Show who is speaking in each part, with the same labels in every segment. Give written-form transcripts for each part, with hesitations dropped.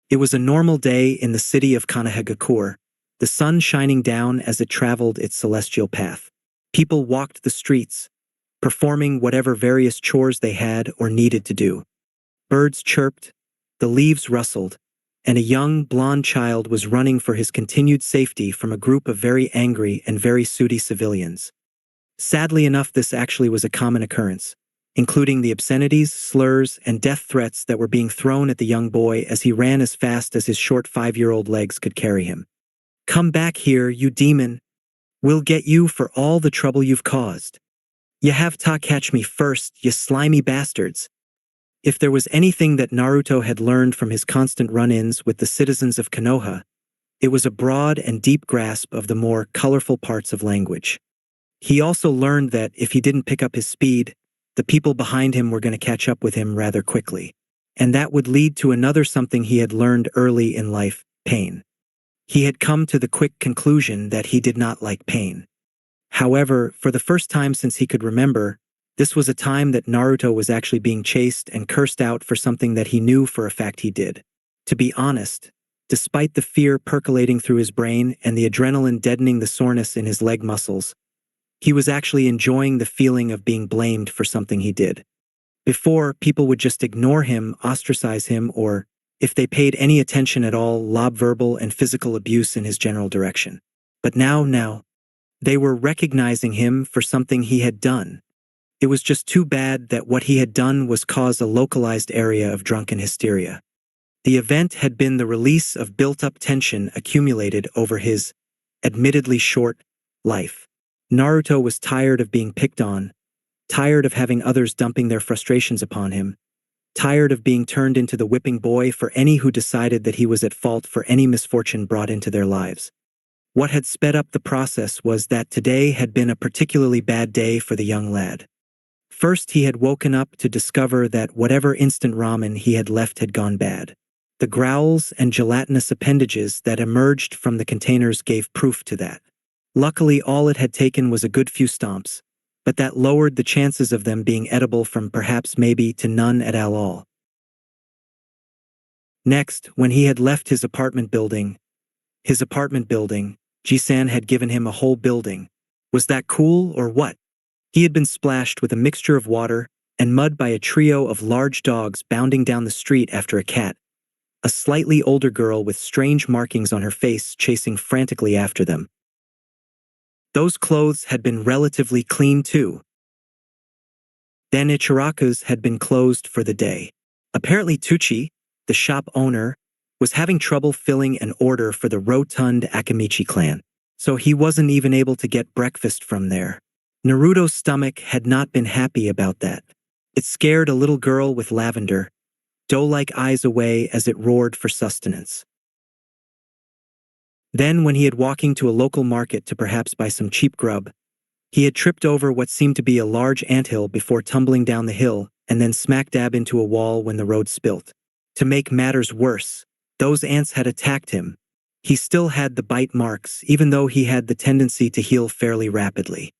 Speaker 1: It was a normal day in the city of Kanahagakure, the sun shining down as it traveled its celestial path. People walked the streets, performing whatever various chores they had or needed to do. Birds chirped, the leaves rustled, and a young, blonde child was running for his continued safety from a group of very angry and very sooty civilians. Sadly enough, this actually was a common occurrence, including the obscenities, slurs, and death threats that were being thrown at the young boy as he ran as fast as his short 5-year-old legs could carry him. "Come back here, you demon! We'll get you for all the trouble you've caused. You have to catch me first, you slimy bastards." If there was anything that Naruto had learned from his constant run-ins with the citizens of Konoha, it was a broad and deep grasp of the more colorful parts of language. He also learned that if he didn't pick up his speed, the people behind him were going to catch up with him rather quickly. And that would lead to another something he had learned early in life: pain. He had come to the quick conclusion that he did not like pain. However, for the first time since he could remember, this was a time that Naruto was actually being chased and cursed out for something that he knew for a fact he did. To be honest, despite the fear percolating through his brain and the adrenaline deadening the soreness in his leg muscles, he was actually enjoying the feeling of being blamed for something he did. Before, people would just ignore him, ostracize him, or, if they paid any attention at all, lob verbal and physical abuse in his general direction. But now, they were recognizing him for something he had done. It was just too bad that what he had done was cause a localized area of drunken hysteria. The event had been the release of built-up tension accumulated over his, admittedly short, life. Naruto was tired of being picked on, tired of having others dumping their frustrations upon him, tired of being turned into the whipping boy for any who decided that he was at fault for any misfortune brought into their lives. What had sped up the process was that today had been a particularly bad day for the young lad. First, he had woken up to discover that whatever instant ramen he had left had gone bad. The growls and gelatinous appendages that emerged from the containers gave proof to that. Luckily, all it had taken was a good few stomps, but that lowered the chances of them being edible from perhaps maybe to none at all. Next, when he had left his apartment building, Ji-san had given him a whole building. Was that cool or what? He had been splashed with a mixture of water and mud by a trio of large dogs bounding down the street after a cat, a slightly older girl with strange markings on her face chasing frantically after them. Those clothes had been relatively clean too. Then Ichiraku's had been closed for the day. Apparently Tucci, the shop owner, was having trouble filling an order for the rotund Akamichi clan, so he wasn't even able to get breakfast from there. Naruto's stomach had not been happy about that. It scared a little girl with lavender, doe-like eyes away as it roared for sustenance. Then, when he had walking to a local market to perhaps buy some cheap grub, he had tripped over what seemed to be a large anthill before tumbling down the hill and then smack dab into a wall when the road spilt. To make matters worse, those ants had attacked him. He still had the bite marks, even though he had the tendency to heal fairly rapidly.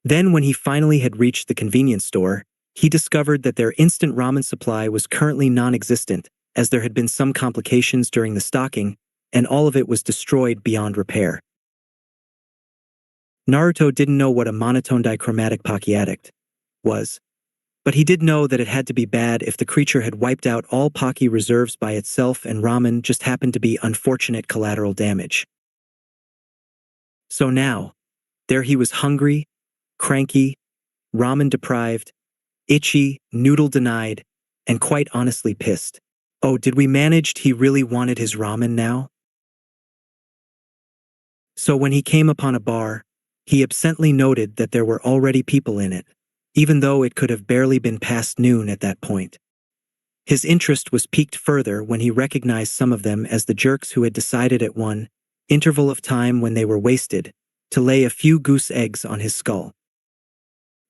Speaker 1: Then, when he finally had reached the convenience store, he discovered that their instant ramen supply was currently non-existent, as there had been some complications during the stocking, and all of it was destroyed beyond repair. Naruto didn't know what a monotone dichromatic Pocky addict was, but he did know that it had to be bad if the creature had wiped out all Pocky reserves by itself and ramen just happened to be unfortunate collateral damage. So now, there he was, hungry, cranky, ramen deprived, itchy, noodle denied, and quite honestly pissed. Oh, did we manage? He really wanted his ramen now? So when he came upon a bar, he absently noted that there were already people in it, even though it could have barely been past noon at that point. His interest was piqued further when he recognized some of them as the jerks who had decided at one interval of time when they were wasted to lay a few goose eggs on his skull.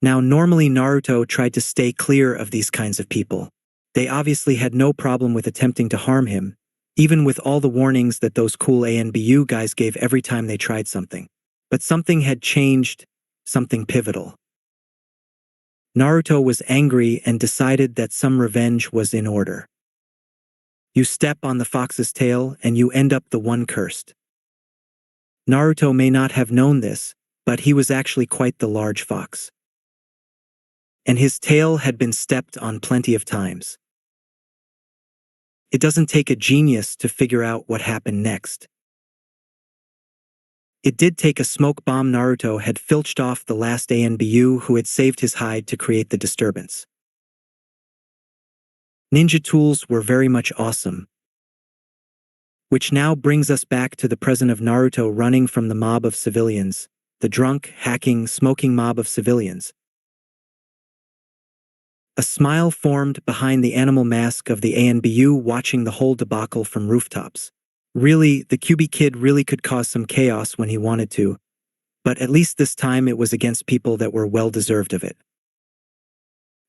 Speaker 1: Now, normally Naruto tried to stay clear of these kinds of people. They obviously had no problem with attempting to harm him, even with all the warnings that those cool ANBU guys gave every time they tried something. But something had changed, something pivotal. Naruto was angry and decided that some revenge was in order. You step on the fox's tail and you end up the one cursed. Naruto may not have known this, but he was actually quite the large fox. And his tail had been stepped on plenty of times. It doesn't take a genius to figure out what happened next. It did take a smoke bomb. Naruto had filched off the last ANBU who had saved his hide to create the disturbance. Ninja tools were very much awesome. Which now brings us back to the present of Naruto running from the mob of civilians, the drunk, hacking, smoking mob of civilians. A smile formed behind the animal mask of the ANBU watching the whole debacle from rooftops. Really, the QB kid really could cause some chaos when he wanted to, but at least this time it was against people that were well-deserved of it.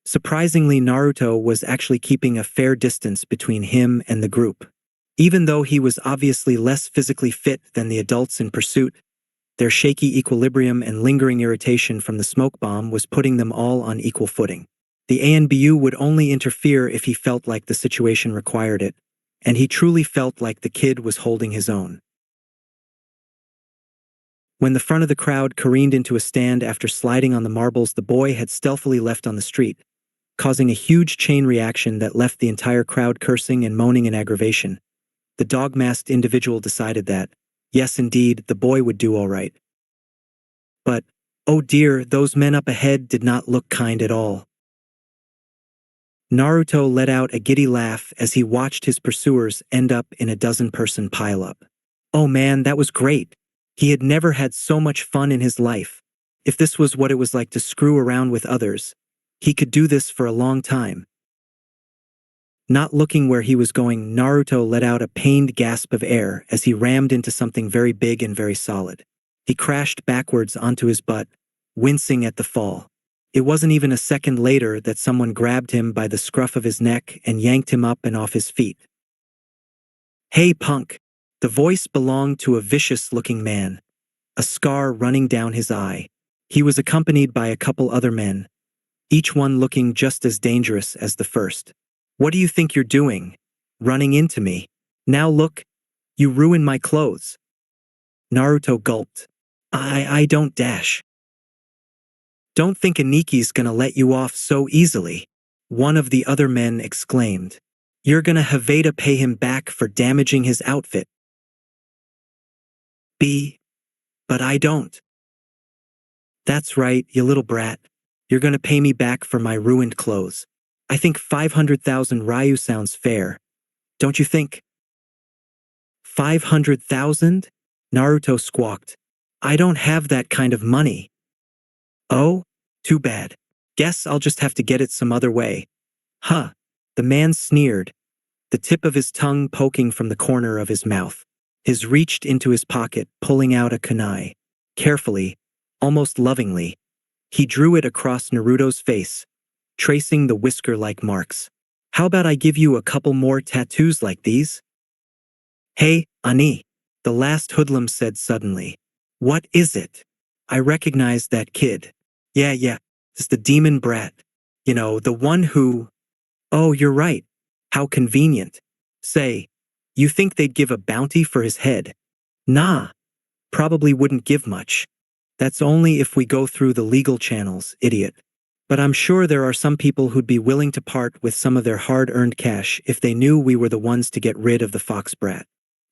Speaker 1: Surprisingly, Naruto was actually keeping a fair distance between him and the group. Even though he was obviously less physically fit than the adults in pursuit, their shaky equilibrium and lingering irritation from the smoke bomb was putting them all on equal footing. The ANBU would only interfere if he felt like the situation required it, and he truly felt like the kid was holding his own. When the front of the crowd careened into a stand after sliding on the marbles the boy had stealthily left on the street, causing a huge chain reaction that left the entire crowd cursing and moaning in aggravation, the dog-masked individual decided that, yes indeed, the boy would do all right. But, oh dear, those men up ahead did not look kind at all. Naruto let out a giddy laugh as he watched his pursuers end up in a dozen-person pileup. Oh man, that was great. He had never had so much fun in his life. If this was what it was like to screw around with others, he could do this for a long time. Not looking where he was going, Naruto let out a pained gasp of air as he rammed into something very big and very solid. He crashed backwards onto his butt, wincing at the fall. It wasn't even a second later that someone grabbed him by the scruff of his neck and yanked him up and off his feet. Hey punk! The voice belonged to a vicious-looking man, a scar running down his eye. He was accompanied by a couple other men, each one looking just as dangerous as the first. What do you think you're doing? Running into me. Now look, you ruined my clothes. Naruto gulped. I don't dash. Don't think Aniki's gonna let you off so easily. One of the other men exclaimed. You're gonna have to pay him back for damaging his outfit. But I don't. That's right, you little brat. You're gonna pay me back for my ruined clothes. I think 500,000 Ryu sounds fair. Don't you think? 500,000? Naruto squawked. I don't have that kind of money. Oh? Too bad. Guess I'll just have to get it some other way. Huh. The man sneered, the tip of his tongue poking from the corner of his mouth. His reached into his pocket, pulling out a kunai. Carefully, almost lovingly, he drew it across Naruto's face, tracing the whisker-like marks. How about I give you a couple more tattoos like these? Hey, Ani, the last hoodlum said suddenly. What is it? I recognize that kid. Yeah, it's the demon brat. You know, the one who… Oh, you're right. How convenient. Say, you think they'd give a bounty for his head? Nah, probably wouldn't give much. That's only if we go through the legal channels, idiot. But I'm sure there are some people who'd be willing to part with some of their hard-earned cash if they knew we were the ones to get rid of the fox brat.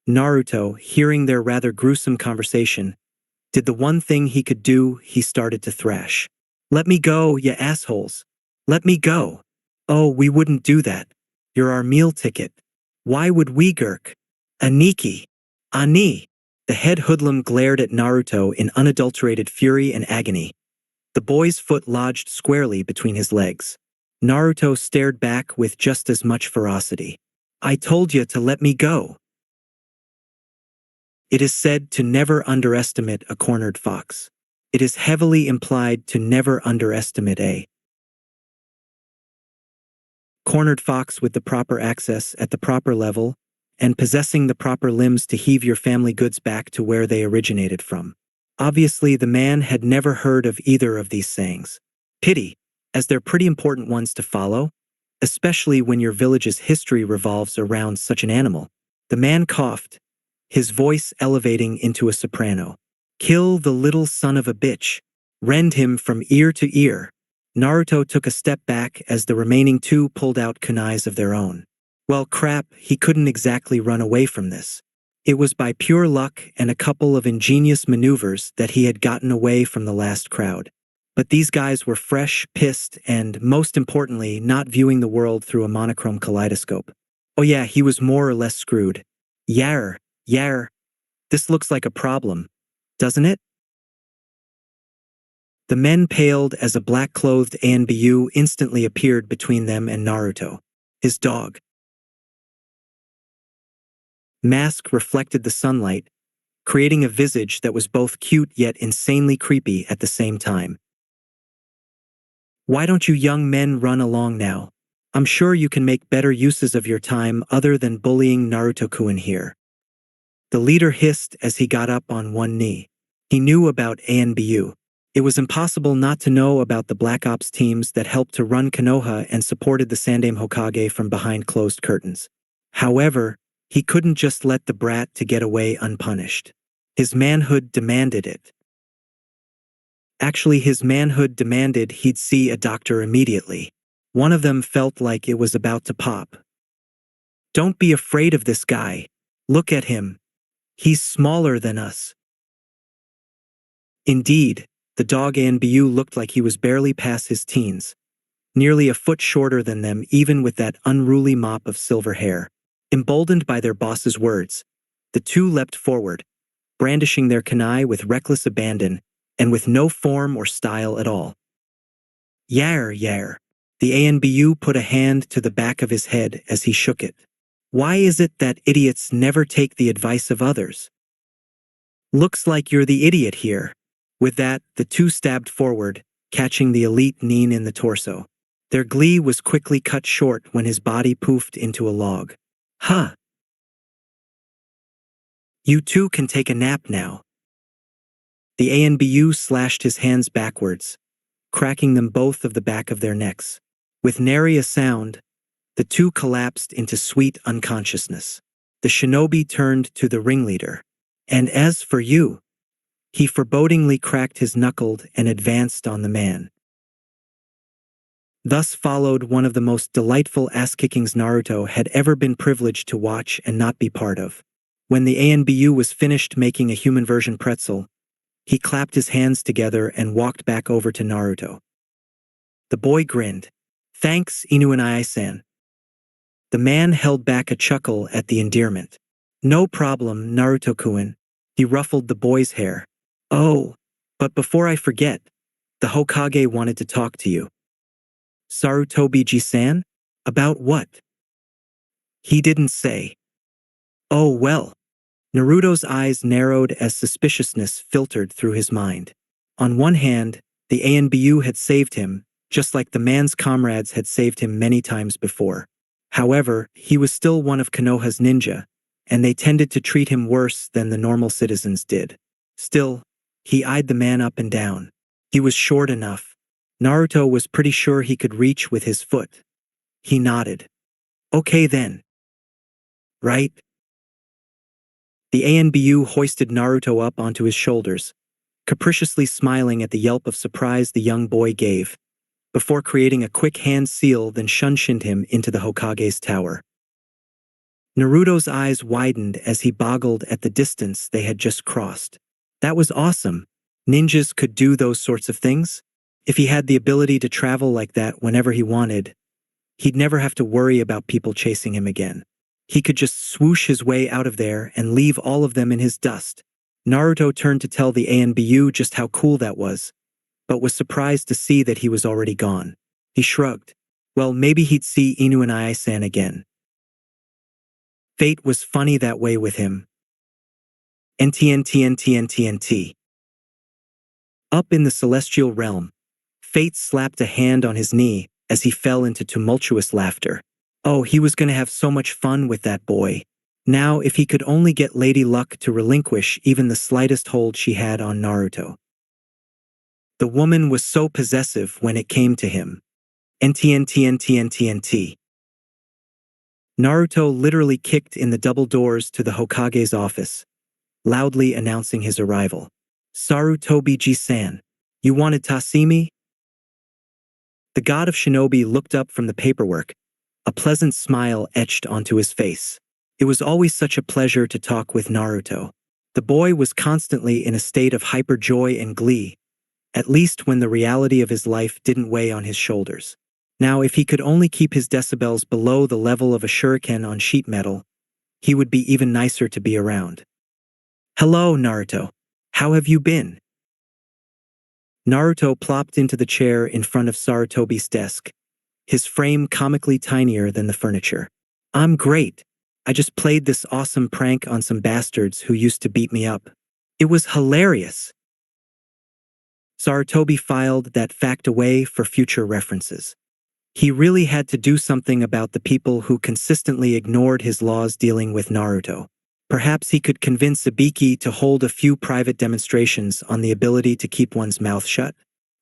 Speaker 1: Naruto, hearing their rather gruesome conversation, did the one thing he could do. He started to thrash. Let me go, you assholes. Let me go. Oh, we wouldn't do that. You're our meal ticket. Why would we, Gurk? Aniki. Ani. The head hoodlum glared at Naruto in unadulterated fury and agony. The boy's foot lodged squarely between his legs. Naruto stared back with just as much ferocity. I told you to let me go. It is said to never underestimate a cornered fox. It is heavily implied to never underestimate a cornered fox with the proper access at the proper level and possessing the proper limbs to heave your family goods back to where they originated from. Obviously, the man had never heard of either of these sayings. Pity, as they're pretty important ones to follow. especially when your village's history revolves around such an animal. The man coughed, his voice elevating into a soprano. Kill the little son of a bitch. Rend him from ear to ear. Naruto took a step back as the remaining two pulled out kunais of their own. Well, crap, he couldn't exactly run away from this. It was by pure luck and a couple of ingenious maneuvers that he had gotten away from the last crowd. But these guys were fresh, pissed, and, most importantly, not viewing the world through a monochrome kaleidoscope. Oh yeah, he was more or less screwed. Yar, this looks like a problem, doesn't it? The men paled as a black-clothed Anbu instantly appeared between them and Naruto, his dog. Mask reflected the sunlight, creating a visage that was both cute yet insanely creepy at the same time. Why don't you young men run along now? I'm sure you can make better uses of your time other than bullying Naruto-kun here. The leader hissed as he got up on one knee. He knew about Anbu. It was impossible not to know about the Black Ops teams that helped to run Konoha and supported the Sandaime Hokage from behind closed curtains. However, he couldn't just let the brat to get away unpunished. His manhood demanded it. Actually, his manhood demanded he'd see a doctor immediately. One of them felt like it was about to pop. Don't be afraid of this guy. Look at him. He's smaller than us. Indeed, the dog Anbu looked like he was barely past his teens, nearly a foot shorter than them even with that unruly mop of silver hair. Emboldened by their boss's words, the two leapt forward, brandishing their kunai with reckless abandon and with no form or style at all. Yar. The Anbu put a hand to the back of his head as he shook it. Why is it that idiots never take the advice of others? Looks like you're the idiot here. With that, the two stabbed forward, catching the elite Nin in the torso. Their glee was quickly cut short when his body poofed into a log. Huh. You two can take a nap now. The Anbu slashed his hands backwards, cracking them both of the back of their necks. With nary a sound, the two collapsed into sweet unconsciousness. The shinobi turned to the ringleader. And as for you, he forebodingly cracked his knuckle and advanced on the man. Thus followed one of the most delightful ass-kickings Naruto had ever been privileged to watch and not be part of. When the Anbu was finished making a human version pretzel, he clapped his hands together and walked back over to Naruto. The boy grinned. Thanks, Inuai-san. The man held back a chuckle at the endearment. No problem, Naruto-kun. He ruffled the boy's hair. Oh, but before I forget, the Hokage wanted to talk to you. Sarutobiji-san? About what? He didn't say. Oh well. Naruto's eyes narrowed as suspiciousness filtered through his mind. On one hand, the Anbu had saved him, just like the man's comrades had saved him many times before. However, he was still one of Konoha's ninja, and they tended to treat him worse than the normal citizens did. Still, he eyed the man up and down. He was short enough. Naruto was pretty sure he could reach with his foot. He nodded. Okay then. Right? The Anbu hoisted Naruto up onto his shoulders, capriciously smiling at the yelp of surprise the young boy gave, before creating a quick hand seal then shunshined him into the Hokage's tower. Naruto's eyes widened as he boggled at the distance they had just crossed. That was awesome. Ninjas could do those sorts of things. If he had the ability to travel like that whenever he wanted, he'd never have to worry about people chasing him again. He could just swoosh his way out of there and leave all of them in his dust. Naruto turned to tell the Anbu just how cool that was, but was surprised to see that he was already gone. He shrugged. Well, maybe he'd see Inuai-san again. Fate was funny that way with him. NTNTNTNTNT. Up in the celestial realm, Fate slapped a hand on his knee as he fell into tumultuous laughter. Oh, he was going to have so much fun with that boy. Now, if he could only get Lady Luck to relinquish even the slightest hold she had on Naruto. The woman was so possessive when it came to him. NTNTNTNTNT. Naruto literally kicked in the double doors to the Hokage's office, loudly announcing his arrival. Sarutobi-ji-san, you wanted to see me? The god of shinobi looked up from the paperwork, a pleasant smile etched onto his face. It was always such a pleasure to talk with Naruto. The boy was constantly in a state of hyper joy and glee, at least when the reality of his life didn't weigh on his shoulders. Now, if he could only keep his decibels below the level of a shuriken on sheet metal, he would be even nicer to be around. Hello, Naruto. How have you been? Naruto plopped into the chair in front of Sarutobi's desk, his frame comically tinier than the furniture. I'm great. I just played this awesome prank on some bastards who used to beat me up. It was hilarious. Sarutobi filed that fact away for future references. He really had to do something about the people who consistently ignored his laws dealing with Naruto. Perhaps he could convince Ibiki to hold a few private demonstrations on the ability to keep one's mouth shut.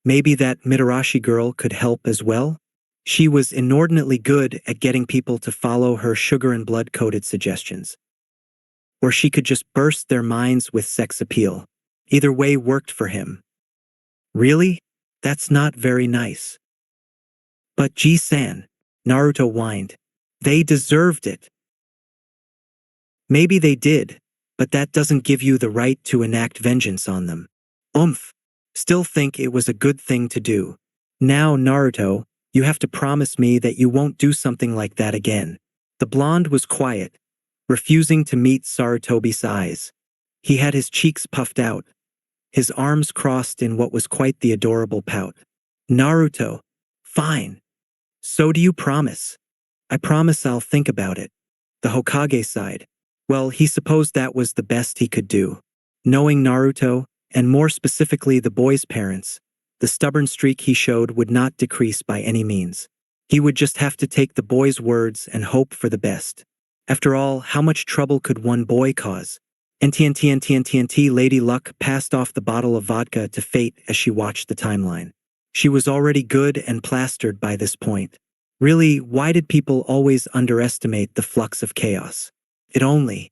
Speaker 1: Maybe that Mitarashi girl could help as well? She was inordinately good at getting people to follow her sugar and blood-coated suggestions. Or she could just burst their minds with sex appeal. Either way worked for him. Really? That's not very nice. But Ji-san, Naruto whined. They deserved it. Maybe they did, but that doesn't give you the right to enact vengeance on them. Still think it was a good thing to do. Now, Naruto, you have to promise me that you won't do something like that again. The blonde was quiet, refusing to meet Sarutobi's eyes. He had his cheeks puffed out, his arms crossed in what was quite the adorable pout. Naruto, fine. So do you promise? I promise I'll think about it. The Hokage sighed. Well, he supposed that was the best he could do. Knowing Naruto, and more specifically the boy's parents, the stubborn streak he showed would not decrease by any means. He would just have to take the boy's words and hope for the best. After all, how much trouble could one boy cause? NTNTNTNTNT Lady Luck passed off the bottle of vodka to Fate as she watched the timeline. She was already good and plastered by this point. Really, why did people always underestimate the flux of chaos? It only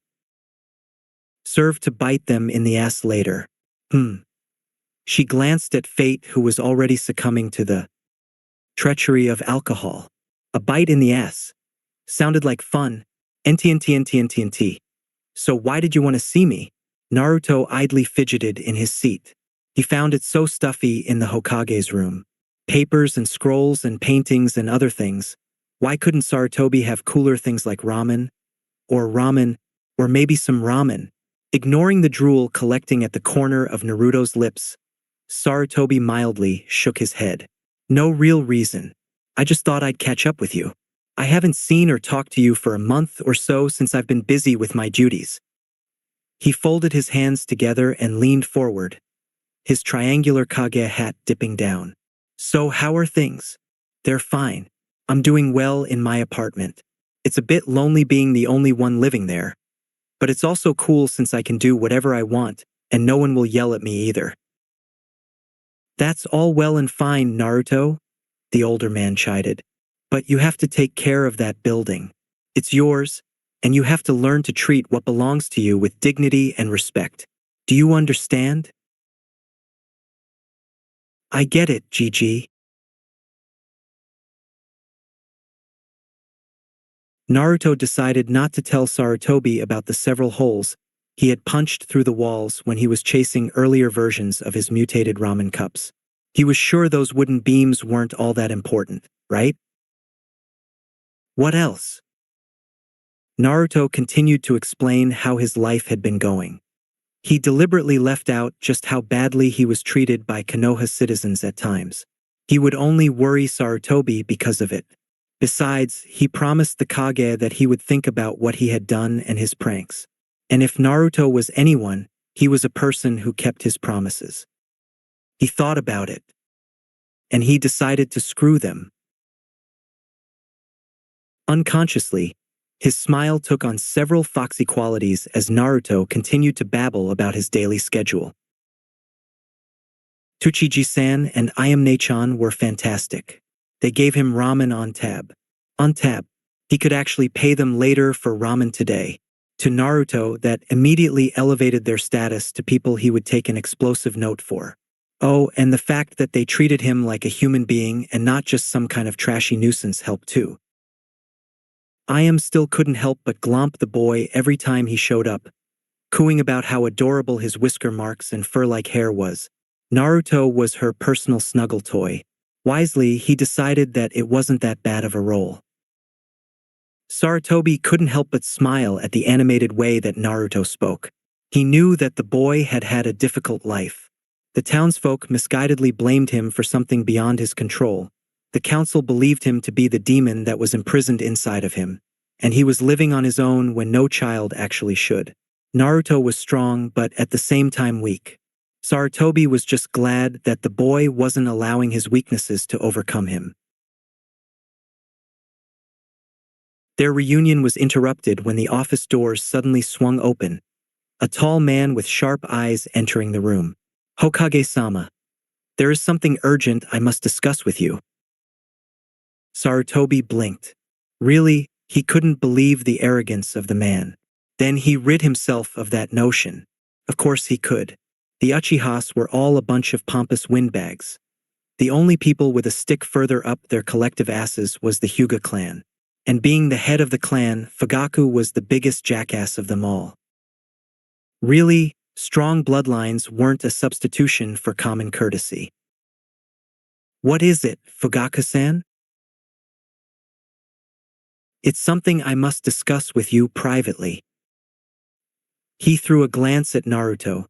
Speaker 1: served to bite them in the ass later. She glanced at Fate, who was already succumbing to the treachery of alcohol. A bite in the ass. Sounded like fun. NTNTNTNTNT. So why did you want to see me? Naruto idly fidgeted in his seat. He found it so stuffy in the Hokage's room. Papers and scrolls and paintings and other things. Why couldn't Sarutobi have cooler things like ramen? Or maybe some ramen? Ignoring the drool collecting at the corner of Naruto's lips, Sarutobi mildly shook his head. No real reason. I just thought I'd catch up with you. I haven't seen or talked to you for a month or so since I've been busy with my duties. He folded his hands together and leaned forward, his triangular Kage hat dipping down. So how are things? They're fine. I'm doing well in my apartment. It's a bit lonely being the only one living there. But it's also cool since I can do whatever I want, and no one will yell at me either. That's all well and fine, Naruto, the older man chided. But you have to take care of that building. It's yours, and you have to learn to treat what belongs to you with dignity and respect. Do you understand? I get it, Gigi. Naruto decided not to tell Sarutobi about the several holes he had punched through the walls when he was chasing earlier versions of his mutated ramen cups. He was sure those wooden beams weren't all that important, right? What else? Naruto continued to explain how his life had been going. He deliberately left out just how badly he was treated by Konoha citizens at times. He would only worry Sarutobi because of it. Besides, he promised the Kage that he would think about what he had done and his pranks. And if Naruto was anyone, he was a person who kept his promises. He thought about it. And he decided to screw them. Unconsciously, his smile took on several foxy qualities as Naruto continued to babble about his daily schedule. Tsuchiji-san and Ayame-chan were fantastic. They gave him ramen on tab. On tab. He could actually pay them later for ramen today. To Naruto, that immediately elevated their status to people he would take an explosive note for. Oh, and the fact that they treated him like a human being and not just some kind of trashy nuisance helped too. I still couldn't help but glomp the boy every time he showed up, cooing about how adorable his whisker marks and fur-like hair was. Naruto was her personal snuggle toy. Wisely, he decided that it wasn't that bad of a role. Sarutobi couldn't help but smile at the animated way that Naruto spoke. He knew that the boy had had a difficult life. The townsfolk misguidedly blamed him for something beyond his control. The council believed him to be the demon that was imprisoned inside of him, and he was living on his own when no child actually should. Naruto was strong but at the same time weak. Sarutobi was just glad that the boy wasn't allowing his weaknesses to overcome him. Their reunion was interrupted when the office doors suddenly swung open, a tall man with sharp eyes entering the room. Hokage-sama, there is something urgent I must discuss with you. Sarutobi blinked. Really, he couldn't believe the arrogance of the man. Then he rid himself of that notion. Of course he could. The Uchihas were all a bunch of pompous windbags. The only people with a stick further up their collective asses was the Hyuga clan. And being the head of the clan, Fugaku was the biggest jackass of them all. Really, strong bloodlines weren't a substitution for common courtesy. What is it, Fugaku-san? It's something I must discuss with you privately. He threw a glance at Naruto,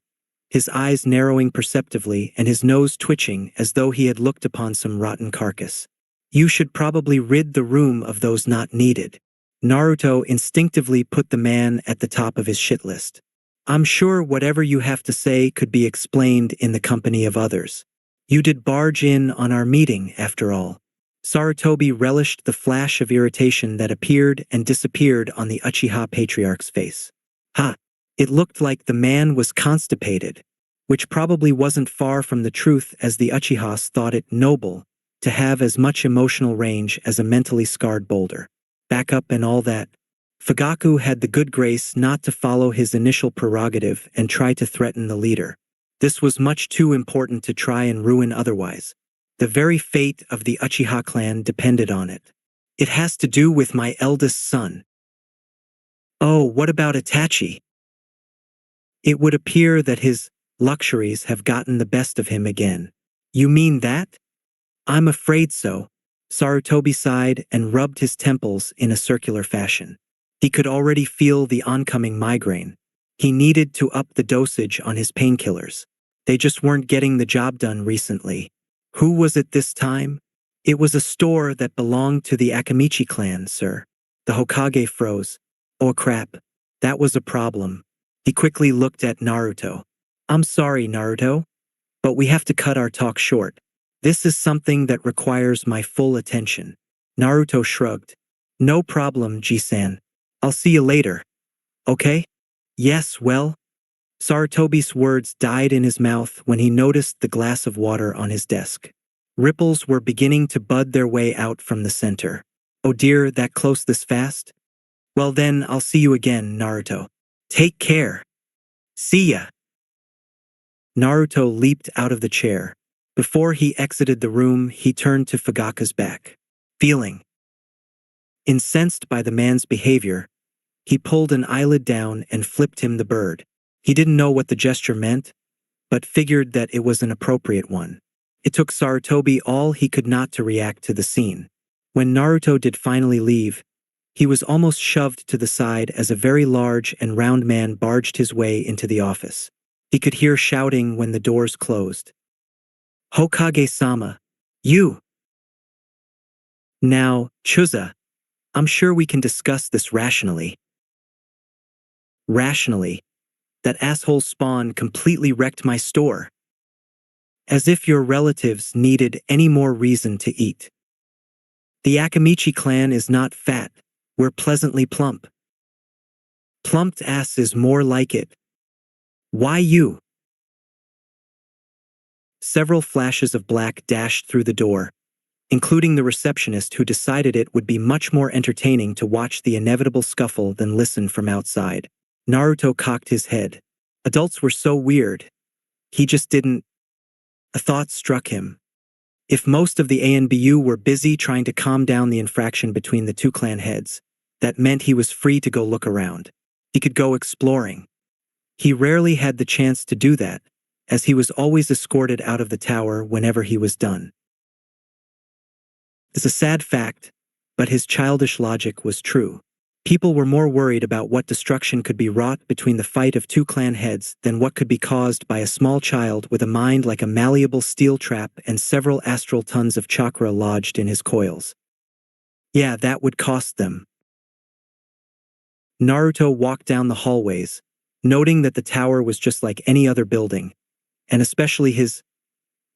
Speaker 1: his eyes narrowing perceptibly and his nose twitching as though he had looked upon some rotten carcass. You should probably rid the room of those not needed. Naruto instinctively put the man at the top of his shit list. I'm sure whatever you have to say could be explained in the company of others. You did barge in on our meeting, after all. Sarutobi relished the flash of irritation that appeared and disappeared on the Uchiha patriarch's face. Ha! It looked like the man was constipated, which probably wasn't far from the truth as the Uchihas thought it noble to have as much emotional range as a mentally scarred boulder. Backup and all that. Fugaku had the good grace not to follow his initial prerogative and try to threaten the leader. This was much too important to try and ruin otherwise. The very fate of the Uchiha clan depended on it. It has to do with my eldest son. Oh, what about Itachi? It would appear that his luxuries have gotten the best of him again. You mean that? I'm afraid so. Sarutobi sighed and rubbed his temples in a circular fashion. He could already feel the oncoming migraine. He needed to up the dosage on his painkillers. They just weren't getting the job done recently. Who was it this time? It was a store that belonged to the Akamichi clan, sir. The Hokage froze. Oh crap. That was a problem. He quickly looked at Naruto. I'm sorry, Naruto, but we have to cut our talk short. This is something that requires my full attention. Naruto shrugged. No problem, Ji-san. I'll see you later. Okay? Yes, well. Sarutobi's words died in his mouth when he noticed the glass of water on his desk. Ripples were beginning to bud their way out from the center. Oh dear, that close this fast? Well then, I'll see you again, Naruto. Take care. See ya. Naruto leaped out of the chair. Before he exited the room, he turned to Fugaku's back. Feeling incensed by the man's behavior, he pulled an eyelid down and flipped him the bird. He didn't know what the gesture meant, but figured that it was an appropriate one. It took Sarutobi all he could not to react to the scene. When Naruto did finally leave, he was almost shoved to the side as a very large and round man barged his way into the office. He could hear shouting when the doors closed. Hokage-sama, you! Now, Chuza, I'm sure we can discuss this rationally. Rationally? That asshole Spawn completely wrecked my store. As if your relatives needed any more reason to eat. The Akamichi clan is not fat, we're pleasantly plump. Plumped ass is more like it. Why you? Several flashes of black dashed through the door, including the receptionist who decided it would be much more entertaining to watch the inevitable scuffle than listen from outside. Naruto cocked his head. Adults were so weird. He just didn't. A thought struck him. If most of the ANBU were busy trying to calm down the infraction between the two clan heads, that meant he was free to go look around. He could go exploring. He rarely had the chance to do that, as he was always escorted out of the tower whenever he was done. It's a sad fact, but his childish logic was true. People were more worried about what destruction could be wrought between the fight of two clan heads than what could be caused by a small child with a mind like a malleable steel trap and several astral tons of chakra lodged in his coils. Yeah, that would cost them. Naruto walked down the hallways, noting that the tower was just like any other building, and especially his.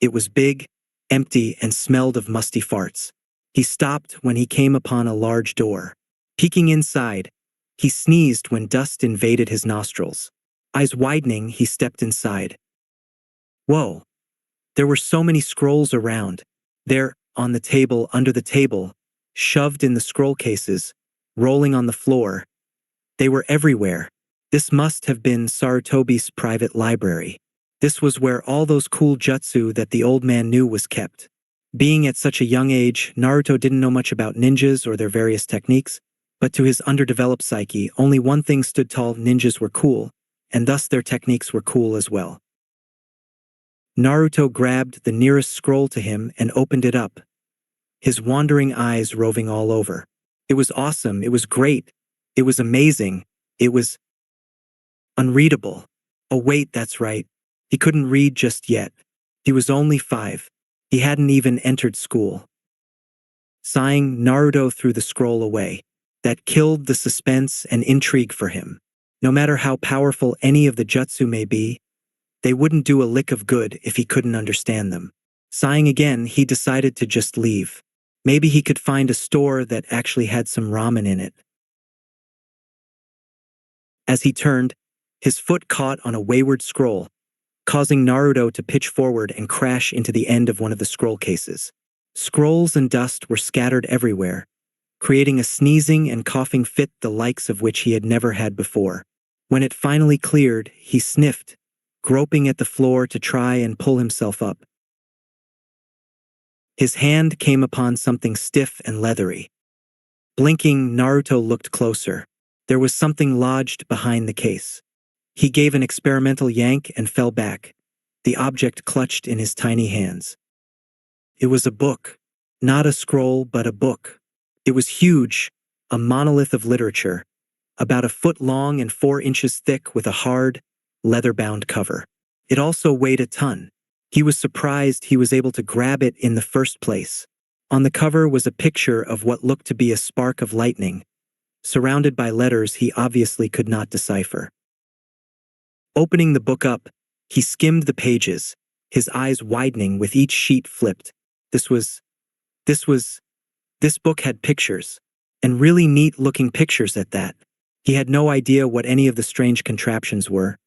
Speaker 1: It was big, empty, and smelled of musty farts. He stopped when he came upon a large door. Peeking inside, he sneezed when dust invaded his nostrils. Eyes widening, he stepped inside. Whoa! There were so many scrolls around. There, on the table, under the table, shoved in the scroll cases, rolling on the floor. They were everywhere. This must have been Sarutobi's private library. This was where all those cool jutsu that the old man knew was kept. Being at such a young age, Naruto didn't know much about ninjas or their various techniques, but to his underdeveloped psyche, only one thing stood tall: ninjas were cool, and thus their techniques were cool as well. Naruto grabbed the nearest scroll to him and opened it up, his wandering eyes roving all over. It was awesome, it was great, it was amazing, it was unreadable. Oh wait, that's right. He couldn't read just yet. He was only 5. He hadn't even entered school. Sighing, Naruto threw the scroll away. That killed the suspense and intrigue for him. No matter how powerful any of the jutsu may be, they wouldn't do a lick of good if he couldn't understand them. Sighing again, he decided to just leave. Maybe he could find a store that actually had some ramen in it. As he turned, his foot caught on a wayward scroll, causing Naruto to pitch forward and crash into the end of one of the scroll cases. Scrolls and dust were scattered everywhere, creating a sneezing and coughing fit the likes of which he had never had before. When it finally cleared, he sniffed, groping at the floor to try and pull himself up. His hand came upon something stiff and leathery. Blinking, Naruto looked closer. There was something lodged behind the case. He gave an experimental yank and fell back, the object clutched in his tiny hands. It was a book. Not a scroll, but a book. It was huge, a monolith of literature, about a foot long and 4 inches thick with a hard, leather-bound cover. It also weighed a ton. He was surprised he was able to grab it in the first place. On the cover was a picture of what looked to be a spark of lightning, surrounded by letters he obviously could not decipher. Opening the book up, he skimmed the pages, his eyes widening with each sheet flipped. This book had pictures, and really neat-looking pictures at that. He had no idea what any of the strange contraptions were,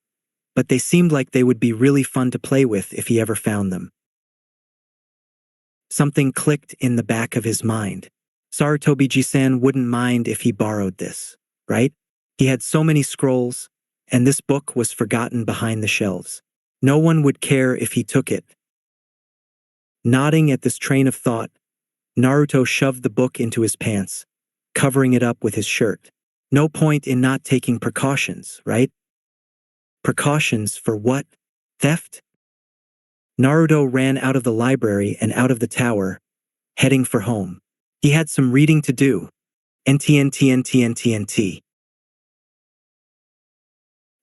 Speaker 1: but they seemed like they would be really fun to play with if he ever found them. Something clicked in the back of his mind. Sarutobi-ji-san wouldn't mind if he borrowed this, right? He had so many scrolls, and this book was forgotten behind the shelves. No one would care if he took it. Nodding at this train of thought, Naruto shoved the book into his pants, covering it up with his shirt. No point in not taking precautions, right? Precautions for what? Theft? Naruto ran out of the library and out of the tower, heading for home. He had some reading to do. NTNTNTNTNT.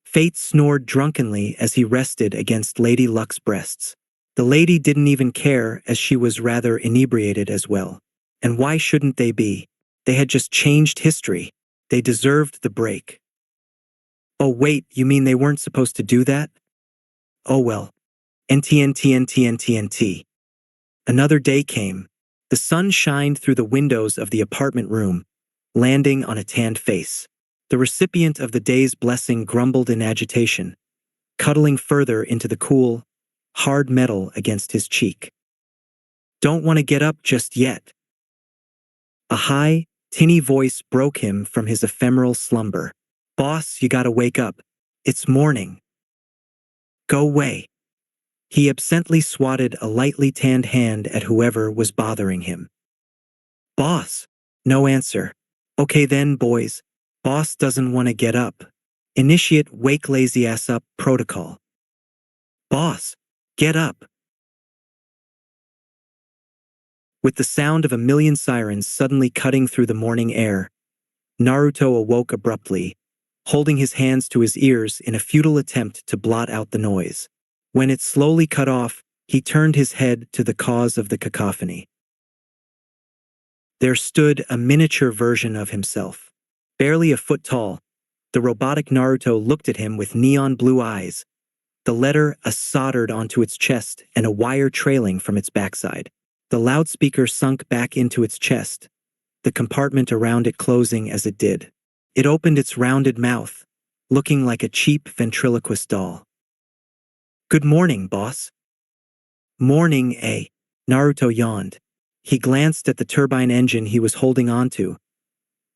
Speaker 1: Fate snored drunkenly as he rested against Lady Luck's breasts. The lady didn't even care, as she was rather inebriated as well. And why shouldn't they be? They had just changed history. They deserved the break. Oh wait, you mean they weren't supposed to do that? Oh well. NTNTNTNTNT. Another day came. The sun shined through the windows of the apartment room, landing on a tanned face. The recipient of the day's blessing grumbled in agitation, cuddling further into the cool, hard metal against his cheek. Don't want to get up just yet. A high, tinny voice broke him from his ephemeral slumber. Boss, you gotta wake up. It's morning. Go away. He absently swatted a lightly tanned hand at whoever was bothering him. Boss. No answer. Okay then, boys. Boss doesn't want to get up. Initiate wake lazy ass up protocol. Boss. Get up. With the sound of a million sirens suddenly cutting through the morning air, Naruto awoke abruptly, holding his hands to his ears in a futile attempt to blot out the noise. When it slowly cut off, he turned his head to the cause of the cacophony. There stood a miniature version of himself. Barely a foot tall, the robotic Naruto looked at him with neon blue eyes, the letter A soldered onto its chest and a wire trailing from its backside. The loudspeaker sunk back into its chest, the compartment around it closing as it did. It opened its rounded mouth, looking like a cheap ventriloquist doll. Good morning, boss. Morning, eh? Naruto yawned. He glanced at the turbine engine he was holding onto.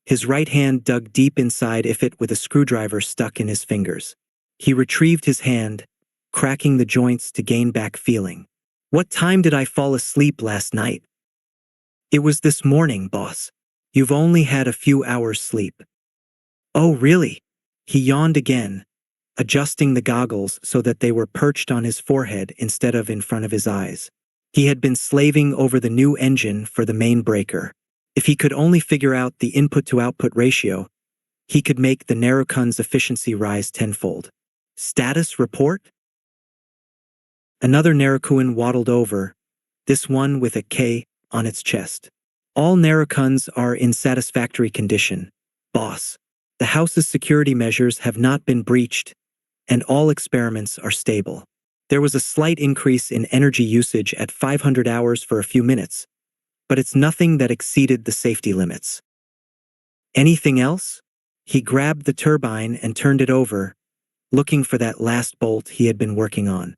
Speaker 1: His right hand dug deep inside it with a screwdriver stuck in his fingers. He retrieved his hand, cracking the joints to gain back feeling. What time did I fall asleep last night? It was this morning, boss. You've only had a few hours sleep. Oh, really? He yawned again, adjusting the goggles so that they were perched on his forehead instead of in front of his eyes. He had been slaving over the new engine for the main breaker. If he could only figure out the input-to-output ratio, he could make the Narukun's efficiency rise tenfold. Status report? Another Narukun waddled over, this one with a K on its chest. All Narukuns are in satisfactory condition, boss. The house's security measures have not been breached, and all experiments are stable. There was a slight increase in energy usage at 500 hours for a few minutes, but it's nothing that exceeded the safety limits. Anything else? He grabbed the turbine and turned it over, looking for that last bolt he had been working on.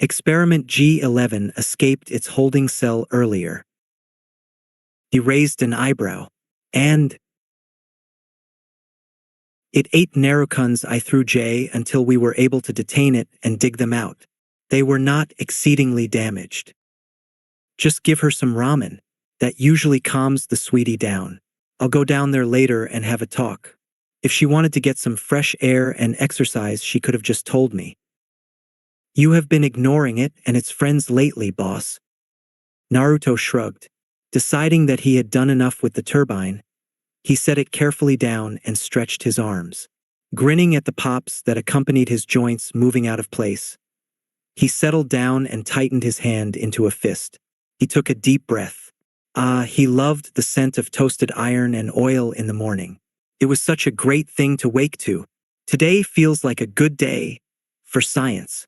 Speaker 1: Experiment G11 escaped its holding cell earlier. He raised an eyebrow. And it ate Narukuns I threw J until we were able to detain it and dig them out. They were not exceedingly damaged. Just give her some ramen. That usually calms the sweetie down. I'll go down there later and have a talk. If she wanted to get some fresh air and exercise, she could have just told me. You have been ignoring it and its friends lately, boss. Naruto shrugged. Deciding that he had done enough with the turbine, he set it carefully down and stretched his arms. Grinning at the pops that accompanied his joints moving out of place, he settled down and tightened his hand into a fist. He took a deep breath. He loved the scent of toasted iron and oil in the morning. It was such a great thing to wake to. Today feels like a good day for science.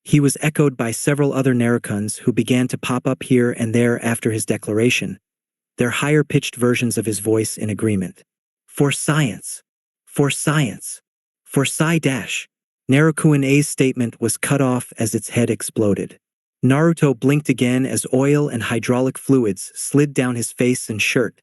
Speaker 1: He was echoed by several other Narukuns who began to pop up here and there after his declaration, their higher-pitched versions of his voice in agreement. For science. For science. For Psi-dash. Narukun A's statement was cut off as its head exploded. Naruto blinked again as oil and hydraulic fluids slid down his face and shirt,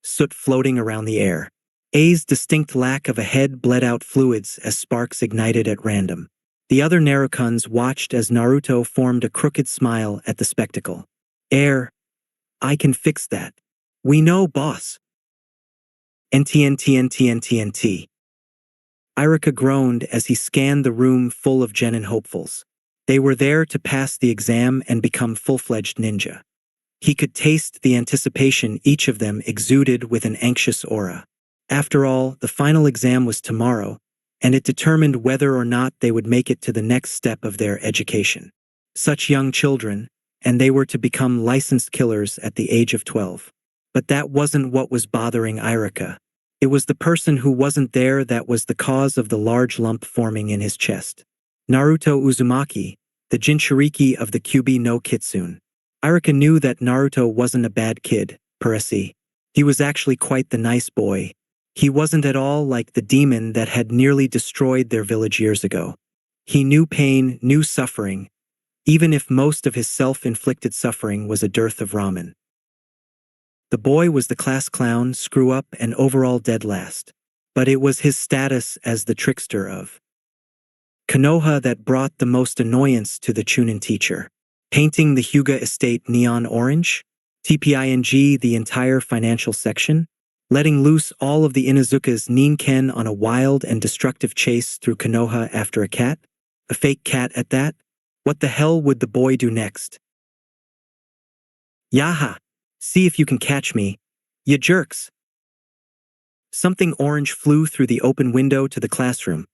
Speaker 1: soot floating around the air. A's distinct lack of a head bled out fluids as sparks ignited at random. The other Narukuns watched as Naruto formed a crooked smile at the spectacle. Air. I can fix that. We know, boss. NTNTNTNTNT. Irika groaned as he scanned the room full of genin hopefuls. They were there to pass the exam and become full-fledged ninja. He could taste the anticipation each of them exuded with an anxious aura. After all, the final exam was tomorrow, and it determined whether or not they would make it to the next step of their education. Such young children, and they were to become licensed killers at the age of 12. But that wasn't what was bothering Irika. It was the person who wasn't there that was the cause of the large lump forming in his chest. Naruto Uzumaki, the Jinchuriki of the Kyuubi no Kitsune. Irika knew that Naruto wasn't a bad kid, per se. He was actually quite the nice boy. He wasn't at all like the demon that had nearly destroyed their village years ago. He knew pain, knew suffering, even if most of his self-inflicted suffering was a dearth of ramen. The boy was the class clown, screw-up, and overall dead last. But it was his status as the trickster of Konoha that brought the most annoyance to the Chunin teacher. Painting the Hyuga estate neon orange, TPING the entire financial section, letting loose all of the Inuzuka's Nin on a wild and destructive chase through Konoha after a cat, a fake cat at that. What the hell would the boy do next? Yaha! See if you can catch me, you jerks! Something orange flew through the open window to the classroom,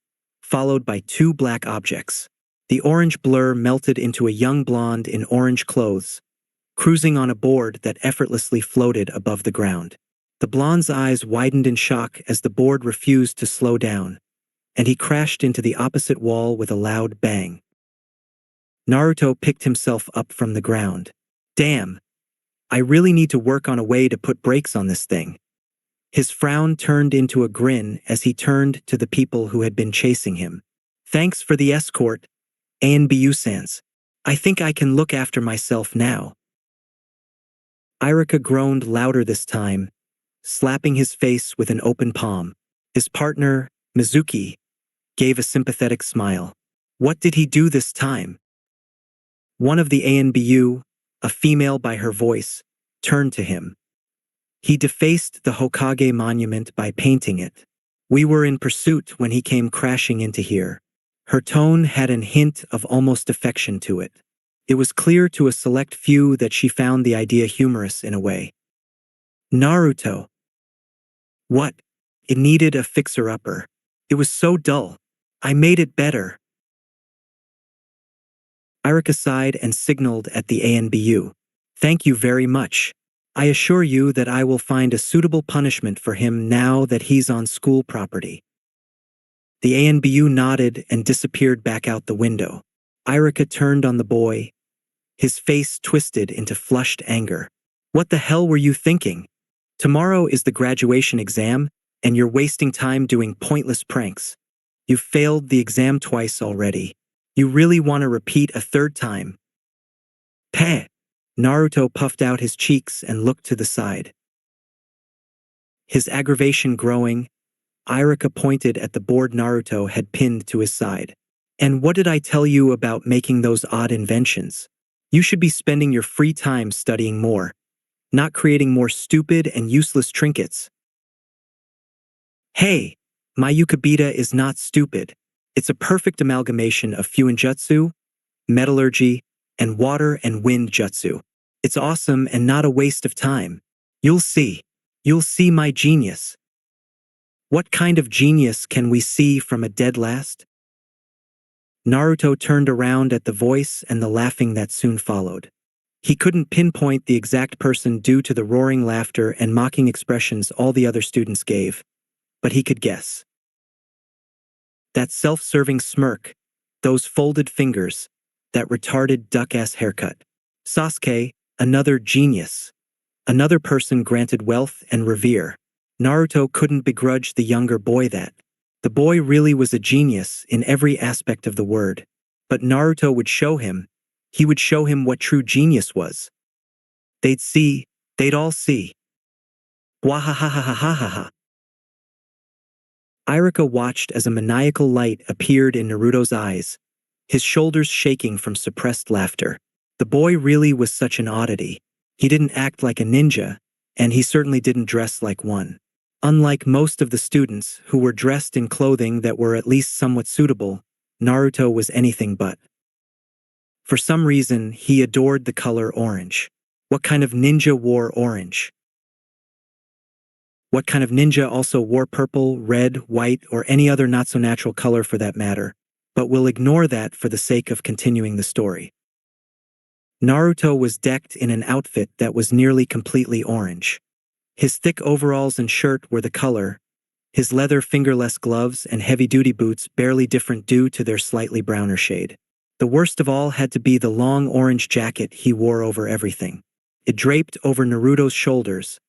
Speaker 1: followed by two black objects. The orange blur melted into a young blonde in orange clothes, cruising on a board that effortlessly floated above the ground. The blonde's eyes widened in shock as the board refused to slow down, and he crashed into the opposite wall with a loud bang. Naruto picked himself up from the ground. Damn! I really need to work on a way to put brakes on this thing. His frown turned into a grin as he turned to the people who had been chasing him. Thanks for the escort, ANBU-sans. I think I can look after myself now. Irika groaned louder this time, slapping his face with an open palm. His partner, Mizuki, gave a sympathetic smile. What did he do this time? One of the ANBU, a female by her voice, turned to him. He defaced the Hokage monument by painting it. We were in pursuit when he came crashing into here. Her tone had an hint of almost affection to it. It was clear to a select few that she found the idea humorous in a way. Naruto. What? It needed a fixer-upper. It was so dull. I made it better. Irika sighed and signaled at the ANBU. Thank you very much. I assure you that I will find a suitable punishment for him now that he's on school property. The ANBU nodded and disappeared back out the window. Irika turned on the boy, his face twisted into flushed anger. What the hell were you thinking? Tomorrow is the graduation exam, and you're wasting time doing pointless pranks. You've failed the exam twice already. You really want to repeat a third time? Peh! Naruto puffed out his cheeks and looked to the side. His aggravation growing, Irika pointed at the board Naruto had pinned to his side. And what did I tell you about making those odd inventions? You should be spending your free time studying more, not creating more stupid and useless trinkets. Hey, my Yukabita is not stupid. It's a perfect amalgamation of Fuinjutsu, metallurgy, and water and wind jutsu. It's awesome and not a waste of time. You'll see. You'll see my genius. What kind of genius can we see from a dead last? Naruto turned around at the voice and the laughing that soon followed. He couldn't pinpoint the exact person due to the roaring laughter and mocking expressions all the other students gave, but he could guess. That self-serving smirk, those folded fingers, that retarded duck-ass haircut. Sasuke, another genius. Another person granted wealth and revere. Naruto couldn't begrudge the younger boy that. The boy really was a genius in every aspect of the word. But Naruto would show him. He would show him what true genius was. They'd see. They'd all see. Wahahahahahaha. Irika watched as a maniacal light appeared in Naruto's eyes, his shoulders shaking from suppressed laughter. The boy really was such an oddity. He didn't act like a ninja, and he certainly didn't dress like one. Unlike most of the students who were dressed in clothing that were at least somewhat suitable, Naruto was anything but. For some reason, he adored the color orange. What kind of ninja wore orange? What kind of ninja also wore purple, red, white, or any other not-so-natural color for that matter? But we'll ignore that for the sake of continuing the story. Naruto was decked in an outfit that was nearly completely orange. His thick overalls and shirt were the color, his leather fingerless gloves and heavy-duty boots barely different due to their slightly browner shade. The worst of all had to be the long orange jacket he wore over everything. It draped over Naruto's shoulders,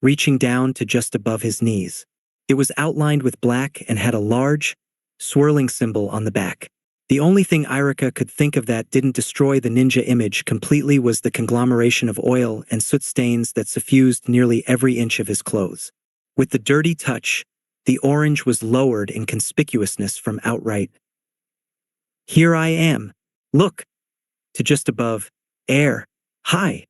Speaker 1: reaching down to just above his knees. It was outlined with black and had a large, swirling symbol on the back. The only thing Irika could think of that didn't destroy the ninja image completely was the conglomeration of oil and soot stains that suffused nearly every inch of his clothes. With the dirty touch, the orange was lowered in conspicuousness from outright "Here I am. Look!" to just above "Air. Hi."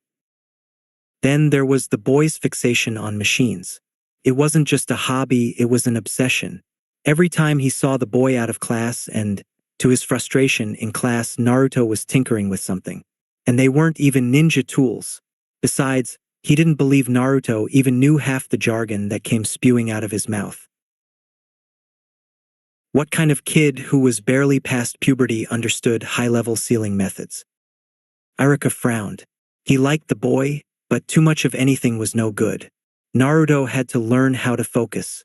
Speaker 1: Then there was the boy's fixation on machines. It wasn't just a hobby, it was an obsession. Every time he saw the boy out of class and, to his frustration, in class Naruto was tinkering with something. And they weren't even ninja tools. Besides, he didn't believe Naruto even knew half the jargon that came spewing out of his mouth. What kind of kid who was barely past puberty understood high-level ceiling methods? Irika frowned. He liked the boy, but too much of anything was no good. Naruto had to learn how to focus.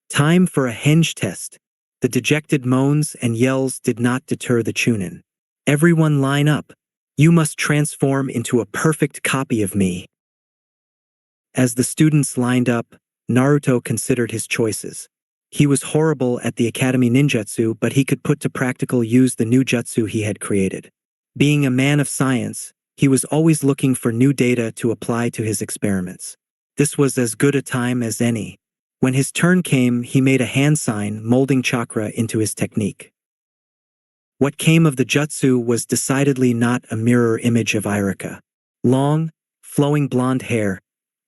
Speaker 1: Time for a henge test. The dejected moans and yells did not deter the Chunin. Everyone line up. You must transform into a perfect copy of me. As the students lined up, Naruto considered his choices. He was horrible at the academy ninjutsu, but he could put to practical use the new jutsu he had created. Being a man of science, he was always looking for new data to apply to his experiments. This was as good a time as any. When his turn came, he made a hand sign, molding chakra into his technique. What came of the jutsu was decidedly not a mirror image of Irika. Long, flowing blonde hair,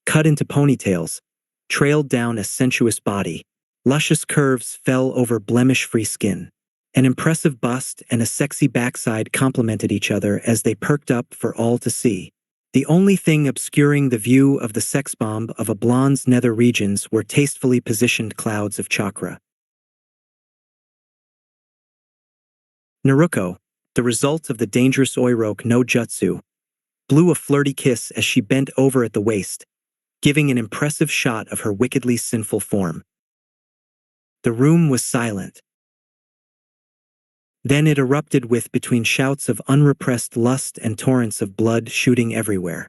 Speaker 1: cut into ponytails, trailed down a sensuous body. Luscious curves fell over blemish-free skin. An impressive bust and a sexy backside complemented each other as they perked up for all to see. The only thing obscuring the view of the sex bomb of a blonde's nether regions were tastefully positioned clouds of chakra. Naruto, the result of the dangerous Oiroke no Jutsu, blew a flirty kiss as she bent over at the waist, giving an impressive shot of her wickedly sinful form. The room was silent. Then it erupted with between shouts of unrepressed lust and torrents of blood shooting everywhere.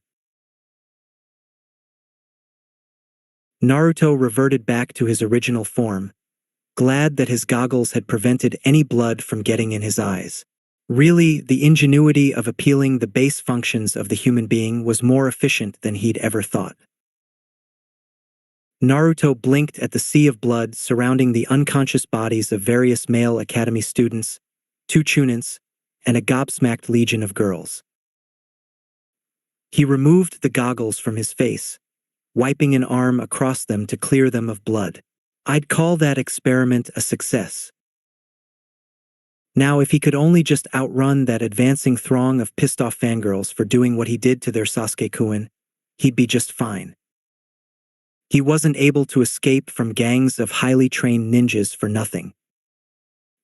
Speaker 1: Naruto reverted back to his original form, glad that his goggles had prevented any blood from getting in his eyes. Really, the ingenuity of appealing the base functions of the human being was more efficient than he'd ever thought. Naruto blinked at the sea of blood surrounding the unconscious bodies of various male academy students, 2 Chunins, and a gobsmacked legion of girls. He removed the goggles from his face, wiping an arm across them to clear them of blood. I'd call that experiment a success. Now, if he could only just outrun that advancing throng of pissed-off fangirls for doing what he did to their Sasuke-kun, he'd be just fine. He wasn't able to escape from gangs of highly trained ninjas for nothing.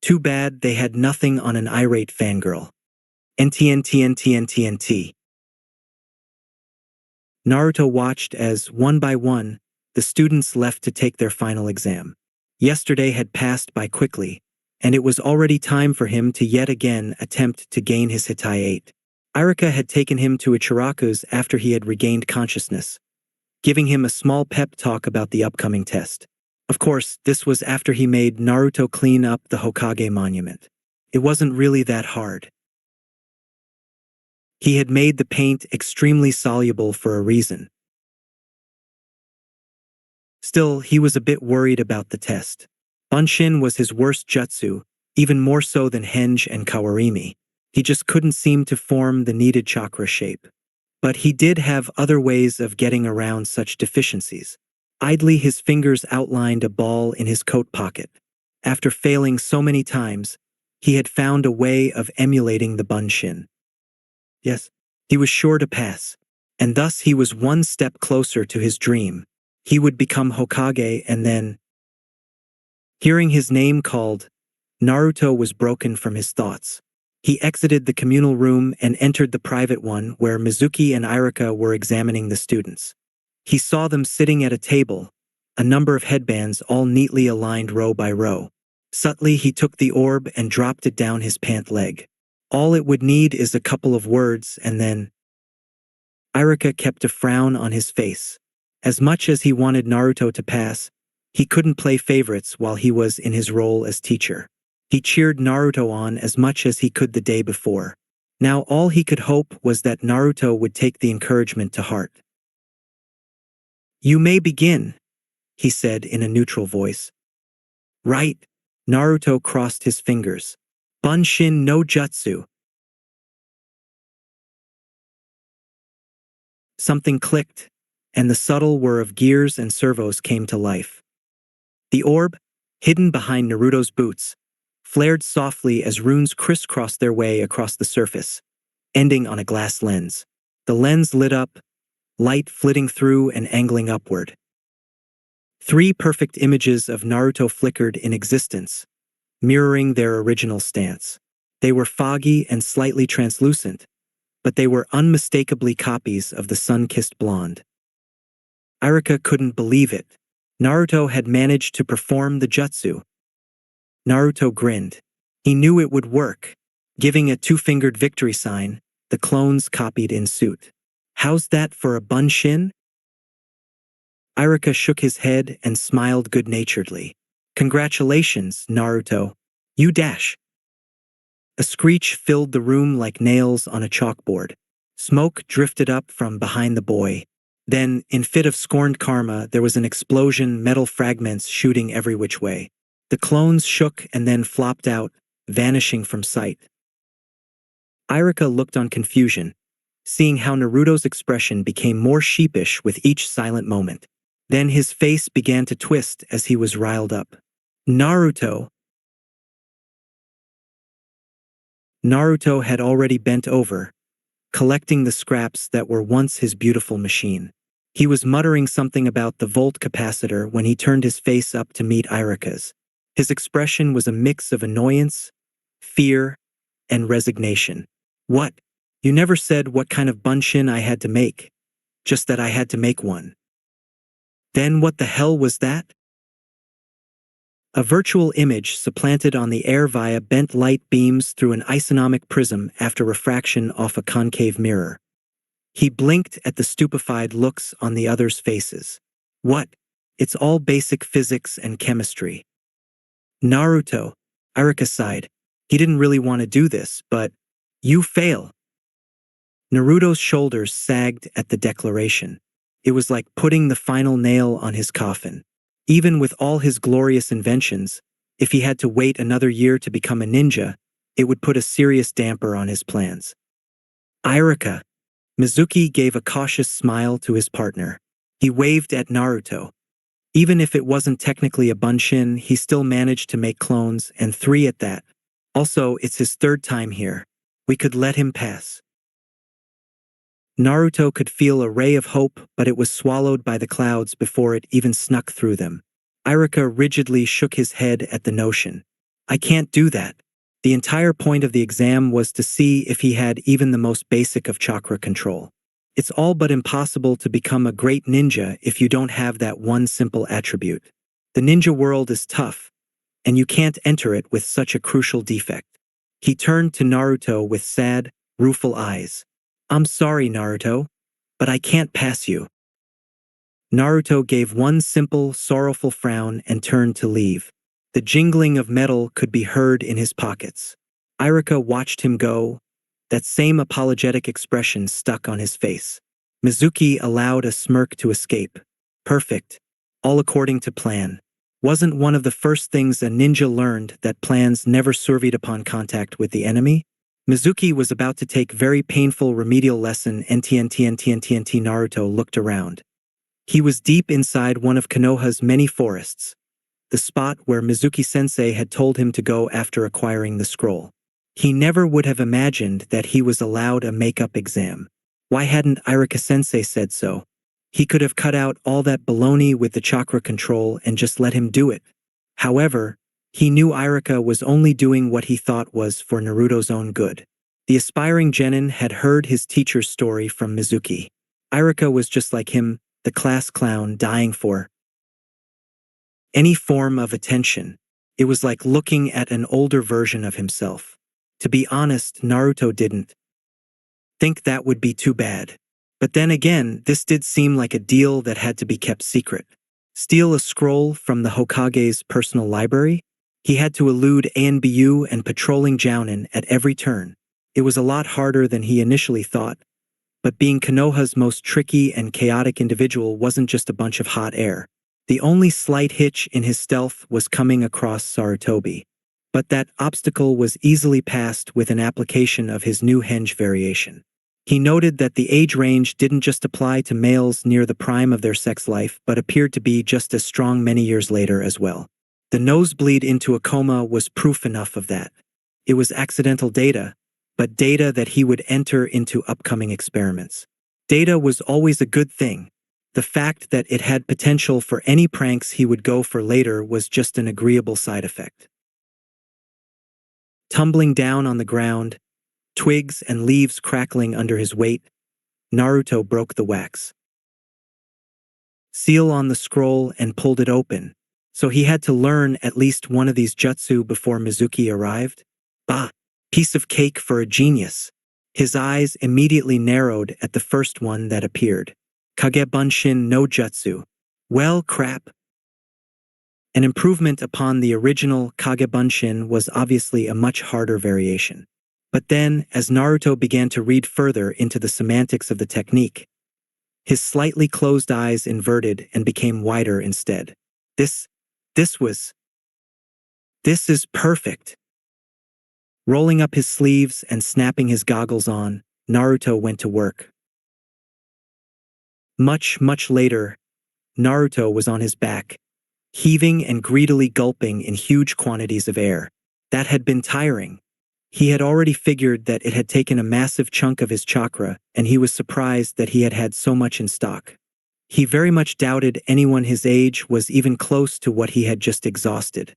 Speaker 1: Too bad they had nothing on an irate fangirl. NTNTNTNTNT. Naruto watched as, one by one, the students left to take their final exam. Yesterday had passed by quickly, and it was already time for him to yet again attempt to gain his Hitai-8. Irika had taken him to Ichiraku's after he had regained consciousness, giving him a small pep talk about the upcoming test. Of course, this was after he made Naruto clean up the Hokage monument. It wasn't really that hard. He had made the paint extremely soluble for a reason. Still, he was a bit worried about the test. Bunshin was his worst jutsu, even more so than Henge and Kawarimi. He just couldn't seem to form the needed chakra shape. But he did have other ways of getting around such deficiencies. Idly his fingers outlined a ball in his coat pocket. After failing so many times, he had found a way of emulating the Bunshin. Yes, he was sure to pass, and thus he was one step closer to his dream. He would become Hokage and then... Hearing his name called, Naruto was broken from his thoughts. He exited the communal room and entered the private one where Mizuki and Irika were examining the students. He saw them sitting at a table, a number of headbands all neatly aligned row by row. Subtly he took the orb and dropped it down his pant leg. All it would need is a couple of words and then... Irika kept a frown on his face. As much as he wanted Naruto to pass, he couldn't play favorites while he was in his role as teacher. He cheered Naruto on as much as he could the day before. Now all he could hope was that Naruto would take the encouragement to heart. "You may begin," he said in a neutral voice. "Right." Naruto crossed his fingers. "Bunshin no Jutsu." Something clicked, and the subtle whir of gears and servos came to life. The orb, hidden behind Naruto's boots, flared softly as runes crisscrossed their way across the surface, ending on a glass lens. The lens lit up, light flitting through and angling upward. 3 perfect images of Naruto flickered in existence, mirroring their original stance. They were foggy and slightly translucent, but they were unmistakably copies of the sun-kissed blonde. Iruka couldn't believe it. Naruto had managed to perform the jutsu. Naruto grinned. He knew it would work. Giving a 2-fingered victory sign, the clones copied in suit. "How's that for a bunshin?" Iruka shook his head and smiled good-naturedly. "Congratulations, Naruto. You dash." A screech filled the room like nails on a chalkboard. Smoke drifted up from behind the boy. Then, in fit of scorned karma, there was an explosion, metal fragments shooting every which way. The clones shook and then flopped out, vanishing from sight. Iruka looked on confusion, seeing how Naruto's expression became more sheepish with each silent moment. Then his face began to twist as he was riled up. "Naruto!" Naruto had already bent over, collecting the scraps that were once his beautiful machine. He was muttering something about the volt capacitor when he turned his face up to meet Iruka's. His expression was a mix of annoyance, fear, and resignation. "What? You never said what kind of bunshin I had to make, just that I had to make one." "Then what the hell was that?" A virtual image supplanted on the air via bent light beams through an isonomic prism after refraction off a concave mirror. He blinked at the stupefied looks on the others' faces. "What? It's all basic physics and chemistry." "Naruto," Iruka sighed. He didn't really want to do this, but "you fail." Naruto's shoulders sagged at the declaration. It was like putting the final nail on his coffin. Even with all his glorious inventions, if he had to wait another year to become a ninja, it would put a serious damper on his plans. "Iruka." Mizuki gave a cautious smile to his partner. He waved at Naruto. Even if it wasn't technically a bunshin, he still managed to make clones, and 3 at that. Also, it's his 3rd time here. We could let him pass. Naruto could feel a ray of hope, but it was swallowed by the clouds before it even snuck through them. Iruka rigidly shook his head at the notion. "I can't do that. The entire point of the exam was to see if he had even the most basic of chakra control. It's all but impossible to become a great ninja if you don't have that one simple attribute. The ninja world is tough, and you can't enter it with such a crucial defect." He turned to Naruto with sad, rueful eyes. "I'm sorry, Naruto, but I can't pass you." Naruto gave one simple, sorrowful frown and turned to leave. The jingling of metal could be heard in his pockets. Iruka watched him go, that same apologetic expression stuck on his face. Mizuki allowed a smirk to escape. Perfect. All according to plan. Wasn't one of the first things a ninja learned that plans never surveyed upon contact with the enemy? Mizuki was about to take very painful remedial lesson. NTNTNTNTNT. Naruto looked around. He was deep inside one of Konoha's many forests, the spot where Mizuki-sensei had told him to go after acquiring the scroll. He never would have imagined that he was allowed a makeup exam. Why hadn't Iruka-sensei said so? He could have cut out all that baloney with the chakra control and just let him do it. However, he knew Iruka was only doing what he thought was for Naruto's own good. The aspiring genin had heard his teacher's story from Mizuki. Iruka was just like him, the class clown dying for any form of attention. It was like looking at an older version of himself. To be honest, Naruto didn't think that would be too bad. But then again, this did seem like a deal that had to be kept secret. Steal a scroll from the Hokage's personal library? He had to elude ANBU and patrolling Jounin at every turn. It was a lot harder than he initially thought, but being Konoha's most tricky and chaotic individual wasn't just a bunch of hot air. The only slight hitch in his stealth was coming across Sarutobi. But that obstacle was easily passed with an application of his new henge variation. He noted that the age range didn't just apply to males near the prime of their sex life but appeared to be just as strong many years later as well. The nosebleed into a coma was proof enough of that. It was accidental data, but data that he would enter into upcoming experiments. Data was always a good thing. The fact that it had potential for any pranks he would go for later was just an agreeable side effect. Tumbling down on the ground, twigs and leaves crackling under his weight, Naruto broke the wax seal on the scroll and pulled it open, so he had to learn at least one of these jutsu before Mizuki arrived. Bah! Piece of cake for a genius. His eyes immediately narrowed at the first one that appeared. Kagebunshin no Jutsu. Well, crap. An improvement upon the original Kagebunshin was obviously a much harder variation. But then, as Naruto began to read further into the semantics of the technique, his slightly closed eyes inverted and became wider instead. This is perfect. Rolling up his sleeves and snapping his goggles on, Naruto went to work. Much later, Naruto was on his back, heaving and greedily gulping in huge quantities of air. That had been tiring. He had already figured that it had taken a massive chunk of his chakra, and he was surprised that he had had so much in stock. He very much doubted anyone his age was even close to what he had just exhausted.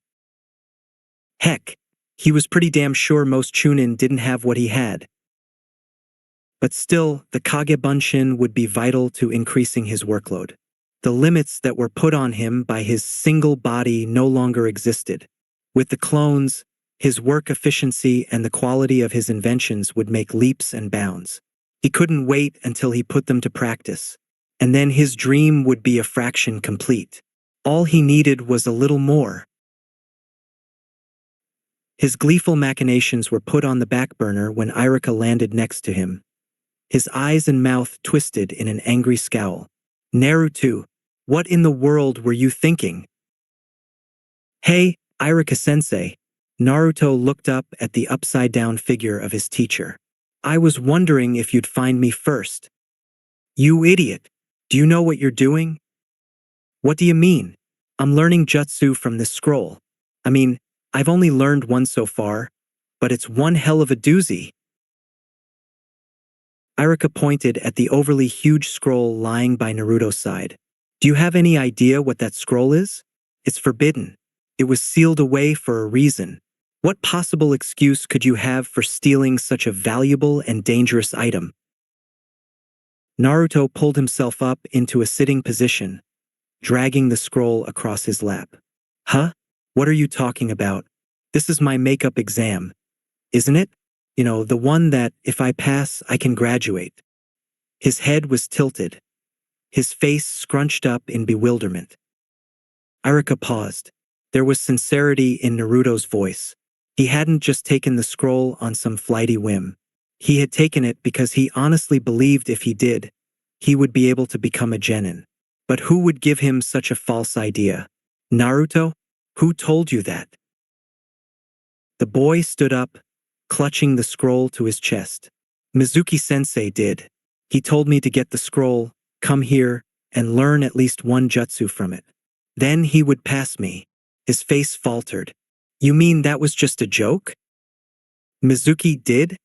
Speaker 1: Heck, he was pretty damn sure most Chunin didn't have what he had. But still, the Kagebunshin would be vital to increasing his workload. The limits that were put on him by his single body no longer existed. With the clones, his work efficiency and the quality of his inventions would make leaps and bounds. He couldn't wait until he put them to practice. And then his dream would be a fraction complete. All he needed was a little more. His gleeful machinations were put on the back burner when Irika landed next to him. His eyes and mouth twisted in an angry scowl. Naruto, what in the world were you thinking? Hey, Irika-sensei. Naruto looked up at the upside-down figure of his teacher. I was wondering if you'd find me first. You idiot. Do you know what you're doing? What do you mean? I'm learning jutsu from this scroll. I mean, I've only learned one so far, but it's one hell of a doozy. Irika pointed at the overly huge scroll lying by Naruto's side. Do you have any idea what that scroll is? It's forbidden. It was sealed away for a reason. What possible excuse could you have for stealing such a valuable and dangerous item? Naruto pulled himself up into a sitting position, dragging the scroll across his lap. Huh? What are you talking about? This is my makeup exam, isn't it? You know, the one that, if I pass, I can graduate. His head was tilted, his face scrunched up in bewilderment. Irika paused. There was sincerity in Naruto's voice. He hadn't just taken the scroll on some flighty whim. He had taken it because he honestly believed if he did, he would be able to become a genin. But who would give him such a false idea? Naruto? Who told you that? The boy stood up, clutching the scroll to his chest. Mizuki-sensei did. He told me to get the scroll, come here, and learn at least one jutsu from it. Then he would pass me. His face faltered. You mean that was just a joke? Mizuki did?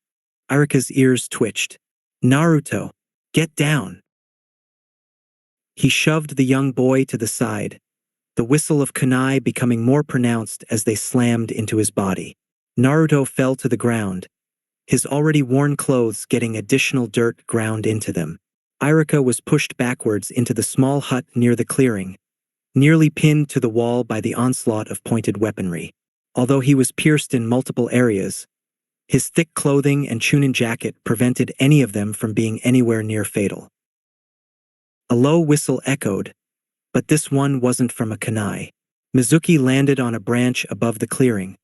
Speaker 1: Arika's ears twitched. Naruto, get down. He shoved the young boy to the side, the whistle of kunai becoming more pronounced as they slammed into his body. Naruto fell to the ground, his already worn clothes getting additional dirt ground into them. Irika was pushed backwards into the small hut near the clearing, nearly pinned to the wall by the onslaught of pointed weaponry. Although he was pierced in multiple areas, his thick clothing and Chunin jacket prevented any of them from being anywhere near fatal. A low whistle echoed, but this one wasn't from a kunai. Mizuki landed on a branch above the clearing,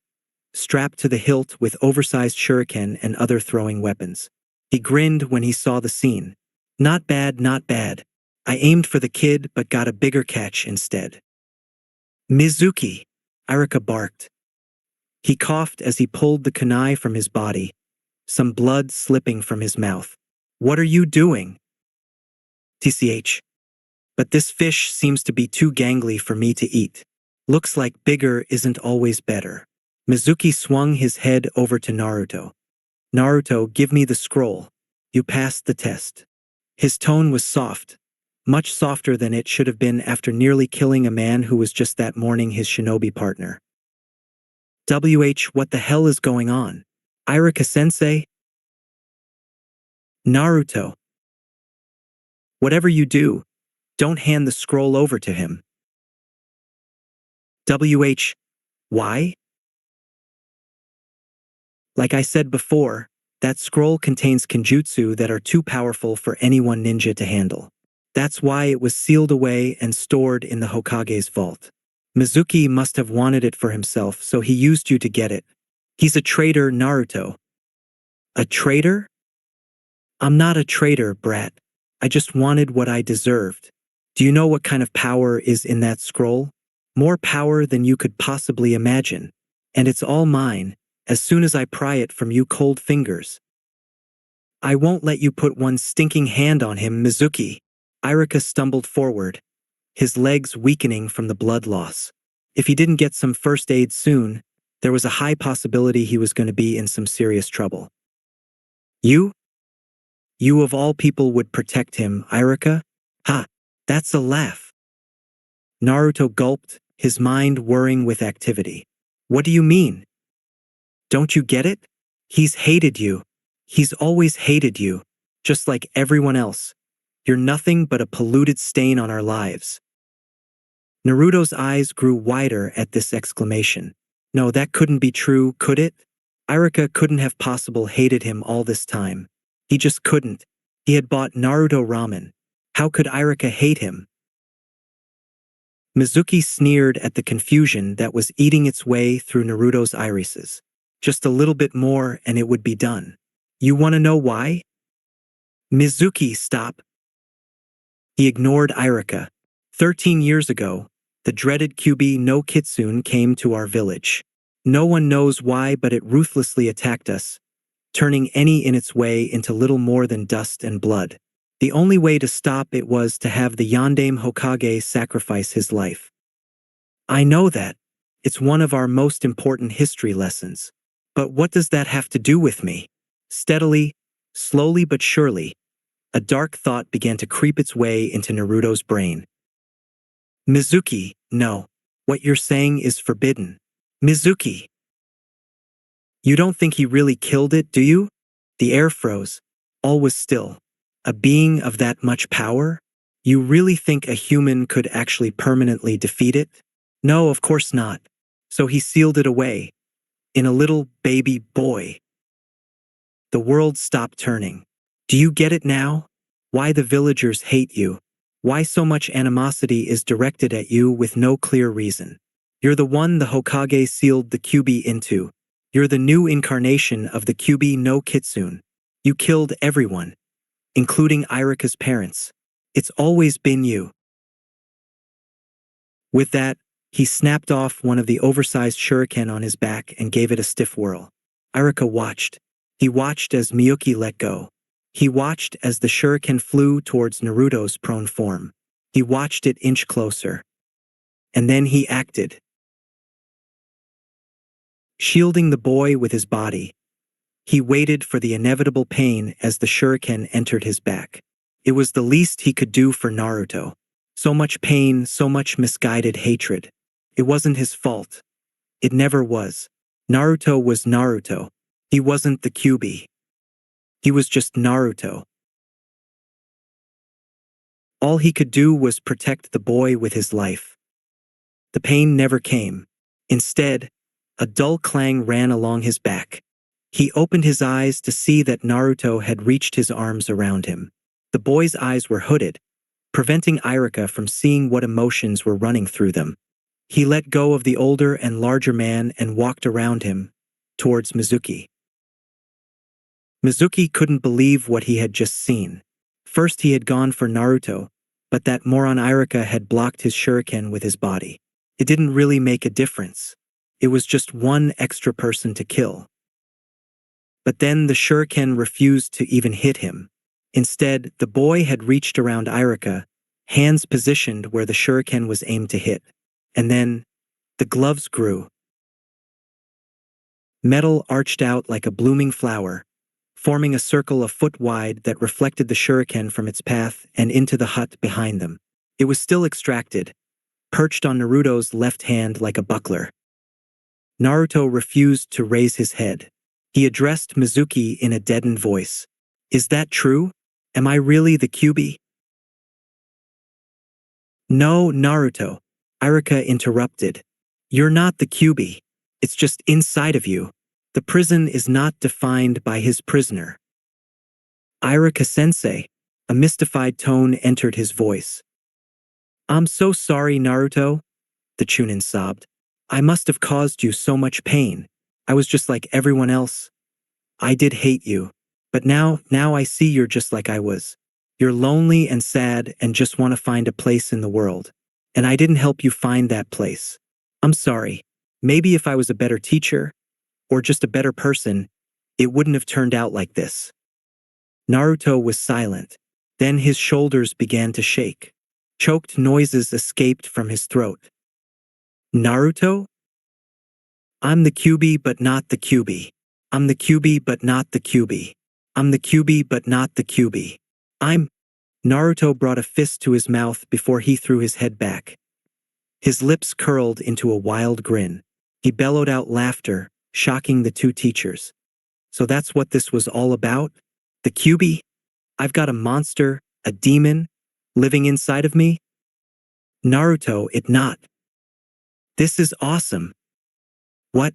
Speaker 1: strapped to the hilt with oversized shuriken and other throwing weapons. He grinned when he saw the scene. Not bad, not bad. I aimed for the kid but got a bigger catch instead. Mizuki, Irika barked. He coughed as he pulled the kunai from his body, some blood slipping from his mouth. What are you doing? TCH. But this fish seems to be too gangly for me to eat. Looks like bigger isn't always better. Mizuki swung his head over to Naruto. Naruto, give me the scroll. You passed the test. His tone was soft, much softer than it should have been after nearly killing a man who was just that morning his shinobi partner. What the hell is going on? Irika-sensei? Naruto. Whatever you do, don't hand the scroll over to him. Why? Like I said before, that scroll contains kenjutsu that are too powerful for any one ninja to handle. That's why it was sealed away and stored in the Hokage's vault. Mizuki must have wanted it for himself, so he used you to get it. He's a traitor, Naruto. A traitor? I'm not a traitor, brat. I just wanted what I deserved. Do you know what kind of power is in that scroll? More power than you could possibly imagine. And it's all mine, as soon as I pry it from you cold fingers. I won't let you put one stinking hand on him, Mizuki. Irika stumbled forward, his legs weakening from the blood loss. If he didn't get some first aid soon, there was a high possibility he was going to be in some serious trouble. You? You of all people would protect him, Irika? Ha, that's a laugh. Naruto gulped, his mind whirring with activity. What do you mean? Don't you get it? He's hated you. He's always hated you, just like everyone else. You're nothing but a polluted stain on our lives. Naruto's eyes grew wider at this exclamation. No, that couldn't be true, could it? Irika couldn't have possibly hated him all this time. He just couldn't. He had bought Naruto ramen. How could Irika hate him? Mizuki sneered at the confusion that was eating its way through Naruto's irises. Just a little bit more and it would be done. You want to know why? Mizuki, stop. He ignored Irika. 13 years ago, the dreaded Kyuubi no Kitsune came to our village. No one knows why, but it ruthlessly attacked us, turning any in its way into little more than dust and blood. The only way to stop it was to have the Yondaime Hokage sacrifice his life. I know that. It's one of our most important history lessons. But what does that have to do with me? Steadily, slowly but surely, a dark thought began to creep its way into Naruto's brain. Mizuki, no. What you're saying is forbidden. Mizuki. You don't think he really killed it, do you? The air froze. All was still. A being of that much power? You really think a human could actually permanently defeat it? No, of course not. So he sealed it away. In a little baby boy. The world stopped turning. Do you get it now? Why the villagers hate you? Why so much animosity is directed at you with no clear reason? You're the one the Hokage sealed the Kyuubi into. You're the new incarnation of the Kyuubi no Kitsune. You killed everyone, including Irika's parents. It's always been you. With that, he snapped off one of the oversized shuriken on his back and gave it a stiff whirl. Irika watched. He watched as Miyuki let go. He watched as the shuriken flew towards Naruto's prone form. He watched it inch closer. And then he acted. Shielding the boy with his body, he waited for the inevitable pain as the shuriken entered his back. It was the least he could do for Naruto. So much pain, so much misguided hatred. It wasn't his fault. It never was. Naruto was Naruto. He wasn't the Kyuubi. He was just Naruto. All he could do was protect the boy with his life. The pain never came. Instead, a dull clang ran along his back. He opened his eyes to see that Naruto had reached his arms around him. The boy's eyes were hooded, preventing Irika from seeing what emotions were running through them. He let go of the older and larger man and walked around him, towards Mizuki. Mizuki couldn't believe what he had just seen. First he had gone for Naruto, but that moron Irika had blocked his shuriken with his body. It didn't really make a difference. It was just one extra person to kill. But then the shuriken refused to even hit him. Instead, the boy had reached around Irika, hands positioned where the shuriken was aimed to hit. And then, the gloves grew. Metal arched out like a blooming flower, forming a circle a foot wide that reflected the shuriken from its path and into the hut behind them. It was still extracted, perched on Naruto's left hand like a buckler. Naruto refused to raise his head. He addressed Mizuki in a deadened voice. "Is that true? Am I really the Kyuubi?" "No, Naruto," Irika interrupted. "You're not the Kyuubi. It's just inside of you. The prison is not defined by his prisoner." "Irika-sensei," a mystified tone entered his voice. "I'm so sorry, Naruto," the Chunin sobbed. "I must have caused you so much pain. I was just like everyone else. I did hate you. But now I see you're just like I was. You're lonely and sad and just want to find a place in the world. And I didn't help you find that place. I'm sorry. Maybe if I was a better teacher, or just a better person, it wouldn't have turned out like this." Naruto was silent. Then his shoulders began to shake. Choked noises escaped from his throat. "Naruto? I'm the Kyuubi but not the Kyuubi. I'm the Kyuubi but not the Kyuubi. I'm the Kyuubi but not the Kyuubi. I'm—" Naruto brought a fist to his mouth before he threw his head back. His lips curled into a wild grin. He bellowed out laughter, shocking the two teachers. "So that's what this was all about? The Kyuubi? I've got a monster, a demon, living inside of me? Naruto, it not. This is awesome." "What?"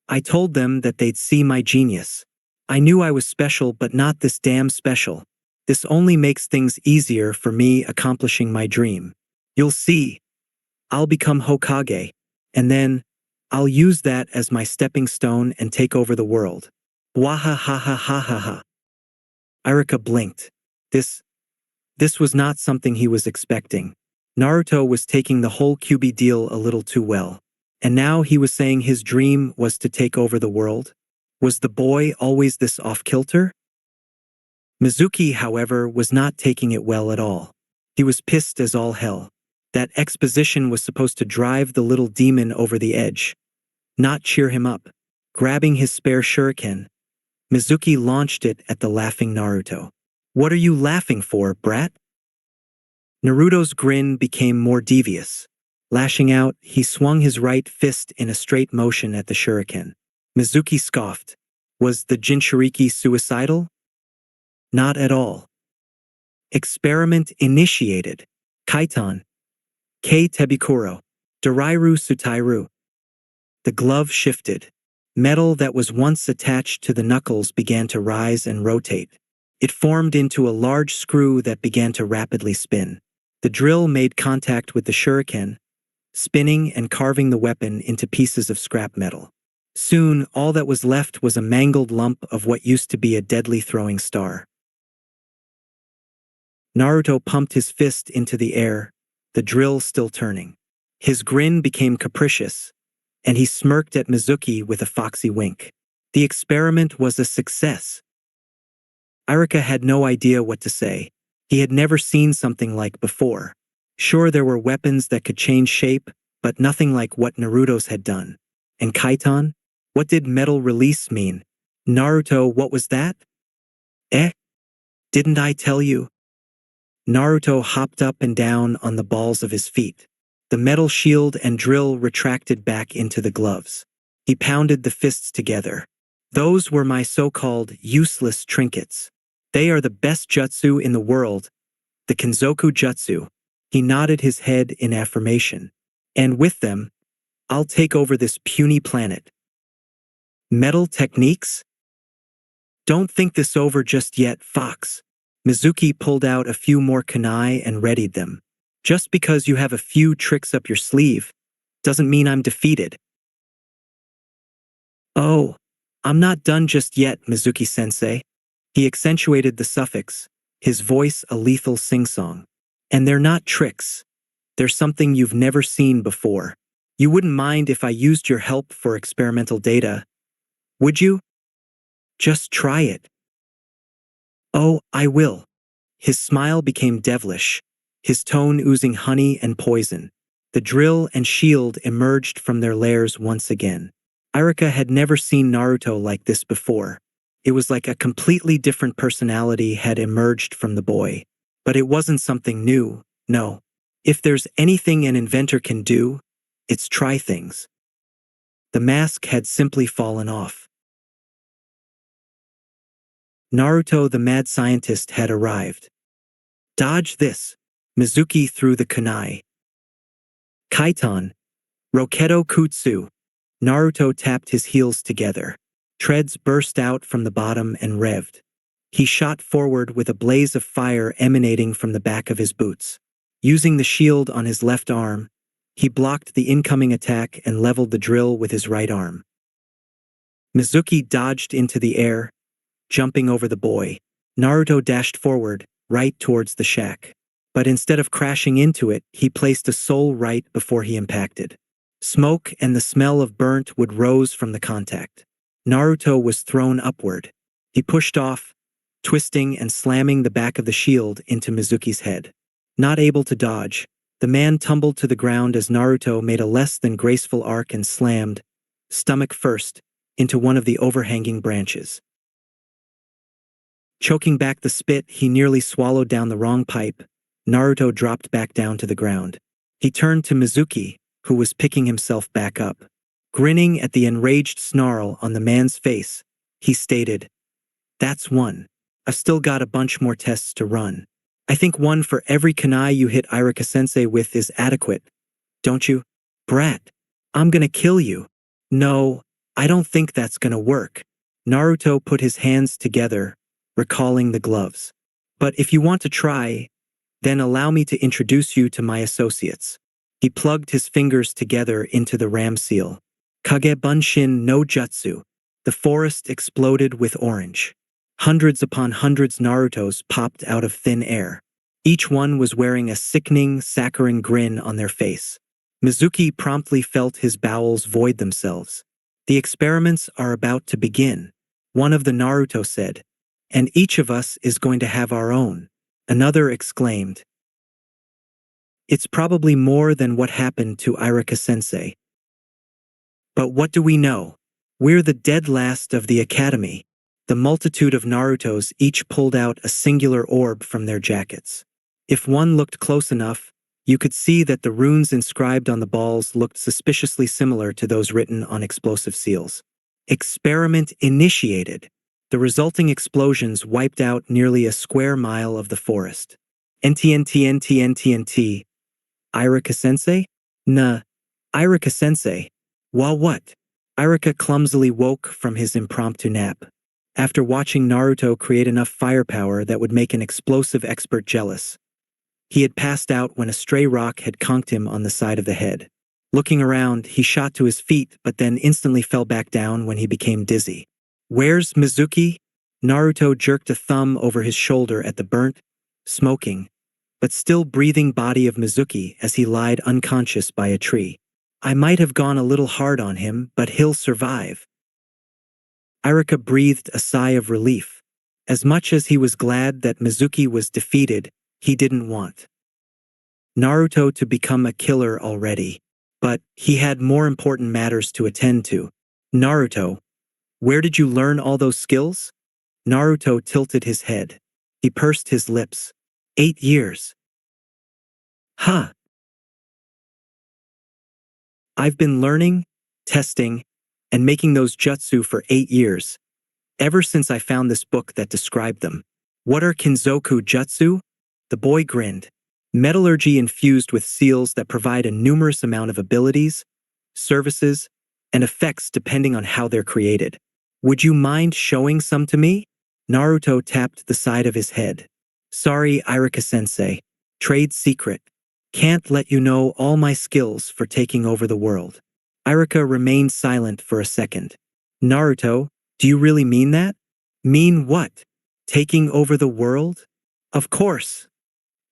Speaker 1: "I told them that they'd see my genius. I knew I was special but not this damn special. This only makes things easier for me accomplishing my dream. You'll see. I'll become Hokage. And then, I'll use that as my stepping stone and take over the world. Wahahahahaha." Irika blinked. This was not something he was expecting. Naruto was taking the whole Kyuubi deal a little too well. And now he was saying his dream was to take over the world? Was the boy always this off-kilter? Mizuki, however, was not taking it well at all. He was pissed as all hell. That exposition was supposed to drive the little demon over the edge, not cheer him up. Grabbing his spare shuriken, Mizuki launched it at the laughing Naruto. "What are you laughing for, brat?" Naruto's grin became more devious. Lashing out, he swung his right fist in a straight motion at the shuriken. Mizuki scoffed. Was the Jinchuriki suicidal? Not at all. Experiment initiated. Kaitan. Kei Tebikuro. Dorairu Sutairu. The glove shifted. Metal that was once attached to the knuckles began to rise and rotate. It formed into a large screw that began to rapidly spin. The drill made contact with the shuriken, spinning and carving the weapon into pieces of scrap metal. Soon, all that was left was a mangled lump of what used to be a deadly throwing star. Naruto pumped his fist into the air, the drill still turning. His grin became capricious, and he smirked at Mizuki with a foxy wink. The experiment was a success. Irika had no idea what to say. He had never seen something like before. Sure, there were weapons that could change shape, but nothing like what Naruto's had done. And Kaitan? What did metal release mean? Naruto, what was that? Eh? Didn't I tell you? Naruto hopped up and down on the balls of his feet. The metal shield and drill retracted back into the gloves. He pounded the fists together. Those were my so-called useless trinkets. They are the best jutsu in the world, the Kenzoku jutsu. He nodded his head in affirmation. And with them, I'll take over this puny planet. Metal techniques? Don't think this over just yet, Fox. Mizuki pulled out a few more kunai and readied them. Just because you have a few tricks up your sleeve doesn't mean I'm defeated. Oh, I'm not done just yet, Mizuki-sensei. He accentuated the suffix, his voice a lethal sing-song. And they're not tricks. They're something you've never seen before. You wouldn't mind if I used your help for experimental data, would you? Just try it. Oh, I will. His smile became devilish, his tone oozing honey and poison. The drill and shield emerged from their lairs once again. Irika had never seen Naruto like this before. It was like a completely different personality had emerged from the boy. But it wasn't something new, no. If there's anything an inventor can do, it's try things. The mask had simply fallen off. Naruto the mad scientist had arrived. Dodge this. Mizuki threw the kunai. Kaitan. Roketo Kutsu. Naruto tapped his heels together. Treads burst out from the bottom and revved. He shot forward with a blaze of fire emanating from the back of his boots. Using the shield on his left arm, he blocked the incoming attack and leveled the drill with his right arm. Mizuki dodged into the air, jumping over the boy. Naruto dashed forward, right towards the shack. But instead of crashing into it, he placed a soul right before he impacted. Smoke and the smell of burnt wood rose from the contact. Naruto was thrown upward. He pushed off, twisting and slamming the back of the shield into Mizuki's head. Not able to dodge, the man tumbled to the ground as Naruto made a less than graceful arc and slammed, stomach first, into one of the overhanging branches. Choking back the spit, he nearly swallowed down the wrong pipe. Naruto dropped back down to the ground. He turned to Mizuki, who was picking himself back up. Grinning at the enraged snarl on the man's face, he stated, "That's one. I've still got a bunch more tests to run. I think one for every kunai you hit Irika-sensei with is adequate, don't you? Brat, I'm gonna kill you." "No, I don't think that's gonna work." Naruto put his hands together, recalling the gloves. "But if you want to try, then allow me to introduce you to my associates." He plugged his fingers together into the ram seal. Kage Bunshin no Jutsu. The forest exploded with orange. Hundreds upon hundreds Narutos popped out of thin air. Each one was wearing a sickening, saccharine grin on their face. Mizuki promptly felt his bowels void themselves. "The experiments are about to begin," one of the Naruto said. "And each of us is going to have our own," another exclaimed. "It's probably more than what happened to Irika-sensei. But what do we know? We're the dead last of the academy." The multitude of Narutos each pulled out a singular orb from their jackets. If one looked close enough, you could see that the runes inscribed on the balls looked suspiciously similar to those written on explosive seals. Experiment initiated. The resulting explosions wiped out nearly a square mile of the forest. NTNTNTNTNT. Irika-sensei? Nah. Irika-sensei. Well, what? Irika clumsily woke from his impromptu nap. After watching Naruto create enough firepower that would make an explosive expert jealous. He had passed out when a stray rock had conked him on the side of the head. Looking around, he shot to his feet but then instantly fell back down when he became dizzy. "Where's Mizuki?" Naruto jerked a thumb over his shoulder at the burnt, smoking, but still breathing body of Mizuki as he lied unconscious by a tree. "I might have gone a little hard on him, but he'll survive." Irika breathed a sigh of relief. As much as he was glad that Mizuki was defeated, he didn't want Naruto to become a killer already. But he had more important matters to attend to. "Naruto, where did you learn all those skills?" Naruto tilted his head. He pursed his lips. 8 years. Huh. I've been learning, testing, and making those jutsu for 8 years. Ever since I found this book that described them. "What are Kinzoku jutsu?" The boy grinned. "Metallurgy infused with seals that provide a numerous amount of abilities, services, and effects depending on how they're created. Would you mind showing some to me?" Naruto tapped the side of his head. "Sorry, Irika-sensei. Trade secret." Can't let you know all my skills for taking over the world. Irika remained silent for a second. Naruto, do you really mean that? Mean what? Taking over the world? Of course,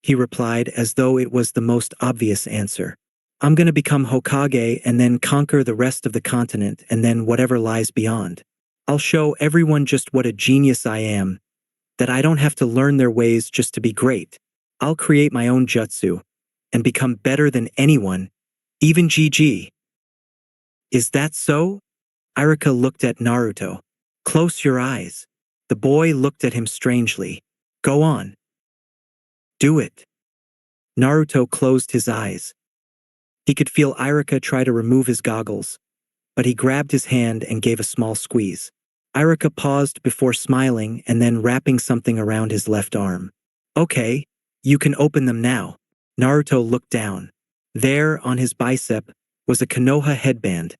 Speaker 1: he replied as though it was the most obvious answer. I'm gonna become Hokage and then conquer the rest of the continent and then whatever lies beyond. I'll show everyone just what a genius I am, that I don't have to learn their ways just to be great. I'll create my own jutsu and become better than anyone, even GG. Is that so? Irika looked at Naruto. Close your eyes. The boy looked at him strangely. Go on. Do it. Naruto closed his eyes. He could feel Irika try to remove his goggles, but he grabbed his hand and gave a small squeeze. Irika paused before smiling and then wrapping something around his left arm. Okay, you can open them now. Naruto looked down. There, on his bicep, was a Konoha headband,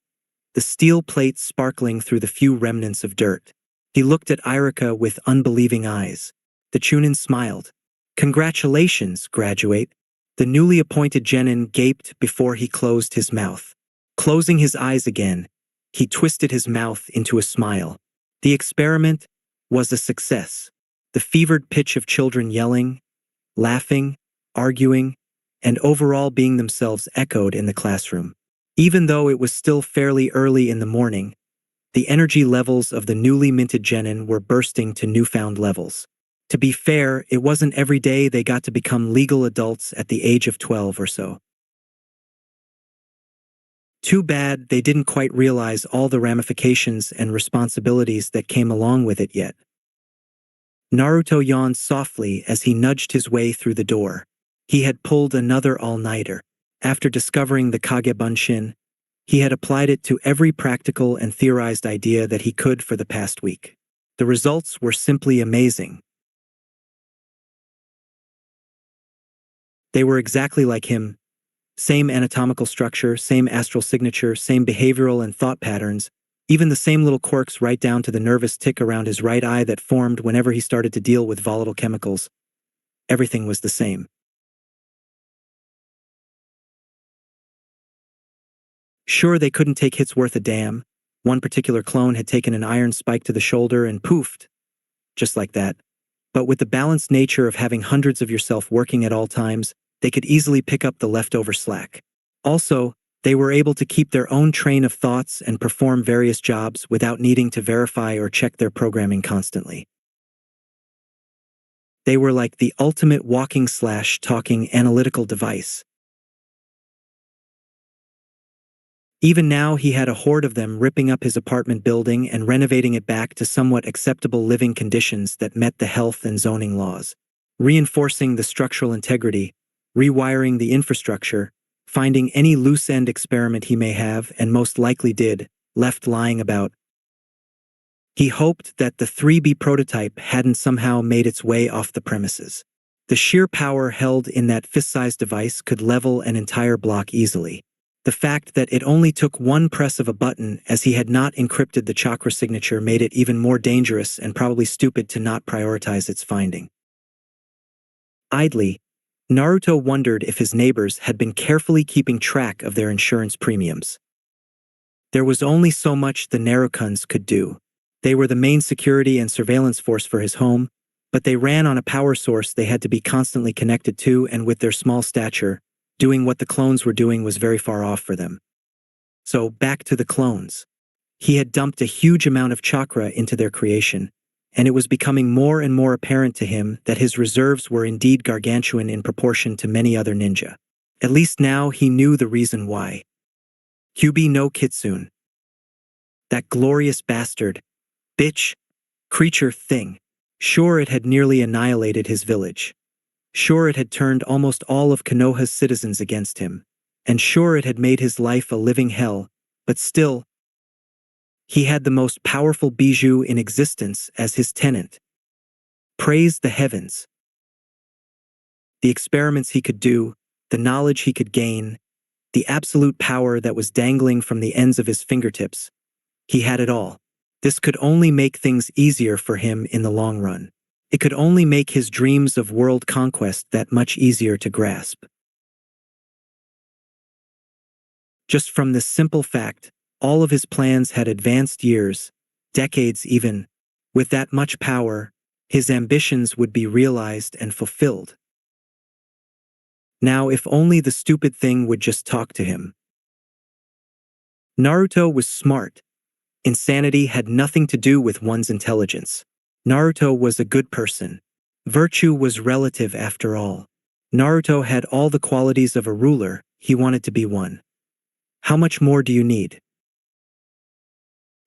Speaker 1: the steel plate sparkling through the few remnants of dirt. He looked at Irika with unbelieving eyes. The Chunin smiled. Congratulations, graduate. The newly appointed genin gaped before he closed his mouth. Closing his eyes again, he twisted his mouth into a smile. The experiment was a success. The fevered pitch of children yelling, laughing, arguing, and overall being themselves echoed in the classroom. Even though it was still fairly early in the morning, the energy levels of the newly minted genin were bursting to newfound levels. To be fair, it wasn't every day they got to become legal adults at the age of 12 or so. Too bad they didn't quite realize all the ramifications and responsibilities that came along with it yet. Naruto yawned softly as he nudged his way through the door. He had pulled another all-nighter. After discovering the Kagebunshin, he had applied it to every practical and theorized idea that he could for the past week. The results were simply amazing. They were exactly like him. Same anatomical structure, same astral signature, same behavioral and thought patterns, even the same little quirks right down to the nervous tick around his right eye that formed whenever he started to deal with volatile chemicals. Everything was the same. Sure, they couldn't take hits worth a damn. One particular clone had taken an iron spike to the shoulder and poofed, just like that. But with the balanced nature of having hundreds of yourself working at all times, they could easily pick up the leftover slack. Also, they were able to keep their own train of thoughts and perform various jobs without needing to verify or check their programming constantly. They were like the ultimate walking/talking analytical device. Even now, he had a horde of them ripping up his apartment building and renovating it back to somewhat acceptable living conditions that met the health and zoning laws, reinforcing the structural integrity, rewiring the infrastructure, finding any loose-end experiment he may have, and most likely did, left lying about. He hoped that the 3B prototype hadn't somehow made its way off the premises. The sheer power held in that fist-sized device could level an entire block easily. The fact that it only took one press of a button as he had not encrypted the chakra signature made it even more dangerous and probably stupid to not prioritize its finding. Idly, Naruto wondered if his neighbors had been carefully keeping track of their insurance premiums. There was only so much the Narukuns could do. They were the main security and surveillance force for his home, but they ran on a power source they had to be constantly connected to, and with their small stature, doing what the clones were doing was very far off for them. So back to the clones. He had dumped a huge amount of chakra into their creation, and it was becoming more and more apparent to him that his reserves were indeed gargantuan in proportion to many other ninja. At least now he knew the reason why. Kyuubi no Kitsune. That glorious bastard, bitch, creature thing. Sure, it had nearly annihilated his village. Sure, it had turned almost all of Konoha's citizens against him. And sure, it had made his life a living hell, but still, he had the most powerful bijou in existence as his tenant. Praise the heavens. The experiments he could do, the knowledge he could gain, the absolute power that was dangling from the ends of his fingertips. He had it all. This could only make things easier for him in the long run. It could only make his dreams of world conquest that much easier to grasp. Just from this simple fact, all of his plans had advanced years, decades even. With that much power, his ambitions would be realized and fulfilled. Now, if only the stupid thing would just talk to him. Naruto was smart. Insanity had nothing to do with one's intelligence. Naruto was a good person. Virtue was relative after all. Naruto had all the qualities of a ruler, he wanted to be one. How much more do you need?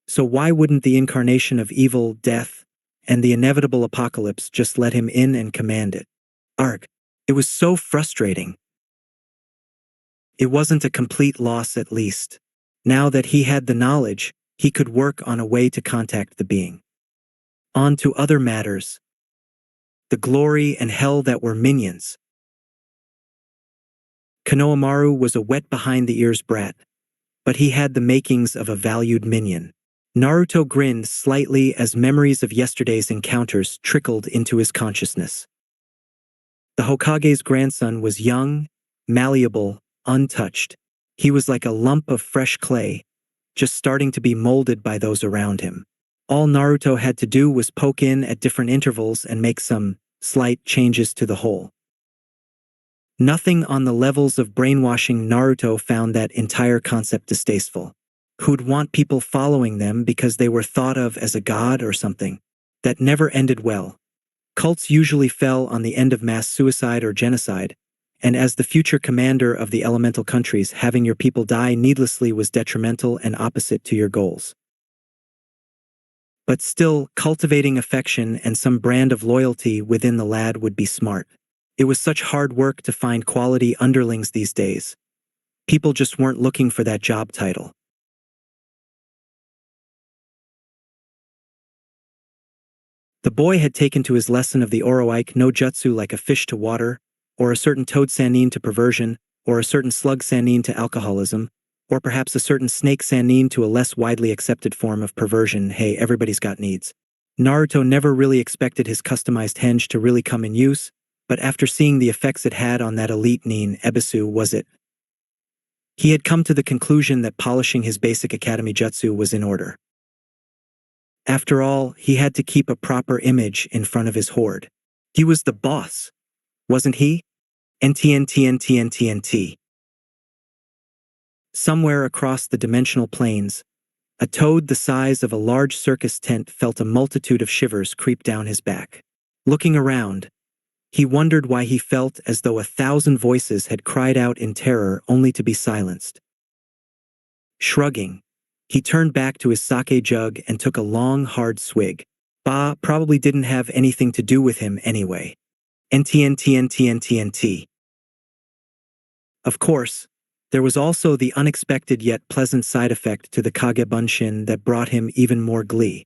Speaker 1: So why wouldn't the incarnation of evil, death, and the inevitable apocalypse just let him in and command it? Arg. It was so frustrating. It wasn't a complete loss at least. Now that he had the knowledge, he could work on a way to contact the being. On to other matters. The glory and hell that were minions. Konohamaru was a wet behind-the-ears brat, but he had the makings of a valued minion. Naruto grinned slightly as memories of yesterday's encounters trickled into his consciousness. The Hokage's grandson was young, malleable, untouched. He was like a lump of fresh clay, just starting to be molded by those around him. All Naruto had to do was poke in at different intervals and make some slight changes to the whole. Nothing on the levels of brainwashing. Naruto found that entire concept distasteful. Who'd want people following them because they were thought of as a god or something? That never ended well. Cults usually fell on the end of mass suicide or genocide, and as the future commander of the elemental countries, having your people die needlessly was detrimental and opposite to your goals. But still, cultivating affection and some brand of loyalty within the lad would be smart. It was such hard work to find quality underlings these days. People just weren't looking for that job title. The boy had taken to his lesson of the Oroike no Jutsu like a fish to water, or a certain toad sanin to perversion, or a certain slug sanin to alcoholism, or perhaps a certain snake sanin to a less widely accepted form of perversion. Hey, everybody's got needs. Naruto never really expected his customized henge to really come in use, but after seeing the effects it had on that elite nin, Ebisu was it. He had come to the conclusion that polishing his basic academy jutsu was in order. After all, he had to keep a proper image in front of his horde. He was the boss, wasn't he? NTNTNTNTNT. Somewhere across the dimensional planes, a toad the size of a large circus tent felt a multitude of shivers creep down his back. Looking around, he wondered why he felt as though 1,000 voices had cried out in terror only to be silenced. Shrugging, he turned back to his sake jug and took a long, hard swig. Bah probably didn't have anything to do with him anyway. NTNTNTNTNT. Of course, there was also the unexpected yet pleasant side effect to the Kage Bunshin that brought him even more glee.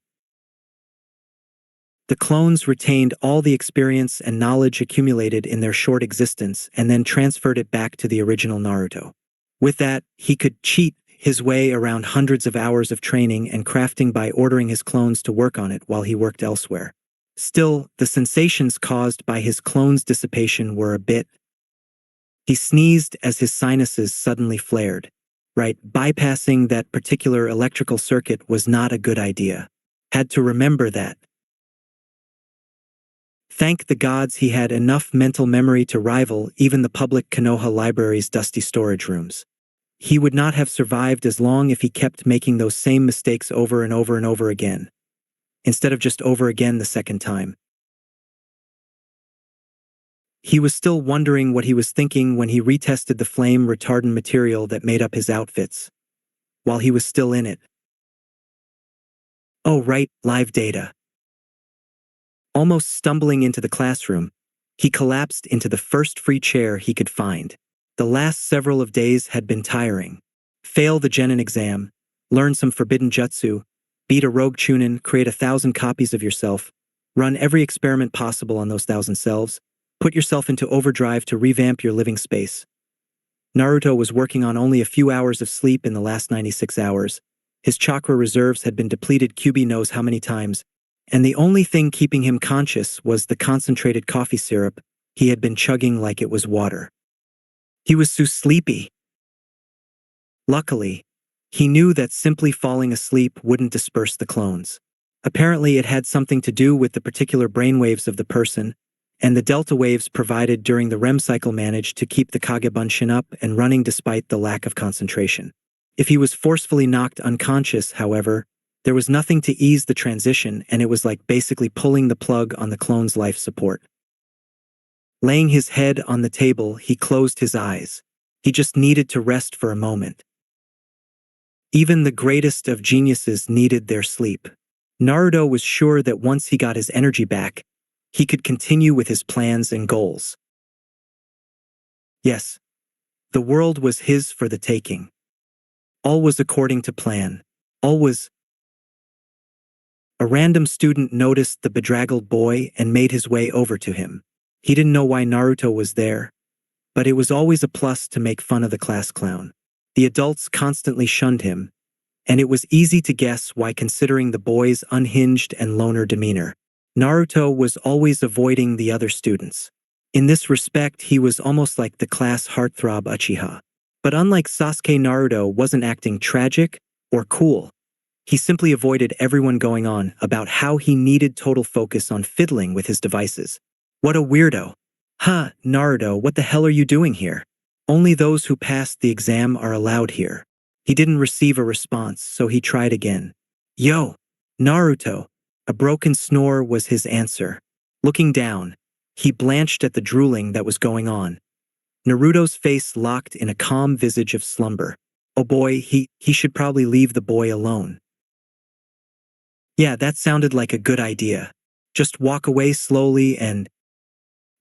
Speaker 1: The clones retained all the experience and knowledge accumulated in their short existence and then transferred it back to the original Naruto. With that, he could cheat his way around hundreds of hours of training and crafting by ordering his clones to work on it while he worked elsewhere. Still, the sensations caused by his clone's dissipation were a bit. He sneezed as his sinuses suddenly flared. Right, bypassing that particular electrical circuit was not a good idea. Had to remember that. Thank the gods he had enough mental memory to rival even the public Konoha library's dusty storage rooms. He would not have survived as long if he kept making those same mistakes over and over and over again, instead of just over again the second time. He was still wondering what he was thinking when he retested the flame retardant material that made up his outfits, while he was still in it. Oh right, live data. Almost stumbling into the classroom, he collapsed into the first free chair he could find. The last several of days had been tiring. Fail the Genin exam, learn some forbidden jutsu, beat a rogue chunin, create 1,000 copies of yourself, run every experiment possible on those 1,000 selves, put yourself into overdrive to revamp your living space. Naruto was working on only a few hours of sleep in the last 96 hours. His chakra reserves had been depleted QB knows how many times, and the only thing keeping him conscious was the concentrated coffee syrup he had been chugging like it was water. He was so sleepy. Luckily, he knew that simply falling asleep wouldn't disperse the clones. Apparently, it had something to do with the particular brainwaves of the person, and the delta waves provided during the REM cycle managed to keep the Kagebunshin up and running despite the lack of concentration. If he was forcefully knocked unconscious, however, there was nothing to ease the transition, and it was like basically pulling the plug on the clone's life support. Laying his head on the table, he closed his eyes. He just needed to rest for a moment. Even the greatest of geniuses needed their sleep. Naruto was sure that once he got his energy back, he could continue with his plans and goals. Yes, the world was his for the taking. All was according to plan. All was. A random student noticed the bedraggled boy and made his way over to him. He didn't know why Naruto was there, but it was always a plus to make fun of the class clown. The adults constantly shunned him, and it was easy to guess why considering the boy's unhinged and loner demeanor. Naruto was always avoiding the other students. In this respect, he was almost like the class heartthrob Uchiha. But unlike Sasuke, Naruto wasn't acting tragic or cool. He simply avoided everyone going on about how he needed total focus on fiddling with his devices. What a weirdo. Huh, Naruto, what the hell are you doing here? Only those who passed the exam are allowed here. He didn't receive a response, so he tried again. Yo, Naruto. A broken snore was his answer. Looking down, he blanched at the drooling that was going on. Naruto's face locked in a calm visage of slumber. Oh boy, he should probably leave the boy alone. Yeah, that sounded like a good idea. Just walk away slowly and...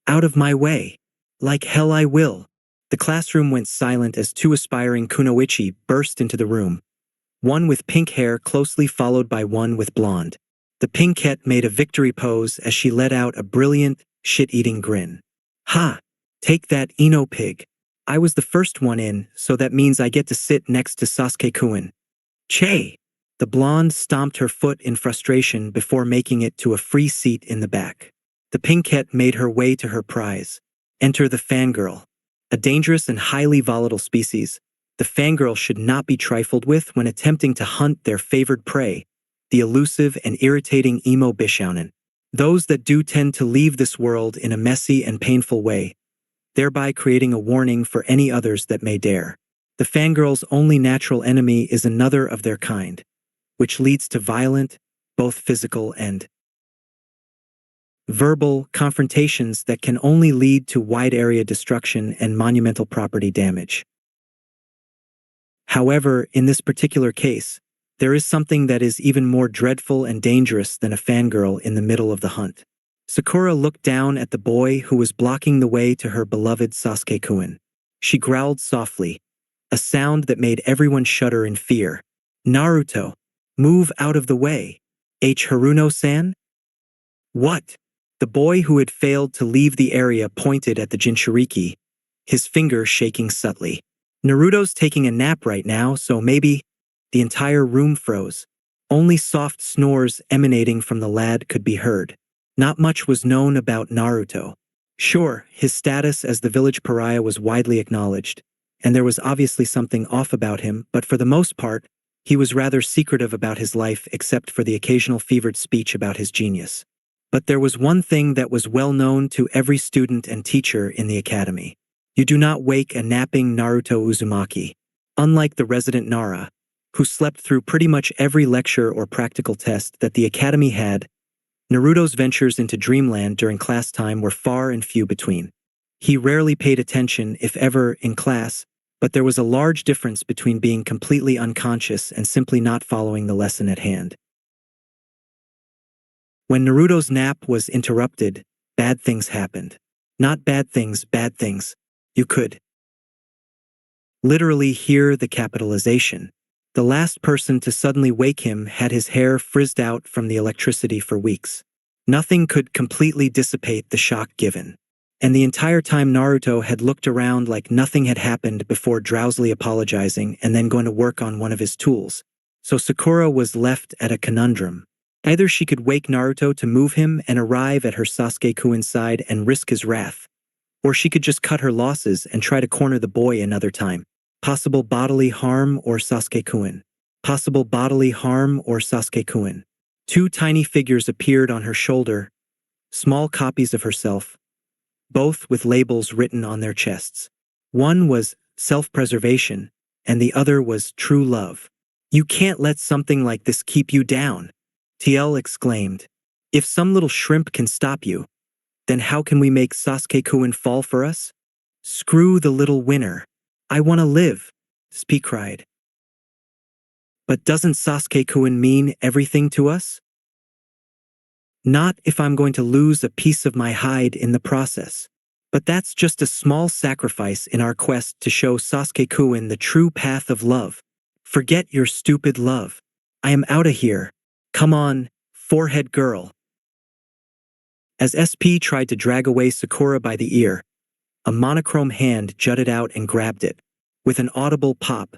Speaker 1: out of my way. Like hell I will. The classroom went silent as two aspiring kunoichi burst into the room. One with pink hair closely followed by one with blonde. The pinkette made a victory pose as she let out a brilliant, shit-eating grin. Ha! Take that, Ino pig. I was the first one in, so that means I get to sit next to Sasuke-kun. Che! The blonde stomped her foot in frustration before making it to a free seat in the back. The pinkette made her way to her prize. Enter the fangirl. A dangerous and highly volatile species, the fangirl should not be trifled with when attempting to hunt their favored prey, the elusive and irritating emo bishounen. Those that do tend to leave this world in a messy and painful way, thereby creating a warning for any others that may dare. The fangirl's only natural enemy is another of their kind, which leads to violent, both physical and verbal confrontations that can only lead to wide area destruction and monumental property damage. However, in this particular case, there is something that is even more dreadful and dangerous than a fangirl in the middle of the hunt. Sakura looked down at the boy who was blocking the way to her beloved Sasuke-kun. She growled softly, a sound that made everyone shudder in fear. Naruto, move out of the way. Haruno-san? What? The boy who had failed to leave the area pointed at the Jinchuriki, his finger shaking subtly. Naruto's taking a nap right now, so maybe... The entire room froze. Only soft snores emanating from the lad could be heard. Not much was known about Naruto. Sure, his status as the village pariah was widely acknowledged, and there was obviously something off about him, but for the most part, he was rather secretive about his life except for the occasional fevered speech about his genius. But there was one thing that was well known to every student and teacher in the academy. You do not wake a napping Naruto Uzumaki. Unlike the resident Nara, who slept through pretty much every lecture or practical test that the academy had, Naruto's ventures into dreamland during class time were far and few between. He rarely paid attention, if ever, in class, but there was a large difference between being completely unconscious and simply not following the lesson at hand. When Naruto's nap was interrupted, bad things happened. Not bad things, bad things. You could literally hear the capitalization. The last person to suddenly wake him had his hair frizzed out from the electricity for weeks. Nothing could completely dissipate the shock given. And the entire time Naruto had looked around like nothing had happened before drowsily apologizing and then going to work on one of his tools. So Sakura was left at a conundrum. Either she could wake Naruto to move him and arrive at her Sasuke-kun's side and risk his wrath, or she could just cut her losses and try to corner the boy another time. Possible bodily harm or Sasuke-kun. Possible bodily harm or Sasuke-kun. Two tiny figures appeared on her shoulder, small copies of herself, both with labels written on their chests. One was self-preservation, and the other was true love. You can't let something like this keep you down, TL exclaimed. If some little shrimp can stop you, then how can we make Sasuke-kun fall for us? Screw the little winner. I want to live, Spi cried. But doesn't Sasuke-kun mean everything to us? Not if I'm going to lose a piece of my hide in the process. But that's just a small sacrifice in our quest to show Sasuke-kun the true path of love. Forget your stupid love. I am outta here. Come on, forehead girl. As SP tried to drag away Sakura by the ear, a monochrome hand jutted out and grabbed it. With an audible pop,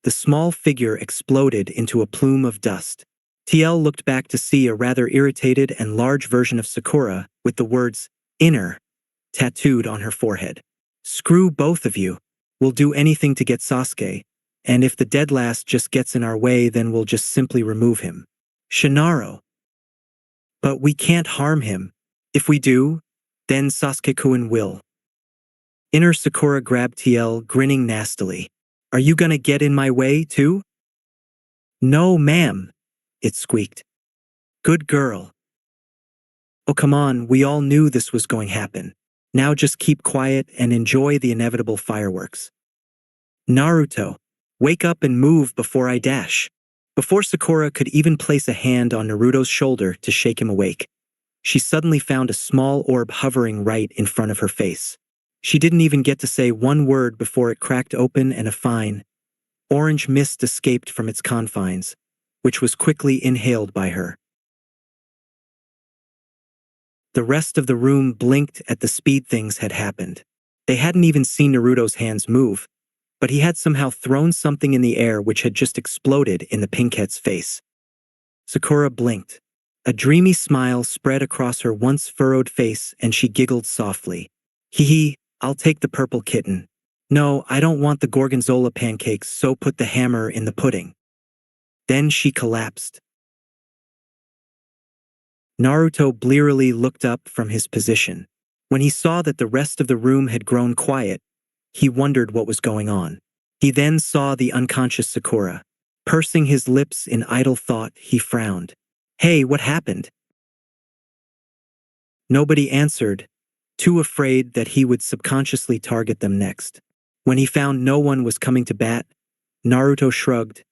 Speaker 1: the small figure exploded into a plume of dust. TL looked back to see a rather irritated and large version of Sakura with the words, "Inner," tattooed on her forehead. Screw both of you. We'll do anything to get Sasuke, and if the dead last just gets in our way, then we'll just simply remove him. Shinaro. But we can't harm him. If we do, then Sasuke-kun will. Inner Sakura grabbed TL, grinning nastily. Are you gonna get in my way, too? No, ma'am, it squeaked. Good girl. Oh, come on, we all knew this was going to happen. Now just keep quiet and enjoy the inevitable fireworks. Naruto, wake up and move before I dash. Before Sakura could even place a hand on Naruto's shoulder to shake him awake, she suddenly found a small orb hovering right in front of her face. She didn't even get to say one word before it cracked open and a fine, orange mist escaped from its confines, which was quickly inhaled by her. The rest of the room blinked at the speed things had happened. They hadn't even seen Naruto's hands move, but he had somehow thrown something in the air which had just exploded in the pinkette's face. Sakura blinked. A dreamy smile spread across her once furrowed face and she giggled softly. Hee hee, I'll take the purple kitten. No, I don't want the gorgonzola pancakes, so put the hammer in the pudding. Then she collapsed. Naruto blearily looked up from his position. When he saw that the rest of the room had grown quiet, he wondered what was going on. He then saw the unconscious Sakura. Pursing his lips in idle thought, he frowned. Hey, what happened? Nobody answered, too afraid that he would subconsciously target them next. When he found no one was coming to bat, Naruto shrugged,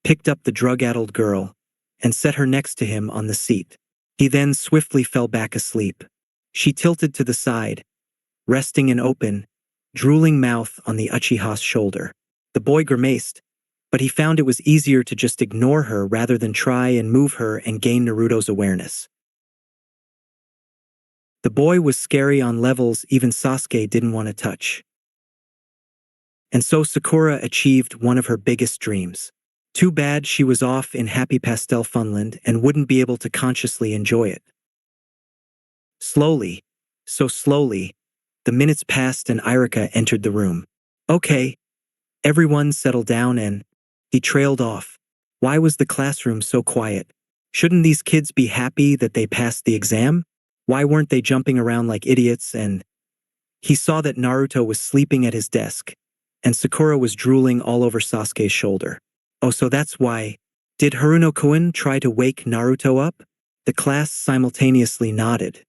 Speaker 1: picked up the drug-addled girl, and set her next to him on the seat. He then swiftly fell back asleep. She tilted to the side, resting an open, drooling mouth on the Uchiha's shoulder. The boy grimaced, but he found it was easier to just ignore her rather than try and move her and gain Naruto's awareness. The boy was scary on levels even Sasuke didn't want to touch. And so Sakura achieved one of her biggest dreams. Too bad she was off in Happy Pastel Funland and wouldn't be able to consciously enjoy it. Slowly, so slowly, the minutes passed and Irika entered the room. Okay, everyone settled down and he trailed off. Why was the classroom so quiet? Shouldn't these kids be happy that they passed the exam? Why weren't they jumping around like idiots? And he saw that Naruto was sleeping at his desk, and Sakura was drooling all over Sasuke's shoulder. Oh, so that's why. Did Haruno-kun try to wake Naruto up? The class simultaneously nodded.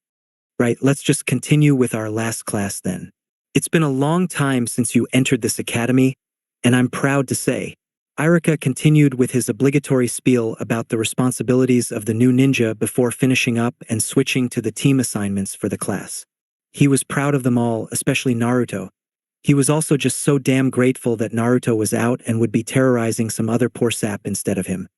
Speaker 1: Right, let's just continue with our last class then. It's been a long time since you entered this academy, and I'm proud to say. Irika continued with his obligatory spiel about the responsibilities of the new ninja before finishing up and switching to the team assignments for the class. He was proud of them all, especially Naruto. He was also just so damn grateful that Naruto was out and would be terrorizing some other poor sap instead of him.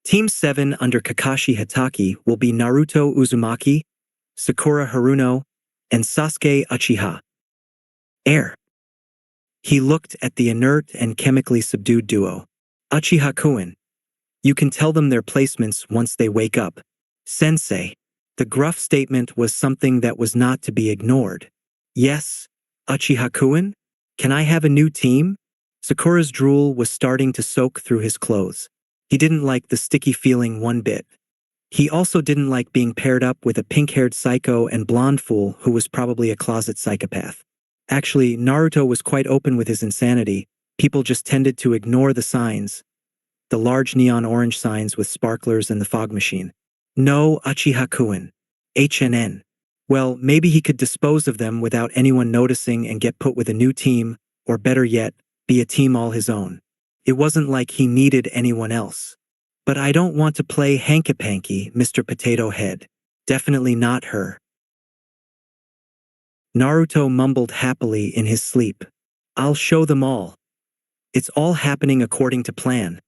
Speaker 1: Team 7 under Kakashi Hatake will be Naruto Uzumaki, Sakura Haruno, and Sasuke Uchiha. Air. He looked at the inert and chemically subdued duo. Uchiha-kun. You can tell them their placements once they wake up. Sensei. The gruff statement was something that was not to be ignored. Yes, Uchiha-kun? Can I have a new team? Sakura's drool was starting to soak through his clothes. He didn't like the sticky feeling one bit. He also didn't like being paired up with a pink-haired psycho and blonde fool who was probably a closet psychopath. Actually, Naruto was quite open with his insanity. People just tended to ignore the signs. The large neon orange signs with sparklers and the fog machine. No Uchiha-kun. HNN. Well, maybe he could dispose of them without anyone noticing and get put with a new team, or better yet, be a team all his own. It wasn't like he needed anyone else. But I don't want to play hanky-panky, Mr. Potato Head. Definitely not her. Naruto mumbled happily in his sleep. I'll show them all. It's all happening according to plan.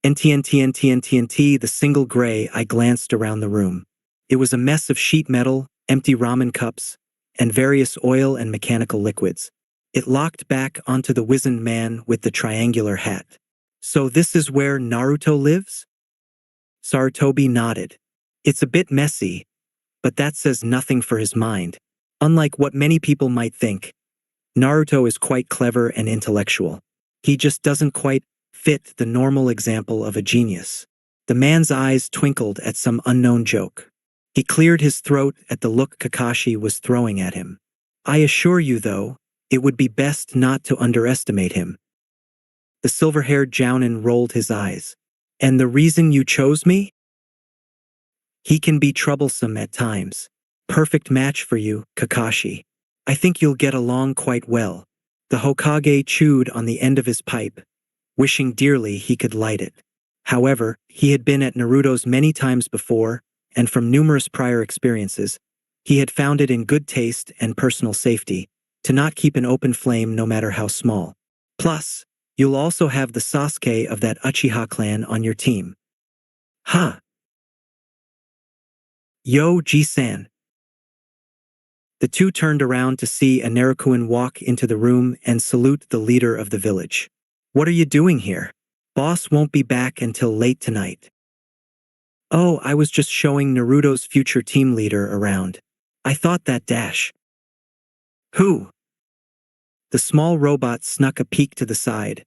Speaker 1: NTNTNTNTNT, the single gray. I glanced around the room. It was a mess of sheet metal, empty ramen cups, and various oil and mechanical liquids. It locked back onto the wizened man with the triangular hat. So this is where Naruto lives? Sarutobi nodded. It's a bit messy, but that says nothing for his mind. Unlike what many people might think, Naruto is quite clever and intellectual. He just doesn't quite fit the normal example of a genius. The man's eyes twinkled at some unknown joke. He cleared his throat at the look Kakashi was throwing at him. I assure you, though, it would be best not to underestimate him. The silver-haired Jounin rolled his eyes. And the reason you chose me? He can be troublesome at times. Perfect match for you, Kakashi. I think you'll get along quite well. The Hokage chewed on the end of his pipe, wishing dearly he could light it. However, he had been at Naruto's many times before, and from numerous prior experiences, he had found it in good taste and personal safety to not keep an open flame no matter how small. Plus, you'll also have the Sasuke of that Uchiha clan on your team. Huh. Yo, Ji-san. The two turned around to see a Narukuin walk into the room and salute the leader of the village. What are you doing here? Boss won't be back until late tonight. Oh, I was just showing Naruto's future team leader around. I thought that dash. Who? The small robot snuck a peek to the side,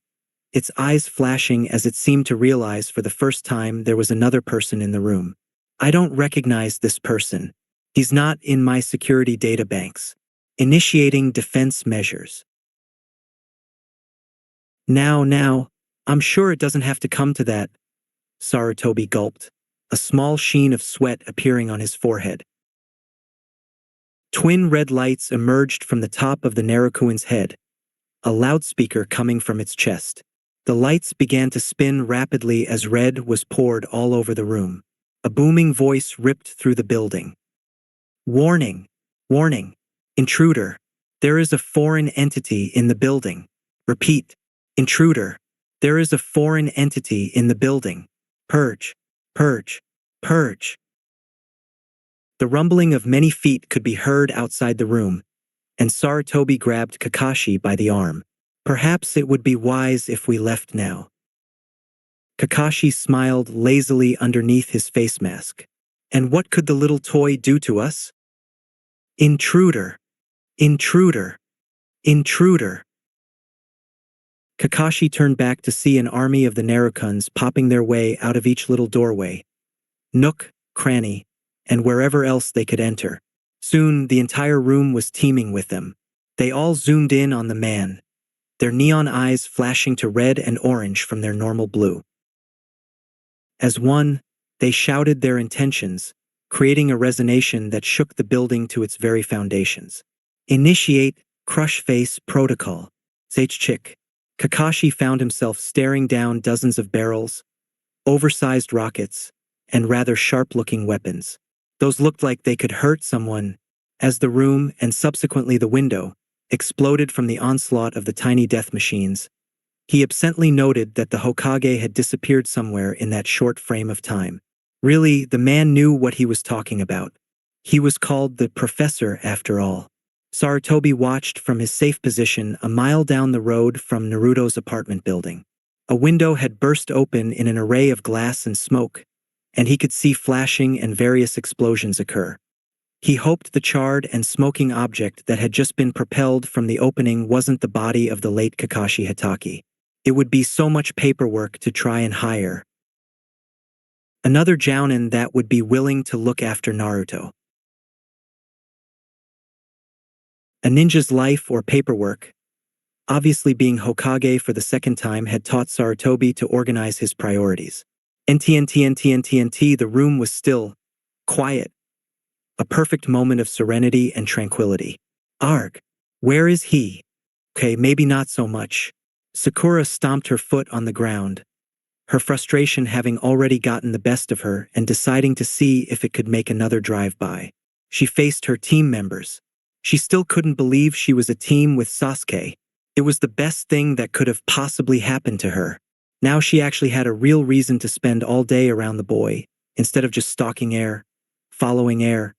Speaker 1: its eyes flashing as it seemed to realize for the first time there was another person in the room. I don't recognize this person. He's not in my security databanks. Initiating defense measures. Now, I'm sure it doesn't have to come to that. Sarutobi gulped, a small sheen of sweat appearing on his forehead. Twin red lights emerged from the top of the Narukuin's head, a loudspeaker coming from its chest. The lights began to spin rapidly as red was poured all over the room. A booming voice ripped through the building. Warning! Warning! Intruder! There is a foreign entity in the building. Repeat. Intruder! There is a foreign entity in the building. Purge! Purge! Purge! The rumbling of many feet could be heard outside the room, and Sarutobi grabbed Kakashi by the arm. Perhaps it would be wise if we left now. Kakashi smiled lazily underneath his face mask. And what could the little toy do to us? Intruder! Intruder! Intruder! Kakashi turned back to see an army of the Narukuns popping their way out of each little doorway, nook, cranny, and wherever else they could enter. Soon, the entire room was teeming with them. They all zoomed in on the man, their neon eyes flashing to red and orange from their normal blue. As one, they shouted their intentions, creating a resonation that shook the building to its very foundations. Initiate Crush Face Protocol. Seichik. Kakashi found himself staring down dozens of barrels, oversized rockets, and rather sharp-looking weapons. Those looked like they could hurt someone, as the room, and subsequently the window, exploded from the onslaught of the tiny death machines. He absently noted that the Hokage had disappeared somewhere in that short frame of time. Really, the man knew what he was talking about. He was called the Professor after all. Sarutobi watched from his safe position a mile down the road from Naruto's apartment building. A window had burst open in an array of glass and smoke, and he could see flashing and various explosions occur. He hoped the charred and smoking object that had just been propelled from the opening wasn't the body of the late Kakashi Hitaki. It would be so much paperwork to try and hire another jounin that would be willing to look after Naruto. A ninja's life or paperwork, obviously being Hokage for the second time, had taught Sarutobi to organize his priorities. NTNT, the room was still, quiet, a perfect moment of serenity and tranquility. Arg, where is he? Okay, maybe not so much. Sakura stomped her foot on the ground, her frustration having already gotten the best of her and deciding to see if it could make another drive-by. She faced her team members. She still couldn't believe she was a team with Sasuke. It was the best thing that could have possibly happened to her. Now she actually had a real reason to spend all day around the boy, instead of just stalking air, following air,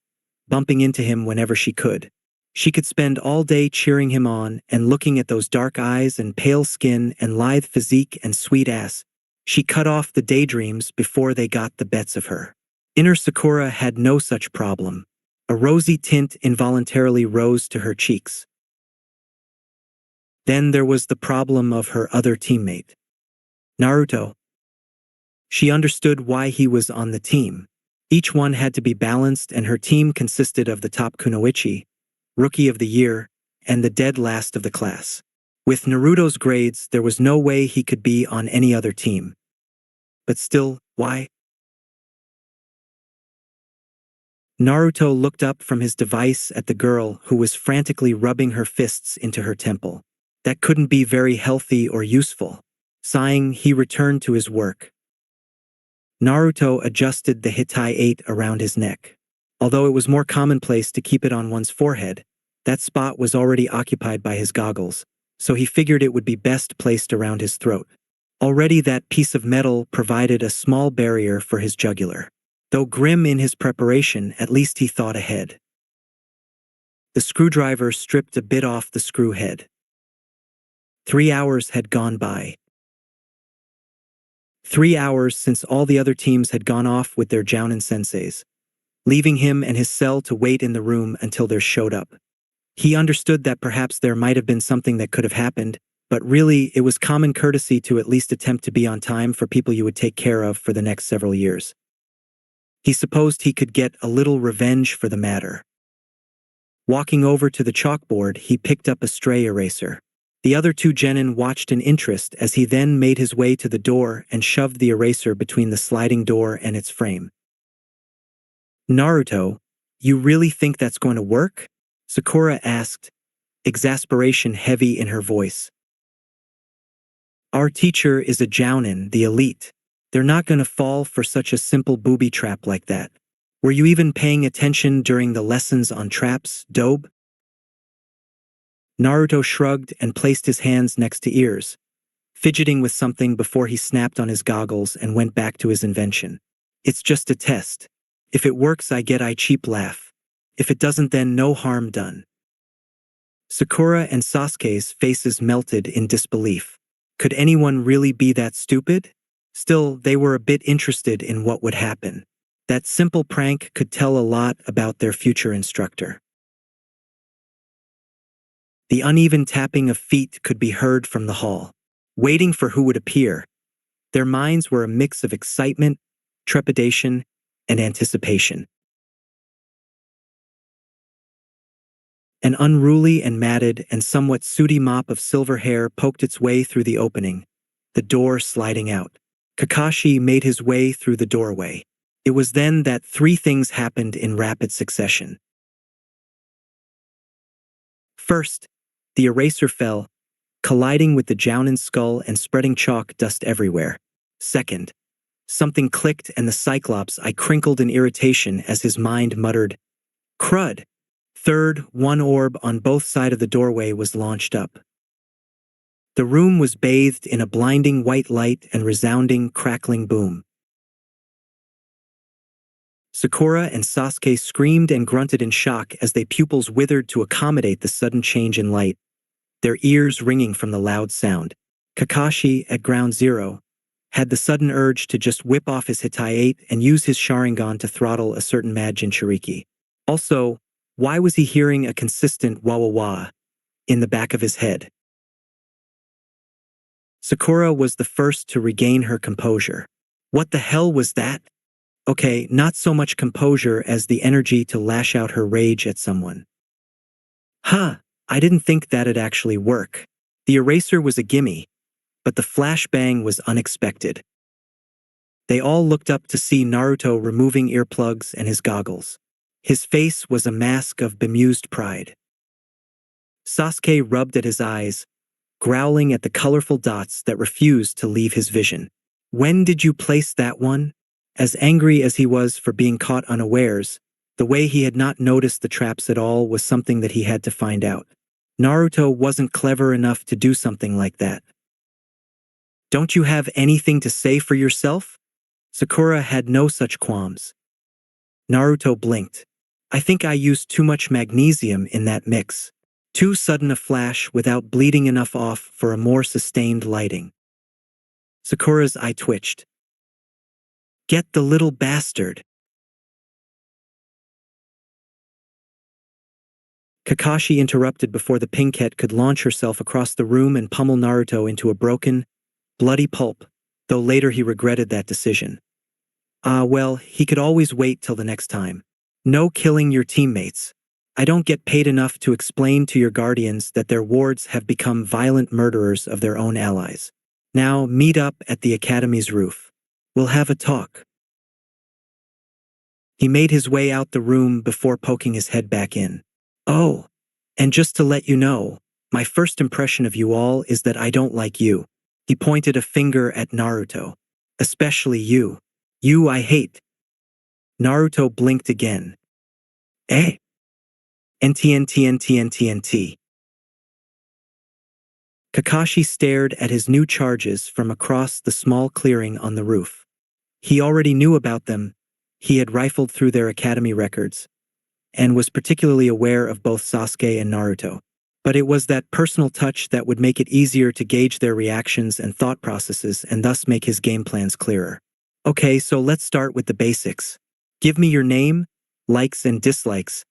Speaker 1: bumping into him whenever she could. She could spend all day cheering him on and looking at those dark eyes and pale skin and lithe physique and sweet ass. She cut off the daydreams before they got the bets of her. Inner Sakura had no such problem. A rosy tint involuntarily rose to her cheeks. Then there was the problem of her other teammate, Naruto. She understood why he was on the team. Each one had to be balanced, and her team consisted of the top kunoichi, Rookie of the Year, and the dead last of the class. With Naruto's grades, there was no way he could be on any other team. But still, why? Naruto looked up from his device at the girl who was frantically rubbing her fists into her temple. That couldn't be very healthy or useful. Sighing, he returned to his work. Naruto adjusted the Hitai-8 around his neck. Although it was more commonplace to keep it on one's forehead, that spot was already occupied by his goggles, so he figured it would be best placed around his throat. Already that piece of metal provided a small barrier for his jugular. Though grim in his preparation, at least he thought ahead. The screwdriver stripped a bit off the screw head. 3 hours had gone by. 3 hours since all the other teams had gone off with their jounin senseis, leaving him and his cell to wait in the room until theirs showed up. He understood that perhaps there might have been something that could have happened, but really it was common courtesy to at least attempt to be on time for people you would take care of for the next several years. He supposed he could get a little revenge for the matter. Walking over to the chalkboard, he picked up a stray eraser. The other two genin watched in interest as he then made his way to the door and shoved the eraser between the sliding door and its frame. Naruto, you really think that's going to work? Sakura asked, exasperation heavy in her voice. Our teacher is a jounin, the elite. They're not going to fall for such a simple booby trap like that. Were you even paying attention during the lessons on traps, Dobe? Naruto shrugged and placed his hands next to ears, fidgeting with something before he snapped on his goggles and went back to his invention. It's just a test. If it works, I get a cheap laugh. If it doesn't, then no harm done. Sakura and Sasuke's faces melted in disbelief. Could anyone really be that stupid? Still, they were a bit interested in what would happen. That simple prank could tell a lot about their future instructor. The uneven tapping of feet could be heard from the hall, waiting for who would appear. Their minds were a mix of excitement, trepidation, and anticipation. An unruly and matted and somewhat sooty mop of silver hair poked its way through the opening, the door sliding out. Kakashi made his way through the doorway. It was then that three things happened in rapid succession. First, the eraser fell, colliding with the jounin's skull and spreading chalk dust everywhere. Second, something clicked and the Cyclops eye crinkled in irritation as his mind muttered, "Crud." Third, one orb on both sides of the doorway was launched up. The room was bathed in a blinding white light and resounding, crackling boom. Sakura and Sasuke screamed and grunted in shock as their pupils withered to accommodate the sudden change in light, their ears ringing from the loud sound. Kakashi, at ground zero, had the sudden urge to just whip off his Hitai-8 and use his Sharingan to throttle a certain Mad Jinchuriki. Also, why was he hearing a consistent wah wah wah in the back of his head? Sakura was the first to regain her composure. What the hell was that? Okay, not so much composure as the energy to lash out her rage at someone. Huh, I didn't think that'd actually work. The eraser was a gimme, but the flashbang was unexpected. They all looked up to see Naruto removing earplugs and his goggles. His face was a mask of bemused pride. Sasuke rubbed at his eyes, growling at the colorful dots that refused to leave his vision. When did you place that one? As angry as he was for being caught unawares, the way he had not noticed the traps at all was something that he had to find out. Naruto wasn't clever enough to do something like that. Don't you have anything to say for yourself? Sakura had no such qualms. Naruto blinked. I think I used too much magnesium in that mix. Too sudden a flash without bleeding enough off for a more sustained lighting. Sakura's eye twitched. Get the little bastard. Kakashi interrupted before the pinkette could launch herself across the room and pummel Naruto into a broken, bloody pulp, though later he regretted that decision. Well, he could always wait till the next time. No killing your teammates. I don't get paid enough to explain to your guardians that their wards have become violent murderers of their own allies. Now meet up at the academy's roof. We'll have a talk. He made his way out the room before poking his head back in. Oh, and just to let you know, my first impression of you all is that I don't like you. He pointed a finger at Naruto. Especially you. You I hate. Naruto blinked again. Eh? NTNTNTNTNT. Kakashi stared at his new charges from across the small clearing on the roof. He already knew about them. He had rifled through their academy records, and was particularly aware of both Sasuke and Naruto. But it was that personal touch that would make it easier to gauge their reactions and thought processes and thus make his game plans clearer. Okay, so let's start with the basics. Give me your name, likes and dislikes,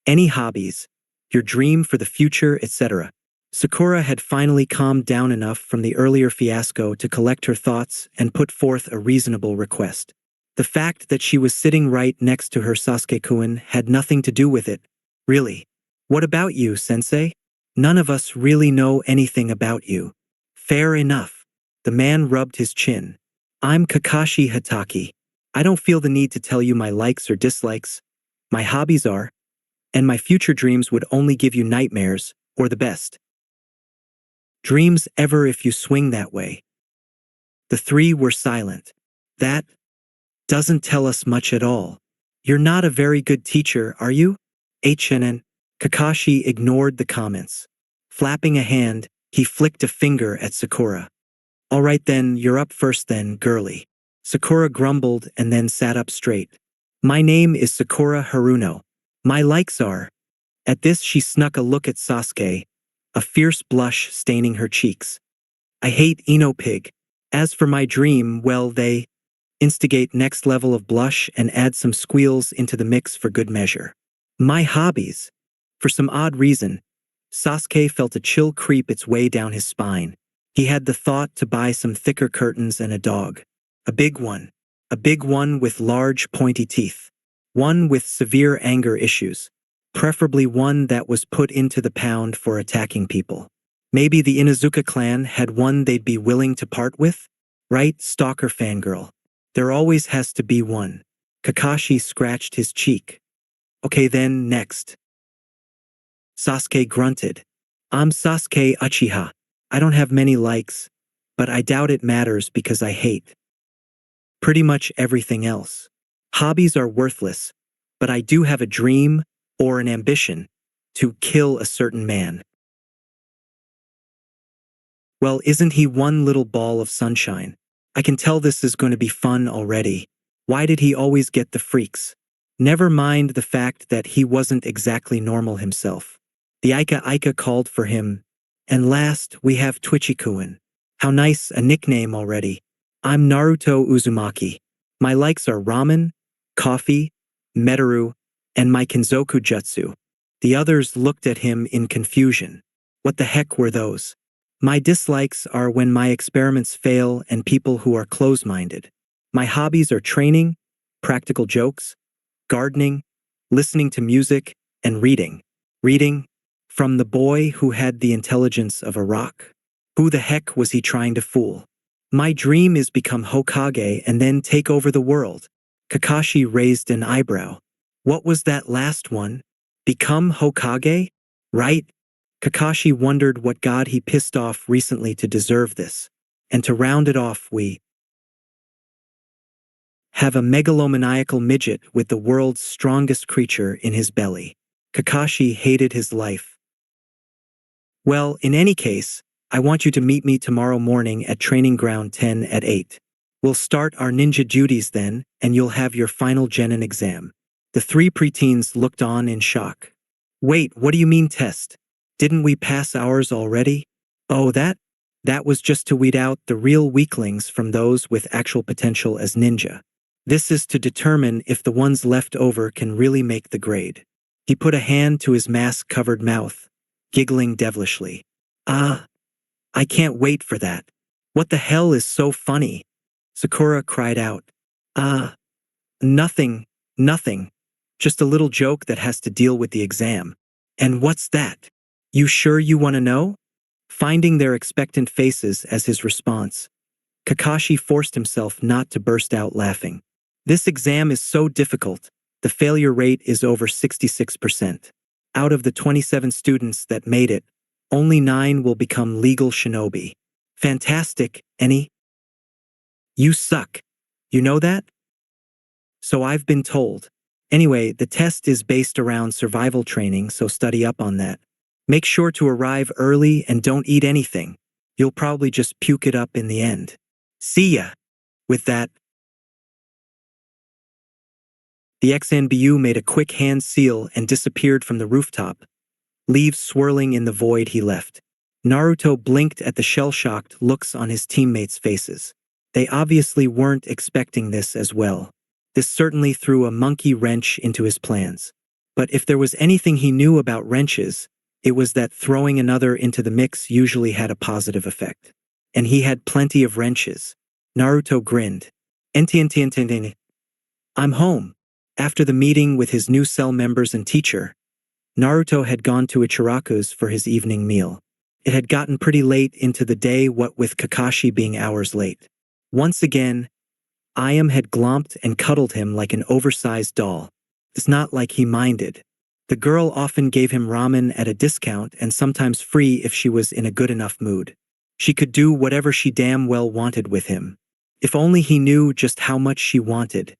Speaker 1: any hobbies, your dream for the future, etc. Sakura had finally calmed down enough from the earlier fiasco to collect her thoughts and put forth a reasonable request. The fact that she was sitting right next to her Sasuke-kun had nothing to do with it. Really. What about you, sensei? None of us really know anything about you. Fair enough. The man rubbed his chin. I'm Kakashi Hatake. I don't feel the need to tell you my likes or dislikes. My hobbies are, and my future dreams would only give you nightmares, or the best. Dreams ever if you swing that way. The three were silent. That doesn't tell us much at all. You're not a very good teacher, are you? HNN. Kakashi ignored the comments. Flapping a hand, he flicked a finger at Sakura. All right then, you're up first then, girly. Sakura grumbled and then sat up straight. My name is Sakura Haruno. My likes are. At this she snuck a look at Sasuke, a fierce blush staining her cheeks. I hate Ino Pig. As for my dream, well they instigate next level of blush and add some squeals into the mix for good measure. My hobbies. For some odd reason, Sasuke felt a chill creep its way down his spine. He had the thought to buy some thicker curtains and a dog. A big one. A big one with large pointy teeth. One with severe anger issues. Preferably one that was put into the pound for attacking people. Maybe the Inuzuka clan had one they'd be willing to part with? Right, stalker fangirl. There always has to be one. Kakashi scratched his cheek. Okay then, next. Sasuke grunted. I'm Sasuke Uchiha. I don't have many likes, but I doubt it matters because I hate pretty much everything else. Hobbies are worthless, but I do have a dream, or an ambition, to kill a certain man. Well, isn't he one little ball of sunshine? I can tell this is going to be fun already. Why did he always get the freaks? Never mind the fact that he wasn't exactly normal himself. The Aika called for him. And last, we have Twichikuin. How nice a nickname already. I'm Naruto Uzumaki. My likes are ramen, coffee, Metaru, And my Kinzoku jutsu. The others looked at him in confusion. What the heck were those? My dislikes are when my experiments fail and people who are close-minded. My hobbies are training, practical jokes, gardening, listening to music, and reading. Reading? From the boy who had the intelligence of a rock? Who the heck was he trying to fool? My dream is become Hokage and then take over the world. Kakashi raised an eyebrow. What was that last one? Become Hokage? Right? Kakashi wondered what god he pissed off recently to deserve this. And to round it off, we have a megalomaniacal midget with the world's strongest creature in his belly. Kakashi hated his life. Well, in any case, I want you to meet me tomorrow morning at Training Ground 10 at 8. We'll start our ninja duties then, and you'll have your final genin exam. The three preteens looked on in shock. Wait, what do you mean test? Didn't we pass ours already? Oh, that was just to weed out the real weaklings from those with actual potential as ninja. This is to determine if the ones left over can really make the grade. He put a hand to his mask-covered mouth, giggling devilishly. I can't wait for that. What the hell is so funny? Sakura cried out. Nothing. Just a little joke that has to deal with the exam. And what's that? You sure you want to know? Finding their expectant faces as his response, Kakashi forced himself not to burst out laughing. This exam is so difficult. The failure rate is over 66%. Out of the 27 students that made it, only 9 will become legal shinobi. Fantastic, any? You suck. You know that? So I've been told. Anyway, the test is based around survival training, so study up on that. Make sure to arrive early and don't eat anything. You'll probably just puke it up in the end. See ya. With that, the ex-NBU made a quick hand seal and disappeared from the rooftop, leaves swirling in the void he left. Naruto blinked at the shell-shocked looks on his teammates' faces. They obviously weren't expecting this as well. This certainly threw a monkey wrench into his plans. But if there was anything he knew about wrenches, it was that throwing another into the mix usually had a positive effect. And he had plenty of wrenches. Naruto grinned. Enti. I'm home. After the meeting with his new cell members and teacher, Naruto had gone to Ichiraku's for his evening meal. It had gotten pretty late into the day, what with Kakashi being hours late. Once again, Ayam had glomped and cuddled him like an oversized doll. It's not like he minded. The girl often gave him ramen at a discount and sometimes free if she was in a good enough mood. She could do whatever she damn well wanted with him. If only he knew just how much she wanted.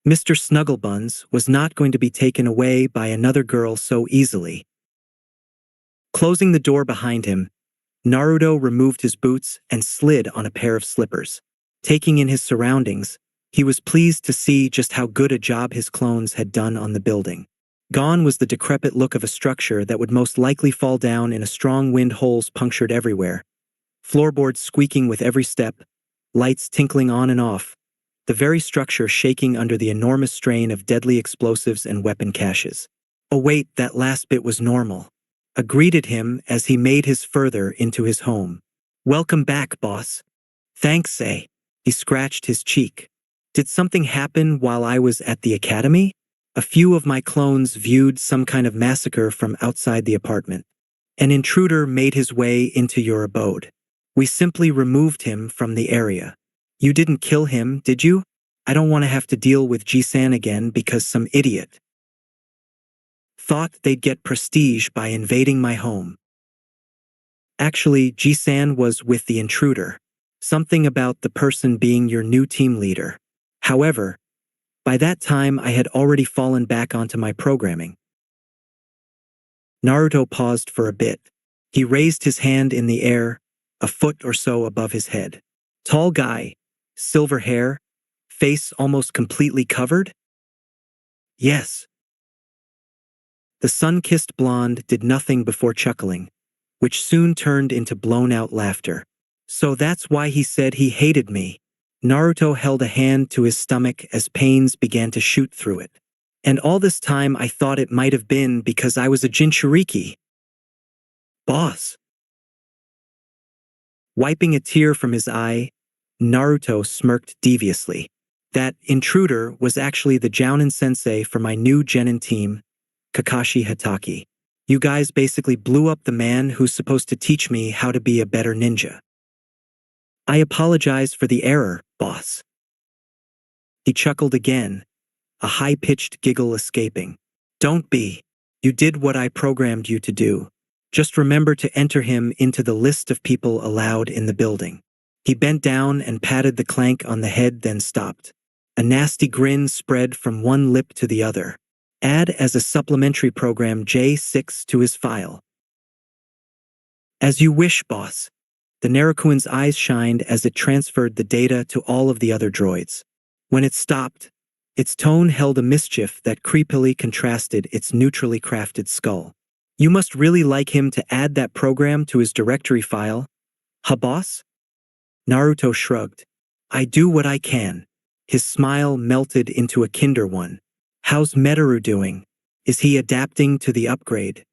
Speaker 1: Mr. Snugglebuns was not going to be taken away by another girl so easily. Closing the door behind him, Naruto removed his boots and slid on a pair of slippers. Taking in his surroundings, he was pleased to see just how good a job his clones had done on the building. Gone was the decrepit look of a structure that would most likely fall down in a strong wind, holes punctured everywhere, floorboards squeaking with every step, lights tinkling on and off, the very structure shaking under the enormous strain of deadly explosives and weapon caches. Oh wait, that last bit was normal. Greeted him as he made his further into his home. Welcome back, boss. Thanks, eh? He scratched his cheek. Did something happen while I was at the academy? A few of my clones viewed some kind of massacre from outside the apartment. An intruder made his way into your abode. We simply removed him from the area. You didn't kill him, did you? I don't want to have to deal with Ji-san again because some idiot thought they'd get prestige by invading my home. Actually, Ji-san was with the intruder. Something about the person being your new team leader. However, by that time I had already fallen back onto my programming. Naruto paused for a bit. He raised his hand in the air, a foot or so above his head. Tall guy, silver hair, face almost completely covered? Yes. The sun-kissed blonde did nothing before chuckling, which soon turned into blown-out laughter. So that's why he said he hated me. Naruto held a hand to his stomach as pains began to shoot through it. And all this time I thought it might have been because I was a Jinchuriki. Boss. Wiping a tear from his eye, Naruto smirked deviously. That intruder was actually the Jounin sensei for my new genin team, Kakashi Hatake. You guys basically blew up the man who's supposed to teach me how to be a better ninja. I apologize for the error, boss. He chuckled again, a high-pitched giggle escaping. Don't be. You did what I programmed you to do. Just remember to enter him into the list of people allowed in the building. He bent down and patted the clank on the head, then stopped. A nasty grin spread from one lip to the other. Add as a supplementary program J6 to his file. As you wish, boss. The Narutoan's eyes shined as it transferred the data to all of the other droids. When it stopped, its tone held a mischief that creepily contrasted its neutrally crafted skull. You must really like him to add that program to his directory file, huh, boss? Naruto shrugged. I do what I can. His smile melted into a kinder one. How's Metaru doing? Is he adapting to the upgrade?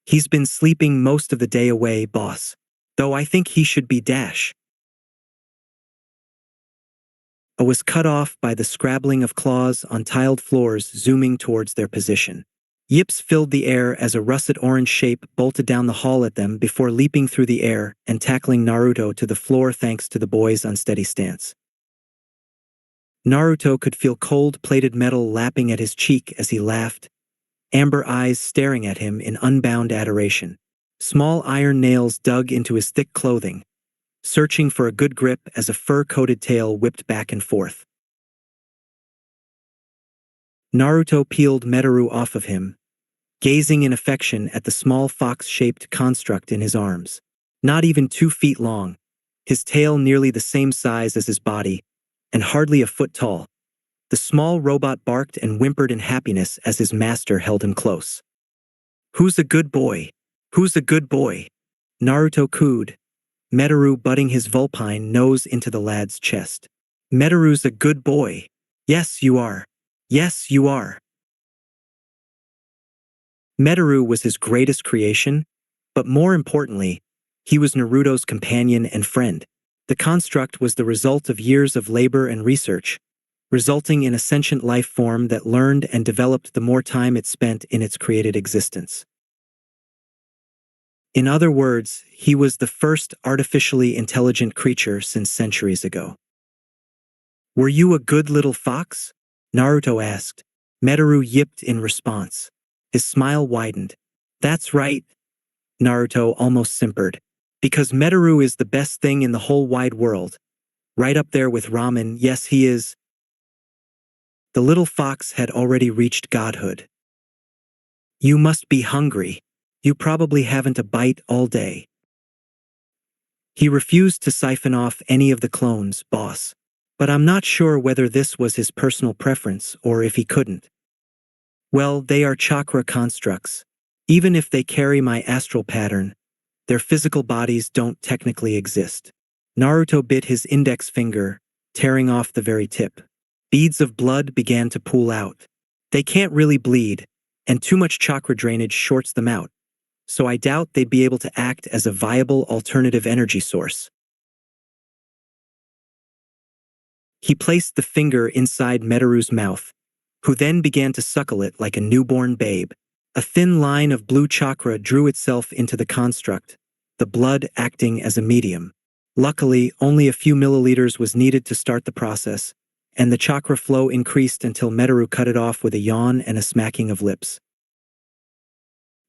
Speaker 1: He's been sleeping most of the day away, boss. Though I think he should be dash. I was cut off by the scrabbling of claws on tiled floors zooming towards their position. Yips filled the air as a russet orange shape bolted down the hall at them before leaping through the air and tackling Naruto to the floor thanks to the boy's unsteady stance. Naruto could feel cold-plated metal lapping at his cheek as he laughed, amber eyes staring at him in unbound adoration. Small iron nails dug into his thick clothing, searching for a good grip as a fur-coated tail whipped back and forth. Naruto peeled Metaru off of him, gazing in affection at the small fox-shaped construct in his arms. Not even 2 feet long, his tail nearly the same size as his body, and hardly a foot tall. The small robot barked and whimpered in happiness as his master held him close. Who's a good boy? Who's a good boy? Naruto cooed, Metaru butting his vulpine nose into the lad's chest. Metaru's a good boy. Yes, you are. Yes, you are. Metaru was his greatest creation, but more importantly, he was Naruto's companion and friend. The construct was the result of years of labor and research, resulting in a sentient life form that learned and developed the more time it spent in its created existence. In other words, he was the first artificially intelligent creature since centuries ago. Were you a good little fox? Naruto asked. Metaru yipped in response. His smile widened. That's right, Naruto almost simpered. Because Metaru is the best thing in the whole wide world. Right up there with ramen, yes he is. The little fox had already reached godhood. You must be hungry. You probably haven't a bite all day. He refused to siphon off any of the clones, boss. But I'm not sure whether this was his personal preference or if he couldn't. Well, they are chakra constructs. Even if they carry my astral pattern, their physical bodies don't technically exist. Naruto bit his index finger, tearing off the very tip. Beads of blood began to pool out. They can't really bleed, and too much chakra drainage shorts them out, so I doubt they'd be able to act as a viable alternative energy source. He placed the finger inside Metaru's mouth, who then began to suckle it like a newborn babe. A thin line of blue chakra drew itself into the construct, the blood acting as a medium. Luckily, only a few milliliters was needed to start the process, and the chakra flow increased until Metaru cut it off with a yawn and a smacking of lips.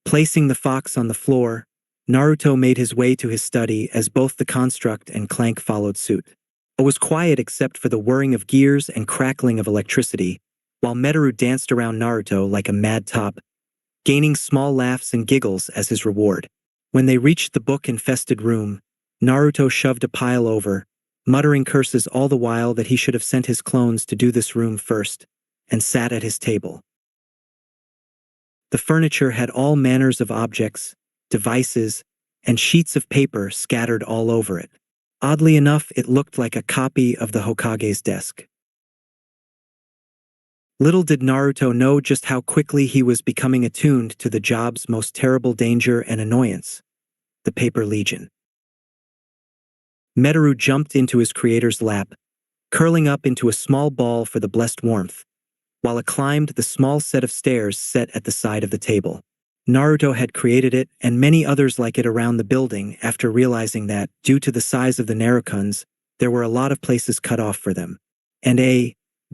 Speaker 1: Placing the fox on the floor, Naruto made his way to his study as both the construct and Clank followed suit. It was quiet except for the whirring of gears and crackling of electricity, while Metaru danced around Naruto like a mad top, gaining small laughs and giggles as his reward. When they reached the book-infested room, Naruto shoved a pile over, muttering curses all the while that he should have sent his clones to do this room first, and sat at his table. The furniture had all manners of objects, devices, and sheets of paper scattered all over it. Oddly enough, it looked like a copy of the Hokage's desk. Little did Naruto know just how quickly he was becoming attuned to the job's most terrible danger and annoyance, the Paper Legion. Metaru jumped into his creator's lap, curling up into a small ball for the blessed warmth, while it climbed the small set of stairs set at the side of the table. Naruto had created it and many others like it around the building after realizing that, due to the size of the Narukuns, there were a lot of places cut off for them. And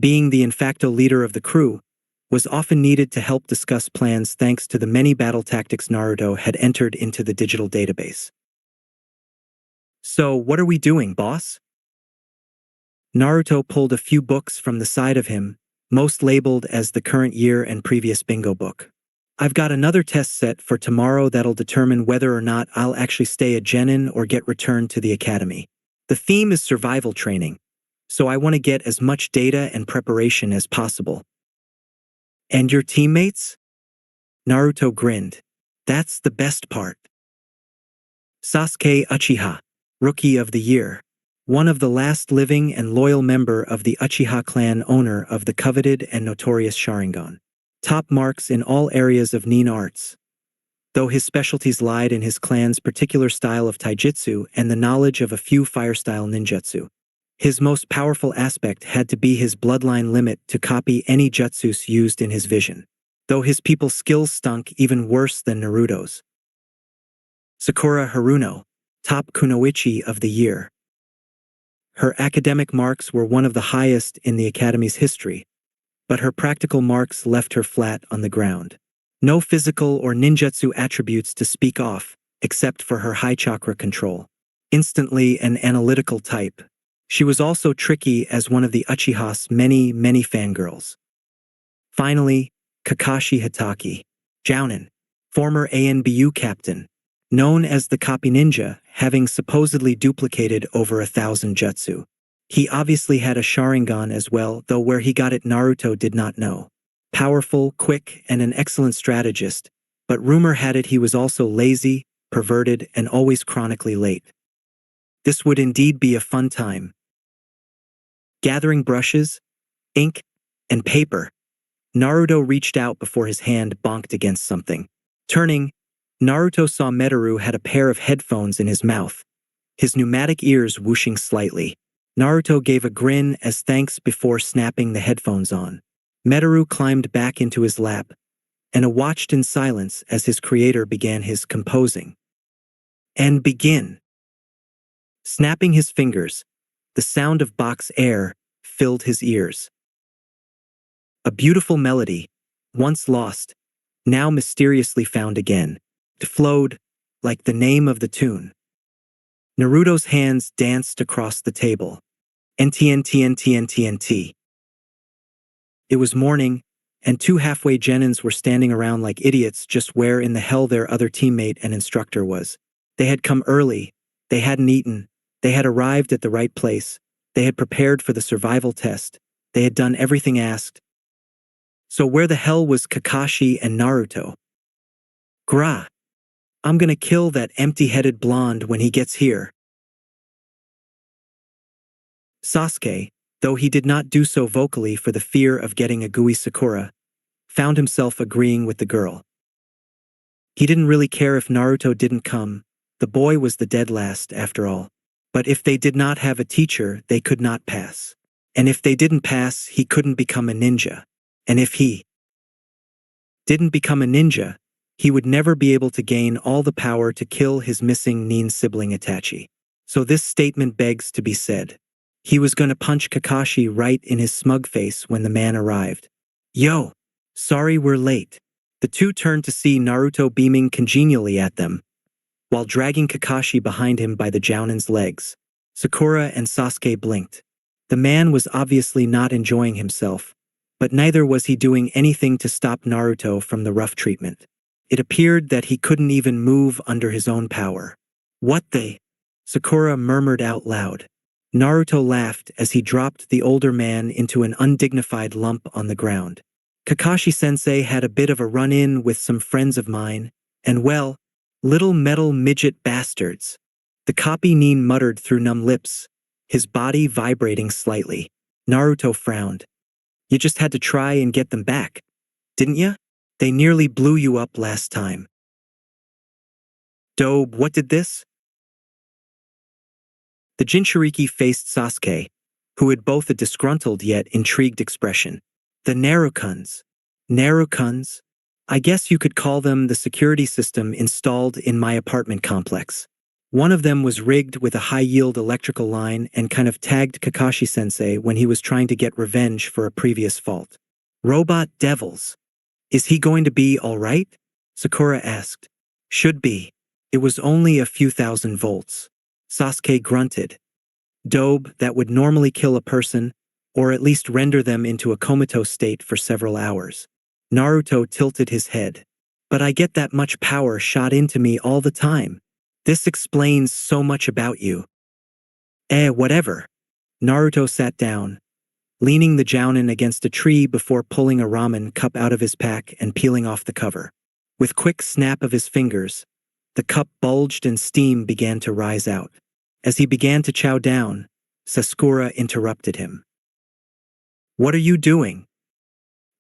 Speaker 1: being the de facto leader of the crew, was often needed to help discuss plans thanks to the many battle tactics Naruto had entered into the digital database. "So, what are we doing, boss?" Naruto pulled a few books from the side of him, most labeled as the current year and previous bingo book. "I've got another test set for tomorrow that'll determine whether or not I'll actually stay a genin or get returned to the academy. The theme is survival training, so I want to get as much data and preparation as possible." "And your teammates?" Naruto grinned. "That's the best part." Sasuke Uchiha, Rookie of the Year. One of the last living and loyal member of the Uchiha clan, owner of the coveted and notorious Sharingan. Top marks in all areas of nin arts, though his specialties lied in his clan's particular style of taijutsu and the knowledge of a few fire-style ninjutsu. His most powerful aspect had to be his bloodline limit to copy any jutsus used in his vision, though his people's skills stunk even worse than Naruto's. Sakura Haruno, top kunoichi of the year. Her academic marks were one of the highest in the academy's history, but her practical marks left her flat on the ground. No physical or ninjutsu attributes to speak of, except for her high chakra control. Instantly an analytical type, she was also tricky as one of the Uchiha's many fangirls. Finally, Kakashi Hitaki, Jounin, former ANBU captain, known as the Copy Ninja, having supposedly duplicated over 1,000 jutsu. He obviously had a Sharingan as well, though where he got it Naruto did not know. Powerful, quick, and an excellent strategist, but rumor had it he was also lazy, perverted, and always chronically late. This would indeed be a fun time. Gathering brushes, ink, and paper, Naruto reached out before his hand bonked against something. Turning, Naruto saw Metaru had a pair of headphones in his mouth, his pneumatic ears whooshing slightly. Naruto gave a grin as thanks before snapping the headphones on. Metaru climbed back into his lap, and watched in silence as his creator began his composing. And begin. Snapping his fingers, the sound of box air filled his ears. A beautiful melody, once lost, now mysteriously found again, flowed like the name of the tune. Naruto's hands danced across the table. NTNTNTNTNT. It was morning, and two halfway genins were standing around like idiots just where in the hell their other teammate and instructor was. They had come early, they hadn't eaten, they had arrived at the right place, they had prepared for the survival test, they had done everything asked. So where the hell was Kakashi and Naruto? Grah. I'm gonna kill that empty-headed blonde when he gets here. Sasuke, though he did not do so vocally for the fear of getting a gooey Sakura, found himself agreeing with the girl. He didn't really care if Naruto didn't come, the boy was the dead last after all. But if they did not have a teacher, they could not pass. And if they didn't pass, he couldn't become a ninja. And if he didn't become a ninja, he would never be able to gain all the power to kill his missing Nin sibling Itachi. So this statement begs to be said. He was gonna punch Kakashi right in his smug face when the man arrived. Yo! Sorry we're late. The two turned to see Naruto beaming congenially at them, while dragging Kakashi behind him by the Jounin's legs. Sakura and Sasuke blinked. The man was obviously not enjoying himself, but neither was he doing anything to stop Naruto from the rough treatment. It appeared that he couldn't even move under his own power. What the? Sakura murmured out loud. Naruto laughed as he dropped the older man into an undignified lump on the ground. Kakashi-sensei had a bit of a run-in with some friends of mine, and well, little metal midget bastards. The copy Nin muttered through numb lips, his body vibrating slightly. Naruto frowned. You just had to try and get them back, didn't ya? They nearly blew you up last time. Dobe, what did this? The Jinchuriki faced Sasuke, who had both a disgruntled yet intrigued expression. The Narukuns. Narukuns? I guess you could call them the security system installed in my apartment complex. One of them was rigged with a high-yield electrical line and kind of tagged Kakashi-sensei when he was trying to get revenge for a previous fault. Robot devils. Is he going to be all right? Sakura asked. Should be. It was only a few thousand volts. Sasuke grunted. Dobe, that would normally kill a person, or at least render them into a comatose state for several hours. Naruto tilted his head. But I get that much power shot into me all the time. This explains so much about you. Whatever. Naruto sat down, leaning the jounin against a tree before pulling a ramen cup out of his pack and peeling off the cover. With quick snap of his fingers, the cup bulged and steam began to rise out. As he began to chow down, Sakura interrupted him. What are you doing?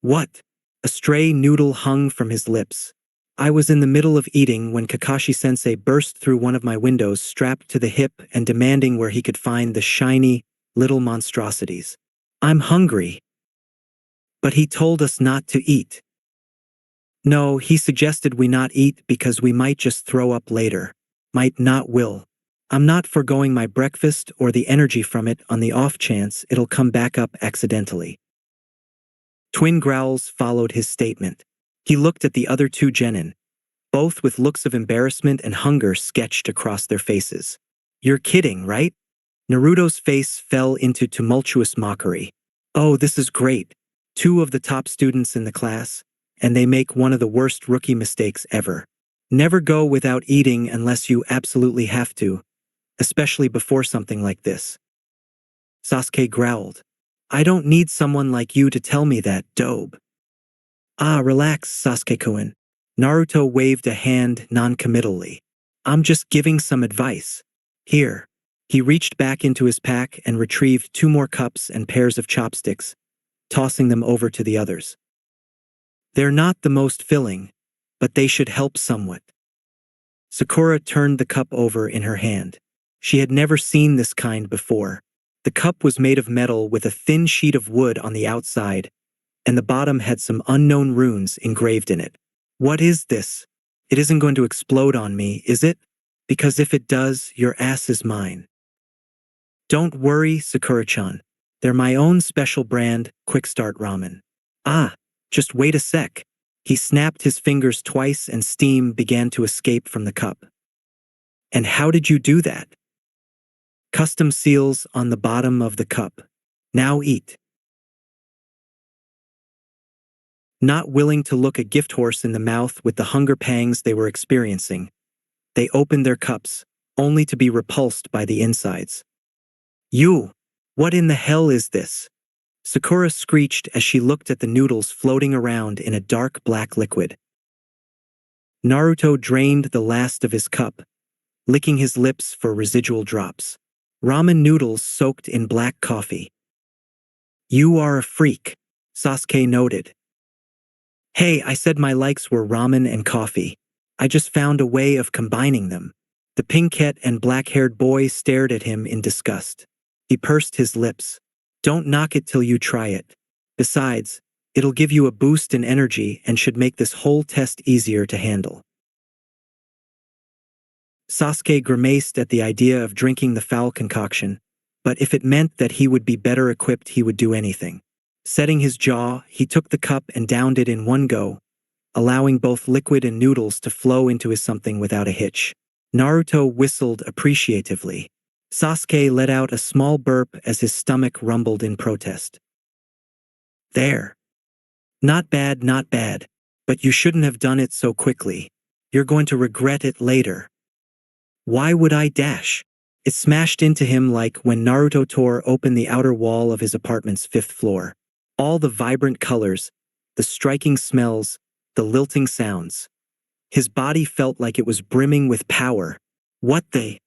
Speaker 1: What? A stray noodle hung from his lips. I was in the middle of eating when Kakashi-sensei burst through one of my windows strapped to the hip and demanding where he could find the shiny, little monstrosities. I'm hungry. But he told us not to eat. No, he suggested we not eat because we might just throw up later. Might not will. I'm not foregoing my breakfast or the energy from it on the off chance it'll come back up accidentally. Twin growls followed his statement. He looked at the other two genin, both with looks of embarrassment and hunger sketched across their faces. You're kidding, right? Naruto's face fell into tumultuous mockery. Oh, this is great. Two of the top students in the class, and they make one of the worst rookie mistakes ever. Never go without eating unless you absolutely have to, especially before something like this. Sasuke growled. I don't need someone like you to tell me that, Dobe. Relax, Sasuke-kun. Naruto waved a hand non-committally. I'm just giving some advice. Here. He reached back into his pack and retrieved 2 more cups and pairs of chopsticks, tossing them over to the others. They're not the most filling, but they should help somewhat. Sakura turned the cup over in her hand. She had never seen this kind before. The cup was made of metal with a thin sheet of wood on the outside, and the bottom had some unknown runes engraved in it. What is this? It isn't going to explode on me, is it? Because if it does, your ass is mine. Don't worry, Sakura-chan. They're my own special brand, quick start ramen. Just wait a sec. He snapped his fingers twice and steam began to escape from the cup. And how did you do that? Custom seals on the bottom of the cup. Now eat. Not willing to look a gift horse in the mouth with the hunger pangs they were experiencing, they opened their cups, only to be repulsed by the insides. You! What in the hell is this? Sakura screeched as she looked at the noodles floating around in a dark black liquid. Naruto drained the last of his cup, licking his lips for residual drops. Ramen noodles soaked in black coffee. You are a freak, Sasuke noted. Hey, I said my likes were ramen and coffee. I just found a way of combining them. The pink-haired and black-haired boy stared at him in disgust. He pursed his lips. Don't knock it till you try it. Besides, it'll give you a boost in energy and should make this whole test easier to handle. Sasuke grimaced at the idea of drinking the foul concoction, but if it meant that he would be better equipped, he would do anything. Setting his jaw, he took the cup and downed it in one go, allowing both liquid and noodles to flow into his something without a hitch. Naruto whistled appreciatively. Sasuke let out a small burp as his stomach rumbled in protest. There. Not bad, not bad, but you shouldn't have done it so quickly. You're going to regret it later. Why would I dash? It smashed into him like when Naruto tore open the outer wall of his apartment's 5th floor. All the vibrant colors, the striking smells, the lilting sounds. His body felt like it was brimming with power. What the?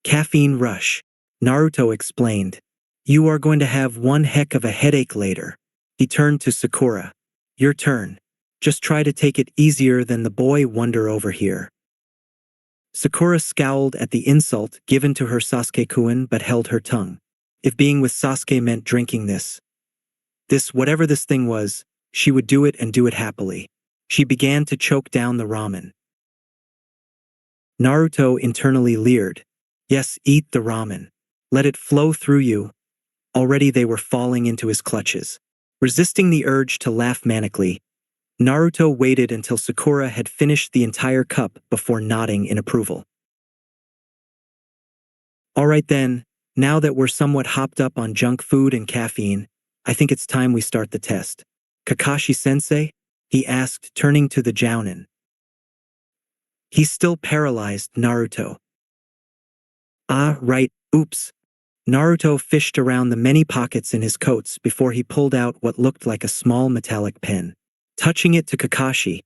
Speaker 1: Caffeine rush. Naruto explained. You are going to have one heck of a headache later. He turned to Sakura. Your turn. Just try to take it easier than the boy wonder over here. Sakura scowled at the insult given to her Sasuke-kun but held her tongue. If being with Sasuke meant drinking this, whatever this thing was, she would do it and do it happily. She began to choke down the ramen. Naruto internally leered. Yes, eat the ramen. Let it flow through you. Already they were falling into his clutches. Resisting the urge to laugh manically, Naruto waited until Sakura had finished the entire cup before nodding in approval. Alright then, now that we're somewhat hopped up on junk food and caffeine, I think it's time we start the test. Kakashi-sensei? He asked, turning to the jounin. He's still paralyzed, Naruto. Ah, right, oops. Naruto fished around the many pockets in his coats before he pulled out what looked like a small metallic pen. Touching it to Kakashi,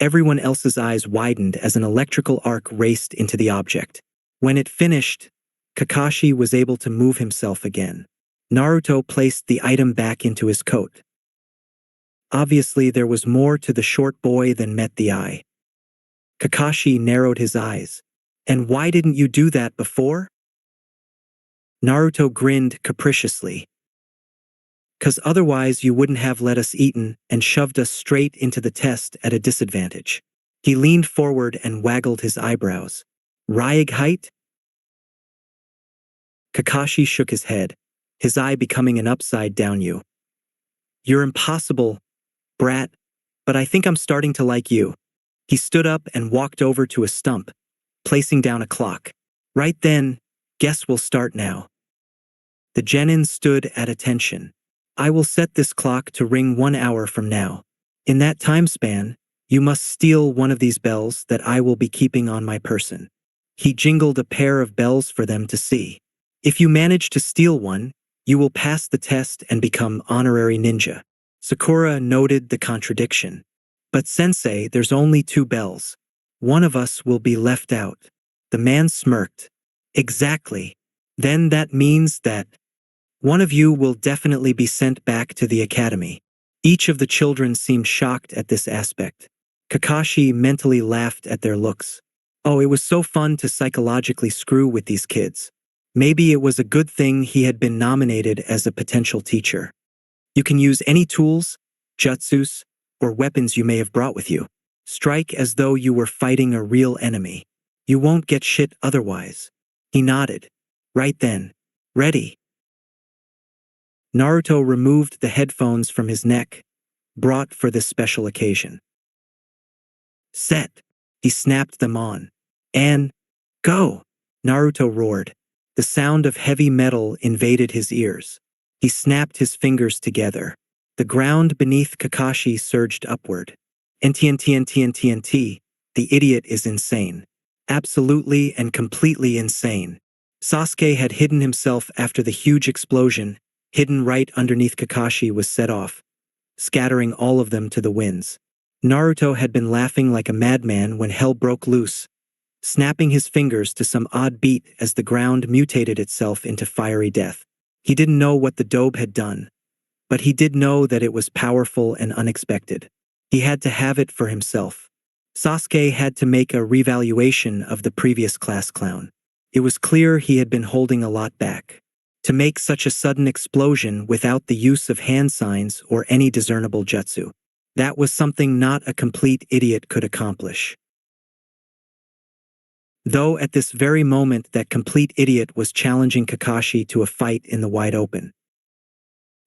Speaker 1: everyone else's eyes widened as an electrical arc raced into the object. When it finished, Kakashi was able to move himself again. Naruto placed the item back into his coat. Obviously, there was more to the short boy than met the eye. Kakashi narrowed his eyes. And why didn't you do that before? Naruto grinned capriciously. 'Cause otherwise you wouldn't have let us eaten and shoved us straight into the test at a disadvantage. He leaned forward and waggled his eyebrows. Ryeg height? Kakashi shook his head, his eye becoming an upside-down U. You're impossible, brat, but I think I'm starting to like you. He stood up and walked over to a stump, placing down a clock. Right then, guess we'll start now. The genin stood at attention. I will set this clock to ring 1 hour from now. In that time span, you must steal one of these bells that I will be keeping on my person. He jingled a pair of bells for them to see. If you manage to steal one, you will pass the test and become honorary ninja. Sakura noted the contradiction. But sensei, there's only 2 bells. One of us will be left out. The man smirked. Exactly. Then that means that one of you will definitely be sent back to the academy. Each of the children seemed shocked at this aspect. Kakashi mentally laughed at their looks. Oh, it was so fun to psychologically screw with these kids. Maybe it was a good thing he had been nominated as a potential teacher. You can use any tools, jutsus, or weapons you may have brought with you. Strike as though you were fighting a real enemy. You won't get shit otherwise. He nodded. Right then. Ready. Naruto removed the headphones from his neck, brought for this special occasion. Set. He snapped them on. And go. Naruto roared. The sound of heavy metal invaded his ears. He snapped his fingers together. The ground beneath Kakashi surged upward. NTNTNTNTNT, the idiot is insane. Absolutely and completely insane. Sasuke had hidden himself after the huge explosion, hidden right underneath Kakashi was set off, scattering all of them to the winds. Naruto had been laughing like a madman when hell broke loose, snapping his fingers to some odd beat as the ground mutated itself into fiery death. He didn't know what the dobe had done, but he did know that it was powerful and unexpected. He had to have it for himself. Sasuke had to make a revaluation of the previous class clown. It was clear he had been holding a lot back. To make such a sudden explosion without the use of hand signs or any discernible jutsu. That was something not a complete idiot could accomplish. Though at this very moment that complete idiot was challenging Kakashi to a fight in the wide open.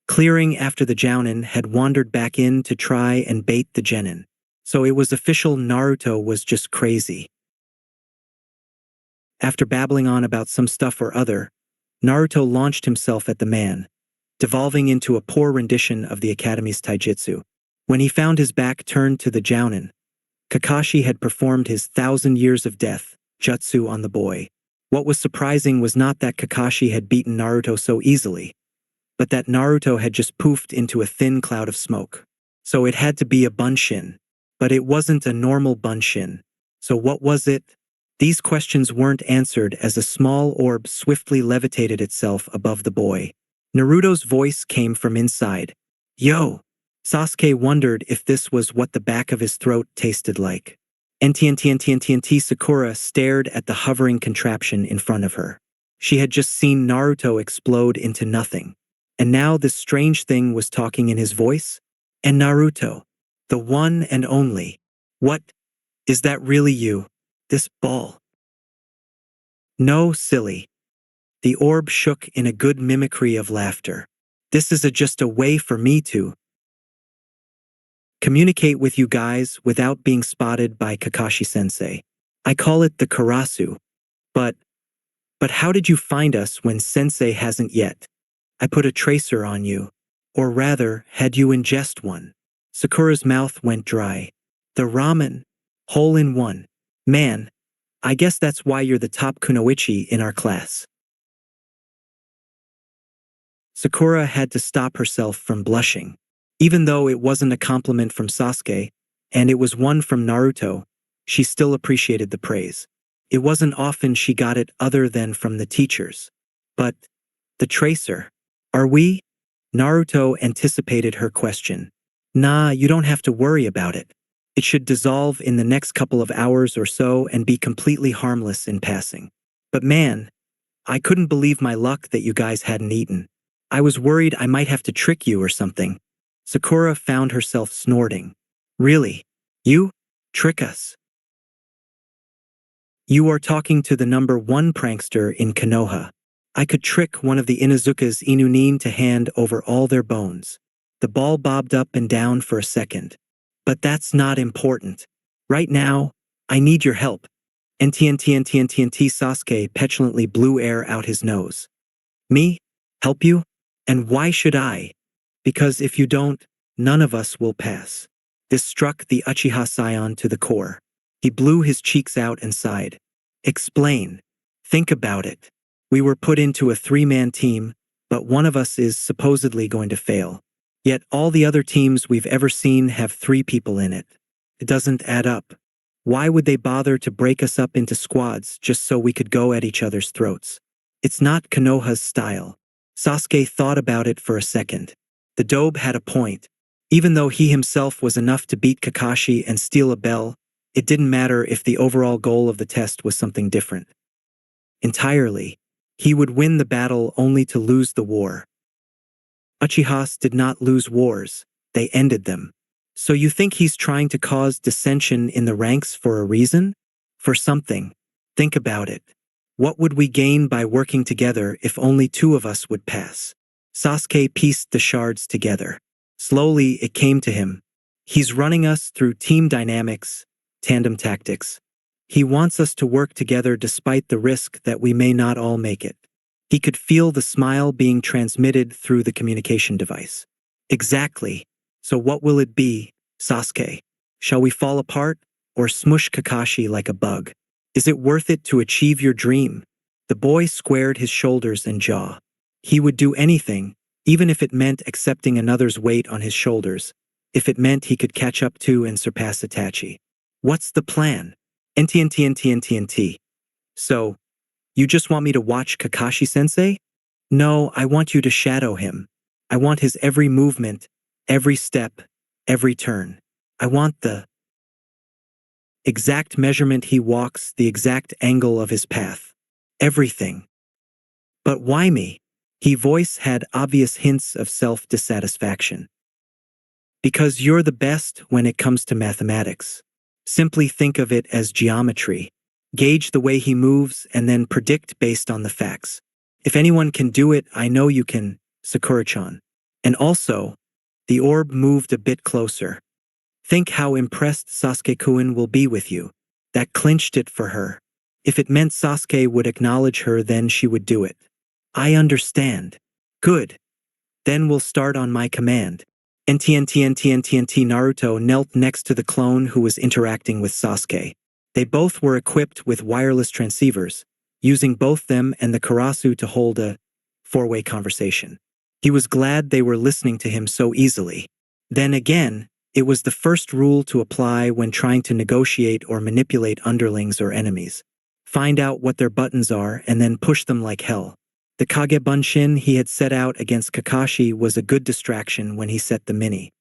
Speaker 1: Clearing after the jounin had wandered back in to try and bait the genin. So it was official Naruto was just crazy. After babbling on about some stuff or other, Naruto launched himself at the man, devolving into a poor rendition of the academy's taijutsu. When he found his back turned to the jounin, Kakashi had performed his 1,000 years of death jutsu on the boy. What was surprising was not that Kakashi had beaten Naruto so easily, but that Naruto had just poofed into a thin cloud of smoke. So it had to be a bunshin. But it wasn't a normal bunshin. So what was it? These questions weren't answered as a small orb swiftly levitated itself above the boy. Naruto's voice came from inside. Yo! Sasuke wondered if this was what the back of his throat tasted like. NTNTNTNTNT Sakura stared at the hovering contraption in front of her. She had just seen Naruto explode into nothing. And now this strange thing was talking in his voice? And Naruto, the one and only. What? Is that really you? This ball? No, silly. The orb shook in a good mimicry of laughter. This is just a way for me to communicate with you guys without being spotted by Kakashi-sensei. I call it the Karasu. But how did you find us when sensei hasn't yet? I put a tracer on you. Or rather, had you ingest one? Sakura's mouth went dry. The ramen. Hole in one. Man, I guess that's why you're the top kunoichi in our class. Sakura had to stop herself from blushing. Even though it wasn't a compliment from Sasuke, and it was one from Naruto, she still appreciated the praise. It wasn't often she got it other than from the teachers. But, the tracer. Are we? Naruto anticipated her question. Nah, you don't have to worry about it. It should dissolve in the next couple of hours or so and be completely harmless in passing. But man, I couldn't believe my luck that you guys hadn't eaten. I was worried I might have to trick you or something. Sakura found herself snorting. Really? You? Trick us? You are talking to the number one prankster in Konoha. I could trick one of the Inuzuka's Inunin to hand over all their bones. The ball bobbed up and down for a second. But that's not important. Right now, I need your help. NTNTNTNTNT Sasuke petulantly blew air out his nose. Me? Help you? And why should I? Because if you don't, none of us will pass. This struck the Uchiha Scion to the core. He blew his cheeks out and sighed. Explain. Think about it. We were put into a three-man team, but one of us is supposedly going to fail. Yet all the other teams we've ever seen have 3 people in it. It doesn't add up. Why would they bother to break us up into squads just so we could go at each other's throats? It's not Konoha's style. Sasuke thought about it for a second. The Dobe had a point. Even though he himself was enough to beat Kakashi and steal a bell, it didn't matter if the overall goal of the test was something different. Entirely. He would win the battle only to lose the war. Uchihas did not lose wars, they ended them. So you think he's trying to cause dissension in the ranks for a reason? For something. Think about it. What would we gain by working together if only 2 of us would pass? Sasuke pieced the shards together. Slowly it came to him. He's running us through team dynamics, tandem tactics. He wants us to work together despite the risk that we may not all make it. He could feel the smile being transmitted through the communication device. Exactly. So what will it be, Sasuke? Shall we fall apart or smush Kakashi like a bug? Is it worth it to achieve your dream? The boy squared his shoulders and jaw. He would do anything, even if it meant accepting another's weight on his shoulders, if it meant he could catch up to and surpass Itachi. What's the plan? NTNTNTNTNT. So, you just want me to watch Kakashi-sensei? No, I want you to shadow him. I want his every movement, every step, every turn. I want the exact measurement he walks, the exact angle of his path. Everything. But why me? His voice had obvious hints of self-dissatisfaction. Because you're the best when it comes to mathematics. Simply think of it as geometry. Gauge the way he moves and then predict based on the facts. If anyone can do it, I know you can, Sakura-chan. And also, the orb moved a bit closer. Think how impressed Sasuke-kun will be with you. That clinched it for her. If it meant Sasuke would acknowledge her, then she would do it. I understand. Good. Then we'll start on my command. NTNTNTNTNT Naruto knelt next to the clone who was interacting with Sasuke. They both were equipped with wireless transceivers, using both them and the Karasu to hold a 4-way conversation. He was glad they were listening to him so easily. Then again, it was the first rule to apply when trying to negotiate or manipulate underlings or enemies. find out what their buttons are, and then push them like hell. The Kagebunshin he had set out against Kakashi was a good distraction when he set the mini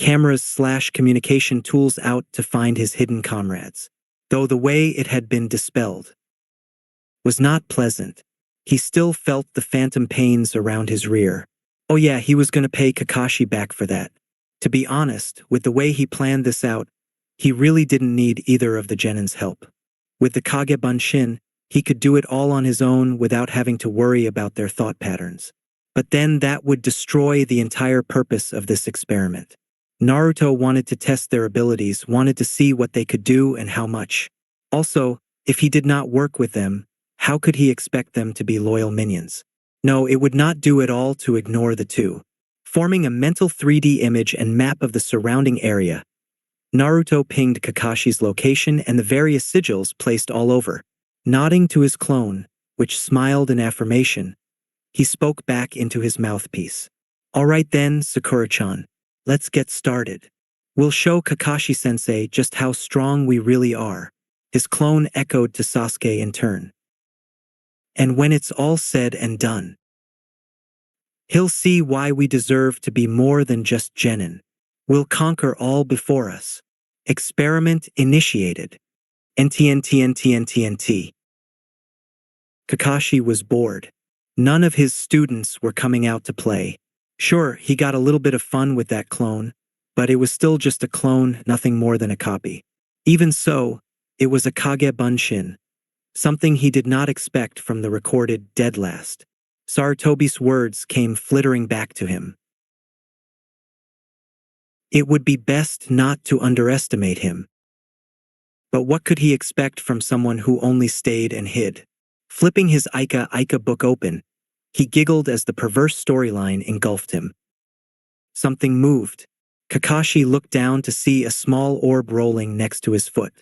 Speaker 1: cameras/communication tools out to find his hidden comrades. Though the way it had been dispelled was not pleasant, he still felt the phantom pains around his rear. Oh yeah, he was going to pay Kakashi back for that. To be honest, with the way he planned this out, he really didn't need either of the Genin's help. With the Kagebunshin, he could do it all on his own without having to worry about their thought patterns. But then that would destroy the entire purpose of this experiment. Naruto wanted to test their abilities, wanted to see what they could do and how much. Also, if he did not work with them, how could he expect them to be loyal minions? No, it would not do at all to ignore the two. Forming a mental 3D image and map of the surrounding area, Naruto pinged Kakashi's location and the various sigils placed all over. Nodding to his clone, which smiled in affirmation, he spoke back into his mouthpiece. All right then, Sakura-chan. Let's get started. We'll show Kakashi-sensei just how strong we really are. His clone echoed to Sasuke in turn. And when it's all said and done, he'll see why we deserve to be more than just genin. We'll conquer all before us. Experiment initiated. NTNTNTNTNT. Kakashi was bored. None of his students were coming out to play. Sure, he got a little bit of fun with that clone, but it was still just a clone, nothing more than a copy. Even so, it was a Kagebunshin, something he did not expect from the recorded dead last. Sarutobi's words came flittering back to him. It would be best not to underestimate him. But what could he expect from someone who only stayed and hid? Flipping his Ika book open, he giggled as the perverse storyline engulfed him. Something moved. Kakashi looked down to see a small orb rolling next to his foot.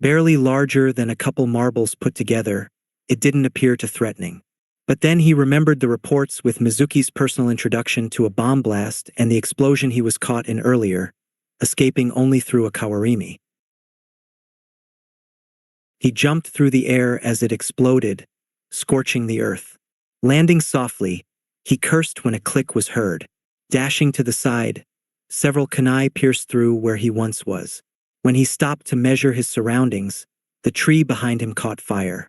Speaker 1: Barely larger than a couple marbles put together, it didn't appear too threatening. But then he remembered the reports with Mizuki's personal introduction to a bomb blast and the explosion he was caught in earlier, escaping only through a kawarimi. He jumped through the air as it exploded, scorching the earth. Landing softly, he cursed when a click was heard. Dashing to the side, several kunai pierced through where he once was. When he stopped to measure his surroundings, the tree behind him caught fire.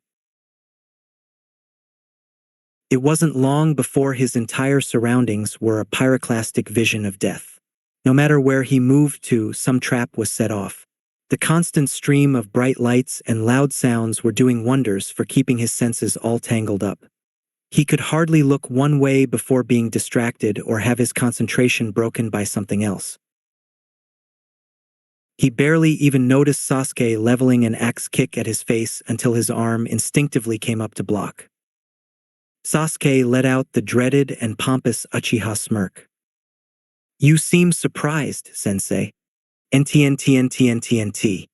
Speaker 1: It wasn't long before his entire surroundings were a pyroclastic vision of death. No matter where he moved to, some trap was set off. The constant stream of bright lights and loud sounds were doing wonders for keeping his senses all tangled up. He could hardly look one way before being distracted or have his concentration broken by something else. He barely even noticed Sasuke leveling an axe kick at his face until his arm instinctively came up to block. Sasuke let out the dreaded and pompous Uchiha smirk. You seem surprised, sensei. NTNTNTNTNT.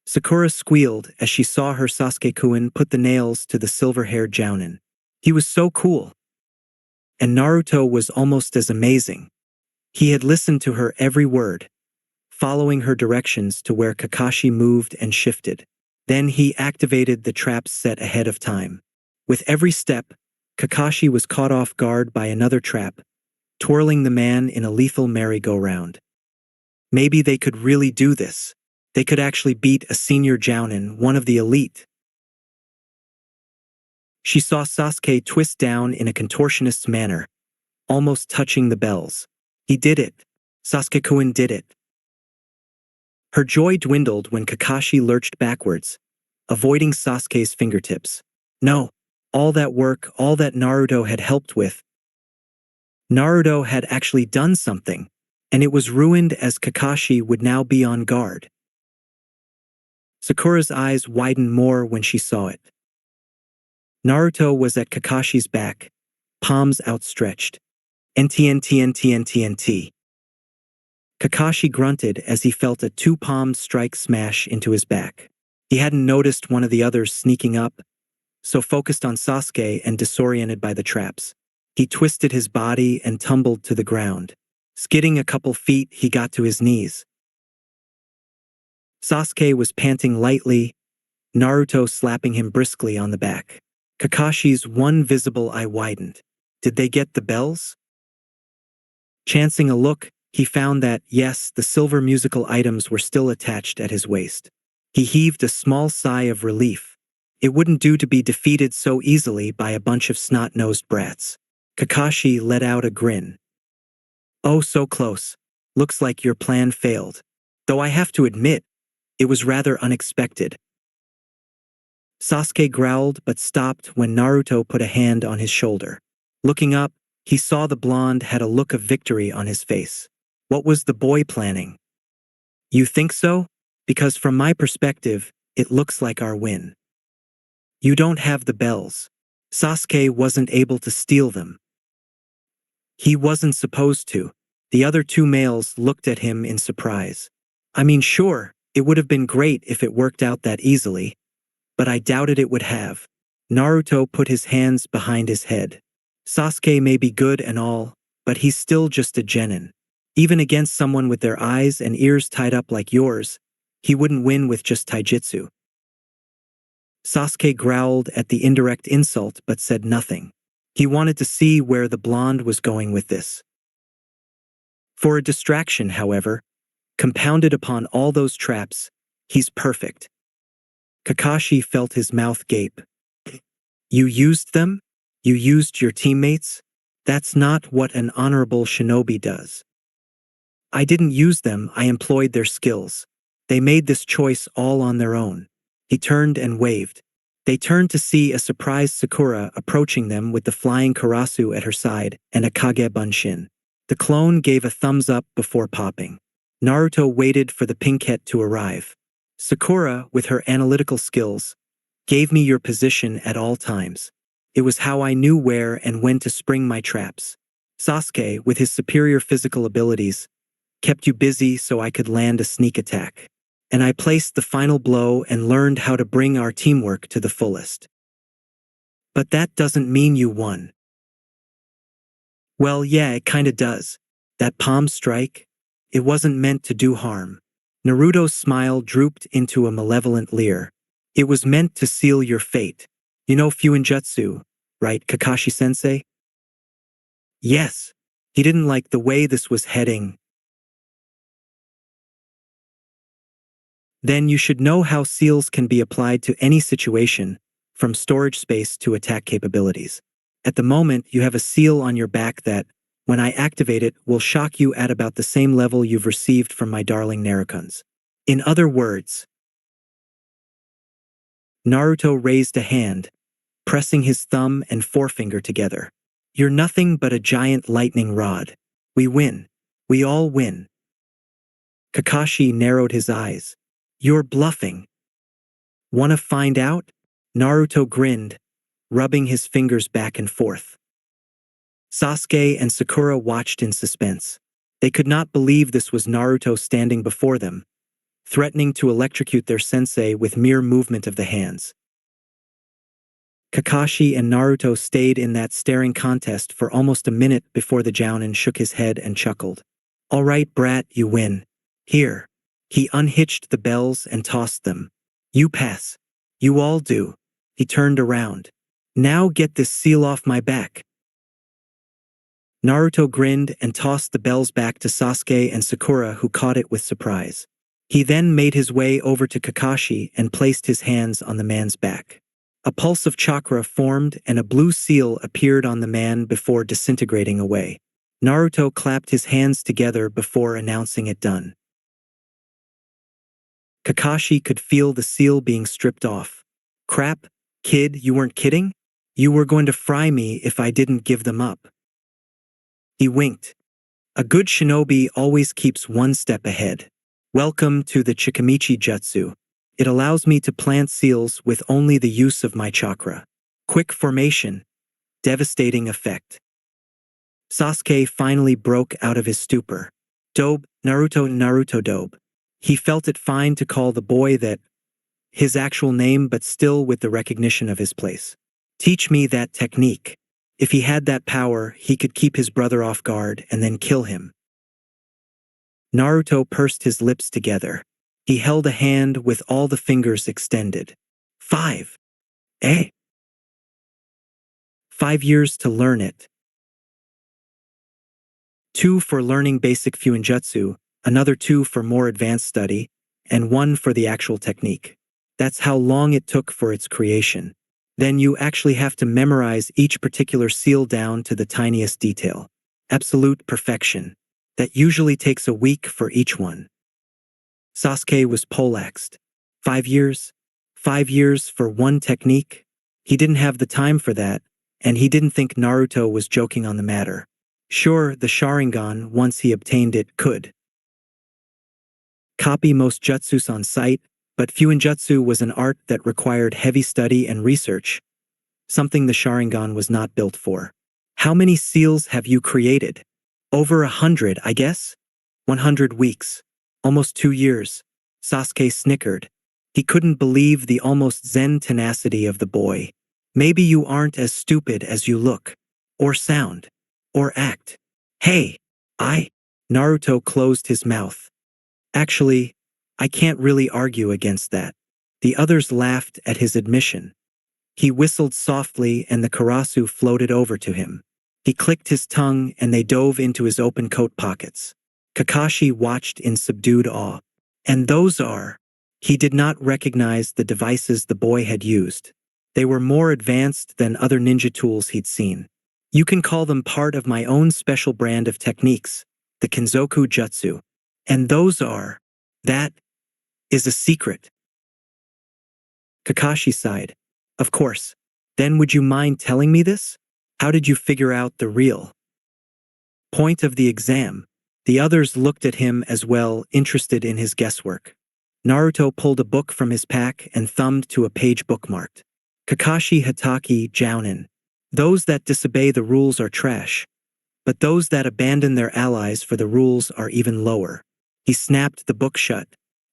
Speaker 1: Sakura squealed as she saw her Sasuke-kun put the nails to the silver-haired jounin. He was so cool. And Naruto was almost as amazing. He had listened to her every word, following her directions to where Kakashi moved and shifted. Then he activated the traps set ahead of time. With every step, Kakashi was caught off guard by another trap, twirling the man in a lethal merry-go-round. Maybe they could really do this. They could actually beat a senior jounin, one of the elite. She saw Sasuke twist down in a contortionist's manner, almost touching the bells. He did it. Sasuke-kun did it. Her joy dwindled when Kakashi lurched backwards, avoiding Sasuke's fingertips. No, all that work, all that Naruto had helped with. Naruto had actually done something, and it was ruined as Kakashi would now be on guard. Sakura's eyes widened more when she saw it. Naruto was at Kakashi's back, palms outstretched. NTNTNTNTNT. Kakashi grunted as he felt a two-palm strike smash into his back. He hadn't noticed one of the others sneaking up, so focused on Sasuke and disoriented by the traps. He twisted his body and tumbled to the ground. Skidding a couple feet, he got to his knees. Sasuke was panting lightly, Naruto slapping him briskly on the back. Kakashi's one visible eye widened. Did they get the bells? Chancing a look, he found that, yes, the silver musical items were still attached at his waist. He heaved a small sigh of relief. It wouldn't do to be defeated so easily by a bunch of snot-nosed brats. Kakashi let out a grin. Oh, so close. Looks like your plan failed. Though I have to admit, it was rather unexpected. Sasuke growled but stopped when Naruto put a hand on his shoulder. Looking up, he saw the blonde had a look of victory on his face. What was the boy planning? You think so? Because from my perspective, it looks like our win. You don't have the bells. Sasuke wasn't able to steal them. He wasn't supposed to. The other two males looked at him in surprise. I mean, sure, it would have been great if it worked out that easily, but I doubted it would have. Naruto put his hands behind his head. Sasuke may be good and all, but he's still just a genin. Even against someone with their eyes and ears tied up like yours, he wouldn't win with just taijutsu. Sasuke growled at the indirect insult but said nothing. He wanted to see where the blonde was going with this. For a distraction, however, compounded upon all those traps, he's perfect. Kakashi felt his mouth gape. You used them? You used your teammates? That's not what an honorable shinobi does. I didn't use them, I employed their skills. They made this choice all on their own. He turned and waved. They turned to see a surprised Sakura approaching them with the flying Karasu at her side and a Kage Bunshin. The clone gave a thumbs up before popping. Naruto waited for the pinkette to arrive. Sakura, with her analytical skills, gave me your position at all times. It was how I knew where and when to spring my traps. Sasuke, with his superior physical abilities, kept you busy so I could land a sneak attack. And I placed the final blow and learned how to bring our teamwork to the fullest. But that doesn't mean you won. Well, yeah, it kinda does. That palm strike, it wasn't meant to do harm. Naruto's smile drooped into a malevolent leer. It was meant to seal your fate. You know Fuinjutsu, right, Kakashi-sensei? Yes. He didn't like the way this was heading. Then you should know how seals can be applied to any situation, from storage space to attack capabilities. At the moment, you have a seal on your back that, when I activate it, will shock you at about the same level you've received from my darling Narukuns. In other words, Naruto raised a hand, pressing his thumb and forefinger together. You're nothing but a giant lightning rod. We win. We all win. Kakashi narrowed his eyes. You're bluffing. Wanna find out? Naruto grinned, rubbing his fingers back and forth. Sasuke and Sakura watched in suspense. They could not believe this was Naruto standing before them, threatening to electrocute their sensei with mere movement of the hands. Kakashi and Naruto stayed in that staring contest for almost a minute before the Jounin shook his head and chuckled. All right, brat, you win. Here. He unhitched the bells and tossed them. You pass. You all do. He turned around. Now get this seal off my back. Naruto grinned and tossed the bells back to Sasuke and Sakura, who caught it with surprise. He then made his way over to Kakashi and placed his hands on the man's back. A pulse of chakra formed and a blue seal appeared on the man before disintegrating away. Naruto clapped his hands together before announcing it done. Kakashi could feel the seal being stripped off. Crap, kid, you weren't kidding? You were going to fry me if I didn't give them up. He winked. A good shinobi always keeps one step ahead. Welcome to the Chikamichi Jutsu. It allows me to plant seals with only the use of my chakra. Quick formation. Devastating effect. Sasuke finally broke out of his stupor. Dobe, Naruto Dobe. He felt it fine to call the boy that, his actual name, but still with the recognition of his place. Teach me that technique. If he had that power, he could keep his brother off guard and then kill him. Naruto pursed his lips together. He held a hand with all the fingers extended. 5. Eh? 5 years to learn it. 2 for learning basic fuinjutsu, another 2 for more advanced study, and 1 for the actual technique. That's how long it took for its creation. Then you actually have to memorize each particular seal down to the tiniest detail. Absolute perfection. That usually takes a week for each one. Sasuke was poleaxed. 5 years? 5 years for one technique? He didn't have the time for that, and he didn't think Naruto was joking on the matter. Sure, the Sharingan, once he obtained it, could copy most jutsus on sight, but fuinjutsu was an art that required heavy study and research, something the Sharingan was not built for. How many seals have you created? Over 100, I guess? 100 weeks. Almost 2 years. Sasuke snickered. He couldn't believe the almost zen tenacity of the boy. Maybe you aren't as stupid as you look. Or sound. Or act. Hey, Naruto closed his mouth. Actually, I can't really argue against that. The others laughed at his admission. He whistled softly and the karasu floated over to him. He clicked his tongue and they dove into his open coat pockets. Kakashi watched in subdued awe. And those are... He did not recognize the devices the boy had used. They were more advanced than other ninja tools he'd seen. You can call them part of my own special brand of techniques, the Kinzoku Jutsu. And those are... That is a secret. Kakashi sighed. Of course. Then would you mind telling me this? How did you figure out the real point of the exam? The others looked at him as well, interested in his guesswork. Naruto pulled a book from his pack and thumbed to a page bookmarked. Kakashi Hatake Jounin. Those that disobey the rules are trash, but those that abandon their allies for the rules are even lower. He snapped the book shut.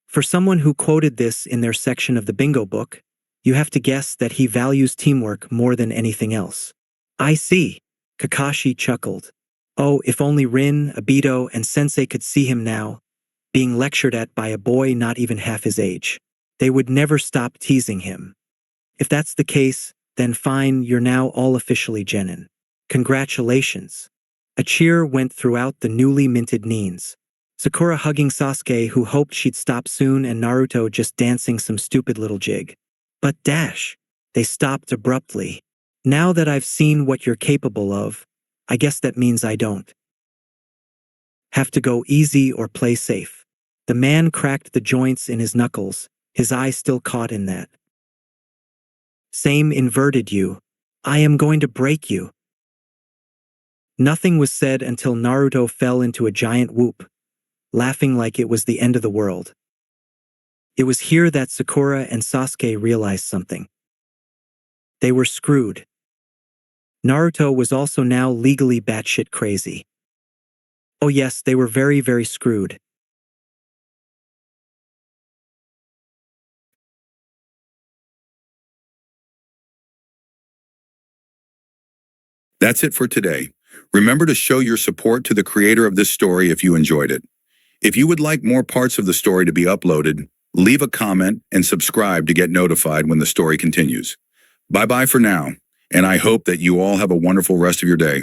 Speaker 1: For someone who quoted this in their section of the bingo book, you have to guess that he values teamwork more than anything else. I see. Kakashi chuckled. Oh, if only Rin, Obito, and Sensei could see him now, being lectured at by a boy not even half his age. They would never stop teasing him. If that's the case, then fine, you're now all officially genin. Congratulations. A cheer went throughout the newly minted Nins. Sakura hugging Sasuke, who hoped she'd stop soon, and Naruto just dancing some stupid little jig. But dash. They stopped abruptly. Now that I've seen what you're capable of, I guess that means I don't have to go easy or play safe. The man cracked the joints in his knuckles, his eye still caught in that same inverted U. I am going to break you. Nothing was said until Naruto fell into a giant whoop, laughing like it was the end of the world. It was here that Sakura and Sasuke realized something. They were screwed. Naruto was also now legally batshit crazy. Oh yes, they were very, very screwed.
Speaker 2: That's it for today. Remember to show your support to the creator of this story if you enjoyed it. If you would like more parts of the story to be uploaded, leave a comment and subscribe to get notified when the story continues. Bye-bye for now, and I hope that you all have a wonderful rest of your day.